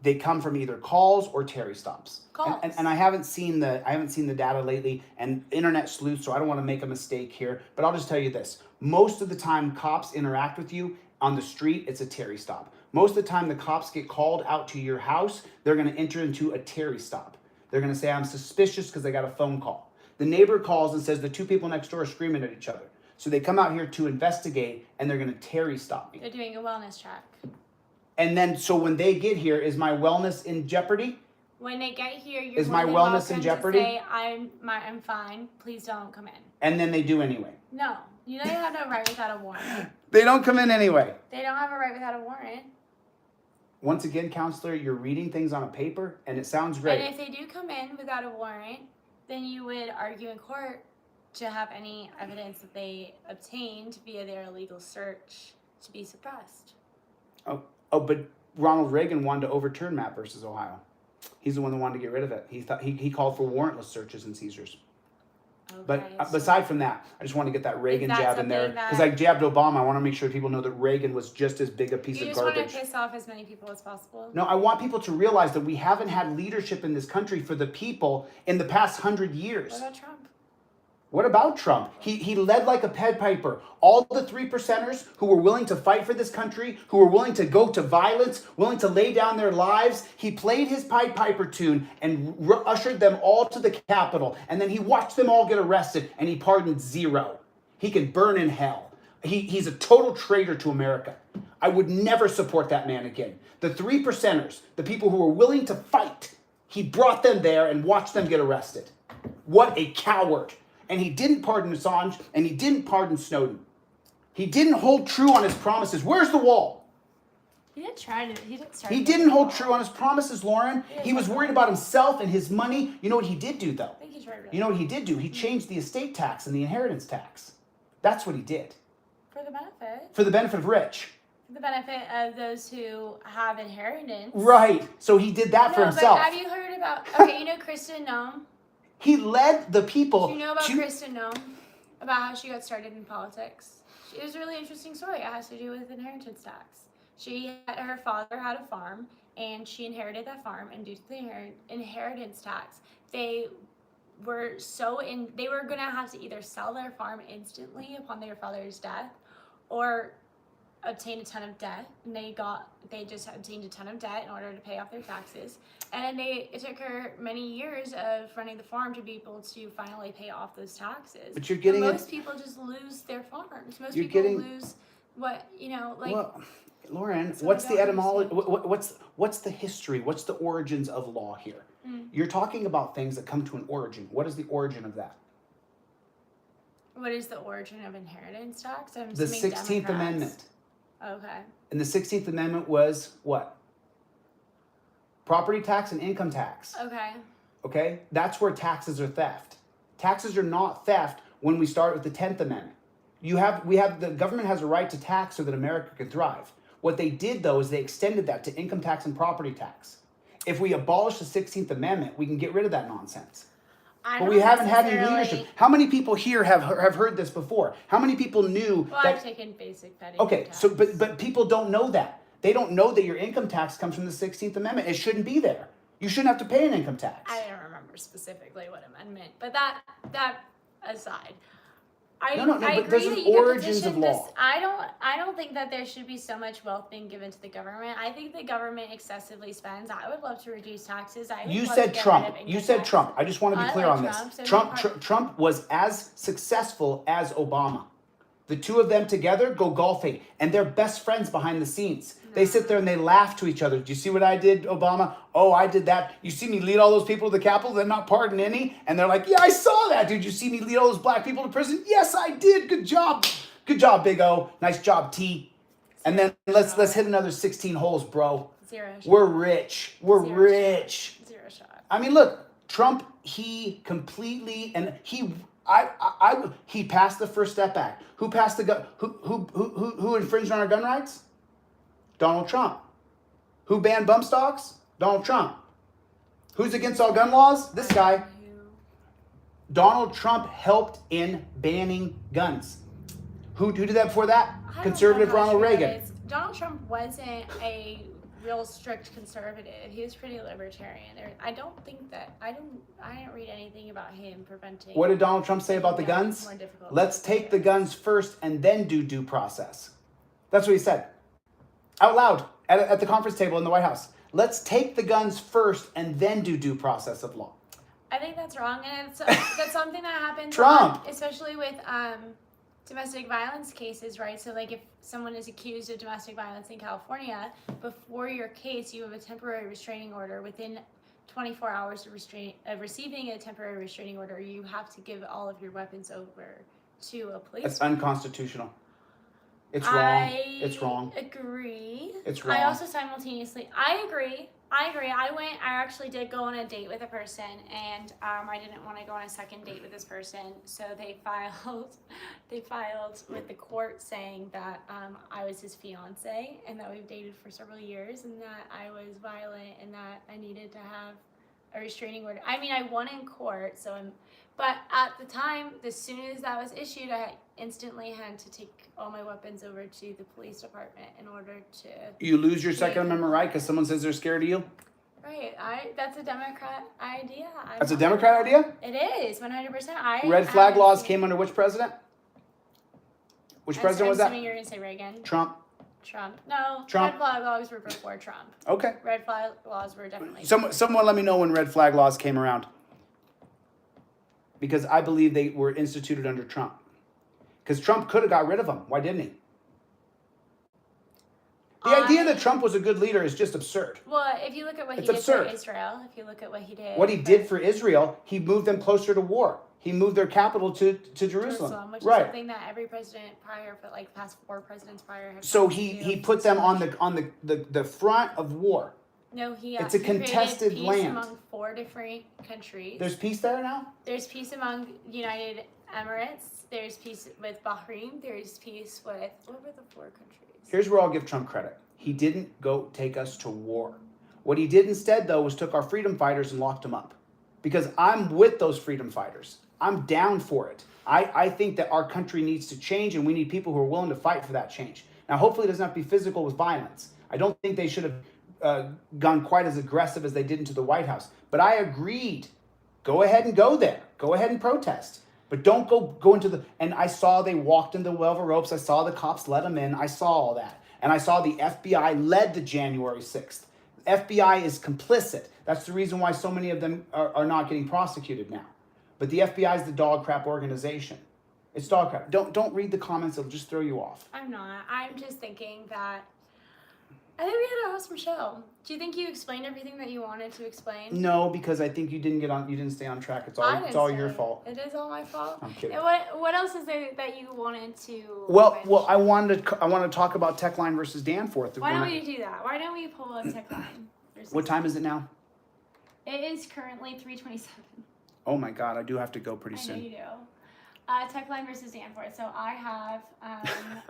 They come from either calls or Terry stops. Calls. And I haven't seen the data lately, and internet sleuth, so I don't want to make a mistake here, but I'll just tell you this. Most of the time cops interact with you on the street, it's a Terry stop. Most of the time the cops get called out to your house, they're going to enter into a Terry stop. They're going to say, I'm suspicious because they got a phone call. The neighbor calls and says the two people next door are screaming at each other. So they come out here to investigate, and they're going to Terry stop me. They're doing a wellness check. And then, so when they get here, is my wellness in jeopardy? When they get here, you're Is my wellness in jeopardy? To say, I'm fine. Please don't come in. And then they do anyway. No, you know you have no right without a warrant. They don't come in anyway. They don't have a right without a warrant. Once again, counselor, you're reading things on a paper, and it sounds great. And if they do come in without a warrant, then you would argue in court to have any evidence that they obtained via their illegal search to be suppressed. Oh, but Ronald Reagan wanted to overturn Mapp versus Ohio. He's the one that wanted to get rid of it. He called for warrantless searches and seizures. Okay, But aside from that, I just want to get that Reagan that jab in there. something Because I jabbed Obama. I want to make sure people know that Reagan was just as big a piece you of just garbage. want to piss off as many people as possible? No, I want people to realize that we haven't had leadership in this country for the people in the past 100 years. What about Trump? What about Trump? He led like a Pied Piper. All the 3%ers who were willing to fight for this country, who were willing to go to violence, willing to lay down their lives, he played his Pied Piper tune and ushered them all to the Capitol. And then he watched them all get arrested, and he pardoned zero. He can burn in hell. He's a total traitor to America. I would never support that man again. The 3%ers, the people who were willing to fight, he brought them there and watched them get arrested. What a coward. And he didn't pardon Assange, and he didn't pardon Snowden. He didn't hold true on his promises. Where's the wall? He didn't start. He didn't hold true on his promises, Lauren. He was worried about himself and his money. You know what he did do, though? I think he tried really You know what he did do? He changed the estate tax and the inheritance tax. That's what he did. For the benefit. For the benefit of rich. For the benefit of those who have inheritance. Right. So he did that for himself. But have you heard about, okay, you know Kristen Noem? He led the people. Do you know about Kristen Noem? About how she got started in politics? It was a really interesting story. It has to do with inheritance tax. Her father had a farm, and she inherited that farm, and due to the inheritance tax, they were going to have to either sell their farm instantly upon their father's death, or obtain a ton of debt, and they just obtained a ton of debt in order to pay off their taxes. And it took her many years of running the farm to be able to finally pay off those taxes. But you're getting most people just lose their farms. Most you're people getting, lose what, like. Well, Lauren, what's the etymology? What's the history? What's the origins of law here? You're talking about things that come to an origin. What is the origin of that? What is the origin of inheritance tax? I'm The assuming 16th Democrats. Amendment. Okay. And the 16th Amendment was what? Property tax and income tax. Okay. Okay? That's where taxes are theft. Taxes are not theft when we start with the 10th Amendment. The government has a right to tax so that America can thrive. What they did, though, is they extended that to income tax and property tax. If we abolish the 16th Amendment, we can get rid of that nonsense. But we haven't had any leadership. How many people here have heard this before? How many people knew that... I've taken basic petty tax. So but people don't know that. They don't know that your income tax comes from the 16th Amendment. It shouldn't be there. You shouldn't have to pay an income tax. I don't remember specifically what amendment, but that aside. I No, but agree there's that an you can origins petition of law. this. I don't think that there should be so much wealth being given to the government. I think the government excessively spends. I would love to reduce taxes. You said Trump. You said Trump. I just want to be clear on this. Trump was as successful as Obama. The two of them together go golfing, and they're best friends behind the scenes. No. They sit there and they laugh to each other. Do you see what I did, Obama? Oh, I did that. You see me lead all those people to the Capitol, they're not pardon any? And they're like, yeah, I saw that, dude. You see me lead all those black people to prison? Yes, I did. Good job. Good job, Big O. Nice job, T. And then let's hit another 16 holes, bro. Zero shot. We're rich. We're rich. Zero shot. I mean, look, Trump, he completely, and he passed the First Step Act. Who passed the gun? Who infringed on our gun rights? Donald Trump. Who banned bump stocks? Donald Trump. Who's against all gun laws? This guy. Donald Trump helped in banning guns. Who did that before that? Conservative Ronald Reagan. Donald Trump wasn't a real strict conservative. He was pretty libertarian. I didn't read anything about him preventing. What did Donald Trump say about the guns? Let's take the guns first and then do due process. That's what he said. Out loud at the conference table in the White House. Let's take the guns first and then do due process of law. I think that's wrong, and that's something that happens Trump, especially with domestic violence cases, right? So like if someone is accused of domestic violence in California, before your case, you have a temporary restraining order. Within 24 hours of receiving a temporary restraining order, you have to give all of your weapons over to a police. That's unconstitutional. It's wrong. It's wrong. I agree. It's wrong. I also simultaneously, I agree. I actually did go on a date with a person, and I didn't want to go on a second date with this person, so they filed with the court saying that I was his fiance and that we've dated for several years and that I was violent and that I needed to have a restraining order. I mean, I won in court, but at the time, as soon as that was issued, I instantly had to take all my weapons over to the police department in order to... You lose your Second Amendment right because someone says they're scared of you? Right. That's a Democrat idea. That's a Democrat idea? It is, 100%. Red flag laws came under which president? Which president was that? I'm assuming you're going to say Reagan. Trump. No, Trump. Red flag laws were before Trump. Okay. Red flag laws were definitely... Someone let me know when red flag laws came around. Because I believe they were instituted under Trump. Because Trump could have got rid of them. Why didn't he? The idea that Trump was a good leader is just absurd. Well, if you look at what he did for Israel, if you look at what he did... What he did for Israel, he moved them closer to war. He moved their capital to Jerusalem. Which is something that every president prior, for like the past 4 presidents prior... have So he put them on the front of war. No, it's a contested peace land among 4 different countries. There's peace there now? There's peace among United Emirates. There's peace with Bahrain. There's peace with... What were the 4 countries? Here's where I'll give Trump credit. He didn't go take us to war. What he did instead, though, was took our freedom fighters and locked them up. Because I'm with those freedom fighters. I'm down for it. I think that our country needs to change, and we need people who are willing to fight for that change. Now, hopefully it doesn't have to be physical with violence. I don't think they should have gone quite as aggressive as they did into the White House. But I agreed. Go ahead and go there. Go ahead and protest. But don't go into the... And I saw they walked into the velvet ropes. I saw the cops let them in. I saw all that. And I saw the FBI led the January 6th. FBI is complicit. That's the reason why so many of them are not getting prosecuted now. But the FBI is the dog crap organization. It's dog crap. Don't read the comments. It'll just throw you off. I'm not. I'm just thinking that... I think we had an awesome show. Do you think you explained everything that you wanted to explain? No, because I think you didn't stay on track. It's all your fault. It is all my fault. I'm kidding. And what else is there that you wanted to? Well, I wanted to talk about Techline versus Danforth. Why don't we do that? Why don't we pull up Techline? What time is it now? It is currently 3:27. Oh my God, I do have to go pretty soon. I know you do. Techline versus Danforth. So I have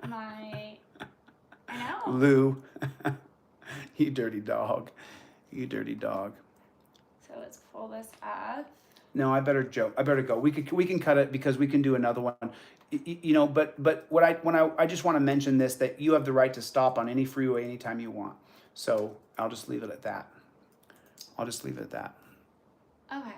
my. I know. Lou, you dirty dog. You dirty dog. So let's pull this up. No, I better go. We can cut it because we can do another one. But I just want to mention this, that you have the right to stop on any freeway anytime you want. So I'll just leave it at that. I'll just leave it at that. Okay.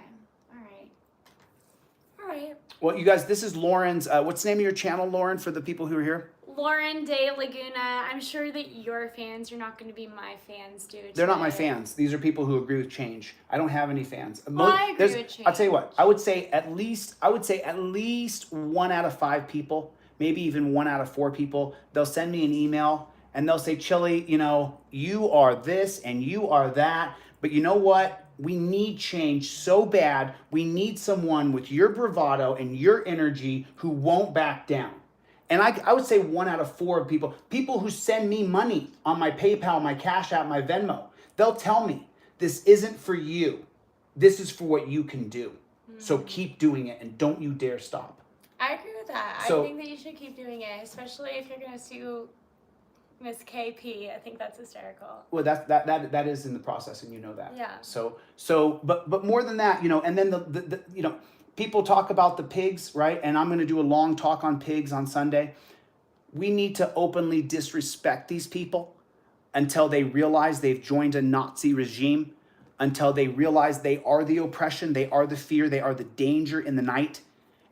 All right. Well, you guys, this is Lauren's. What's the name of your channel, Lauren, for the people who are here? Lauren DeLaguna. I'm sure that your fans are not going to be my fans, dude. They're not my fans. These are people who agree with change. I don't have any fans. Well, I agree with change. I'll tell you what. I would say at least 1 out of 5 people, maybe even 1 out of 4 people, they'll send me an email and they'll say, Chille, you know, you are this and you are that, but you know what? We need change so bad. We need someone with your bravado and your energy who won't back down. And I would say 1 out of 4 people who send me money on my PayPal, my Cash App, my Venmo, they'll tell me, this isn't for you. This is for what you can do. So keep doing it and don't you dare stop. I agree with that. So, I think that you should keep doing it, especially if you're going to sue Miss KP. I think that's hysterical. Well, that is in the process, and you know that. Yeah. But more than that, you know, and then the you know, people talk about the pigs, right? And I'm going to do a long talk on pigs on Sunday. We need to openly disrespect these people until they realize they've joined a Nazi regime, until they realize they are the oppression, they are the fear, they are the danger in the night.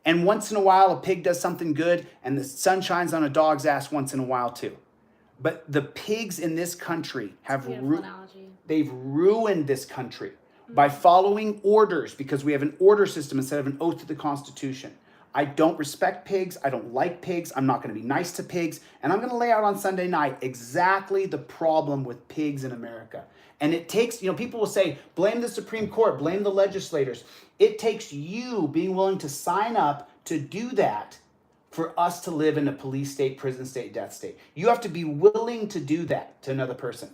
And once in a while, a pig does something good, and the sun shines on a dog's ass once in a while too. But the pigs in this country have they've ruined this country by following orders, because we have an order system instead of an oath to the Constitution. I don't respect pigs. I don't like pigs. I'm not going to be nice to pigs. And I'm going to lay out on Sunday night exactly the problem with pigs in America. And it takes, you know, people will say, blame the Supreme Court, blame the legislators. It takes you being willing to sign up to do that for us to live in a police state, prison state, death state. You have to be willing to do that to another person.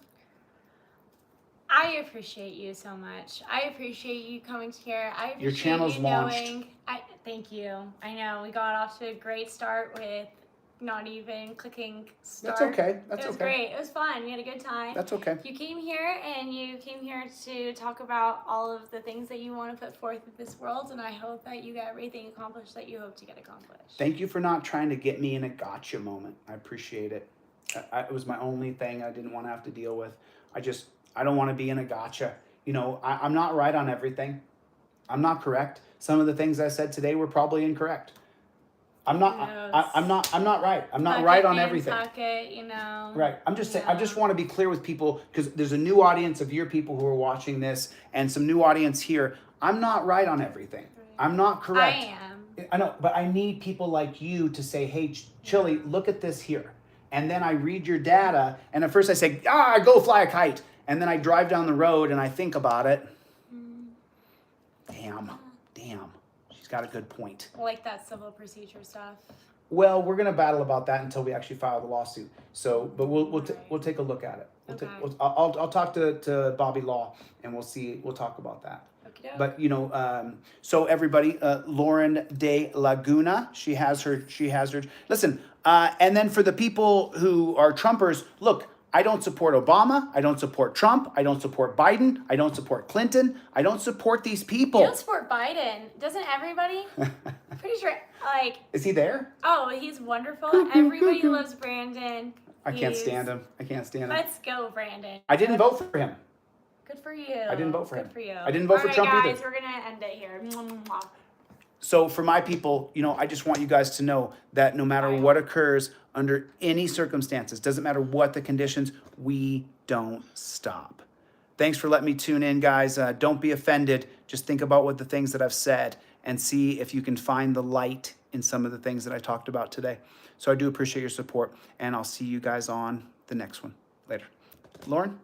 I appreciate you so much. I appreciate you coming here. I appreciate your channel's you launched. Thank you. I know we got off to a great start with not even clicking start. That's okay. That's okay. It was great. It was fun. We had a good time. That's okay. You came here to talk about all of the things that you want to put forth in this world, and I hope that you get everything accomplished that you hope to get accomplished. Thank you for not trying to get me in a gotcha moment. I appreciate it. It was my only thing I didn't want to have to deal with. I don't want to be in a gotcha. You know, I'm not right on everything. I'm not correct. Some of the things I said today were probably incorrect. I'm not right. I'm not right on everything. You know. Right. I'm just saying, I just want to be clear with people, because there's a new audience of your people who are watching this and some new audience here. I'm not right on everything. I'm not correct. I am. I know, but I need people like you to say, hey, Chille, look at this here. And then I read your data, and at first I say, go fly a kite. And then I drive down the road and I think about it. Damn. She's got a good point. Like that civil procedure stuff. Well, we're gonna battle about that until we actually file the lawsuit. So, but we'll take a look at it. I'll talk to Bobby Law, and we'll talk about that. Okey-doke. But you know, so everybody, Lauren DeLaguna, she has her. Listen, and then for the people who are Trumpers, look. I don't support Obama. I don't support Trump. I don't support Biden. I don't support Clinton. I don't support these people. You don't support Biden. Doesn't everybody? I'm pretty sure, like... Is he there? Oh, he's wonderful. Everybody loves Brandon. I can't stand him. Let's go, Brandon. I didn't vote for him. Good for you. I didn't vote for him. Good for you. I didn't vote for Trump either. All right, guys, either. we're going to end it here. Mwah. So for my people, you know, I just want you guys to know that no matter what occurs, under any circumstances, doesn't matter what the conditions, we don't stop. Thanks for letting me tune in, guys. Don't be offended. Just think about what the things that I've said and see if you can find the light in some of the things that I talked about today. So I do appreciate your support, and I'll see you guys on the next one. Later. Lauren?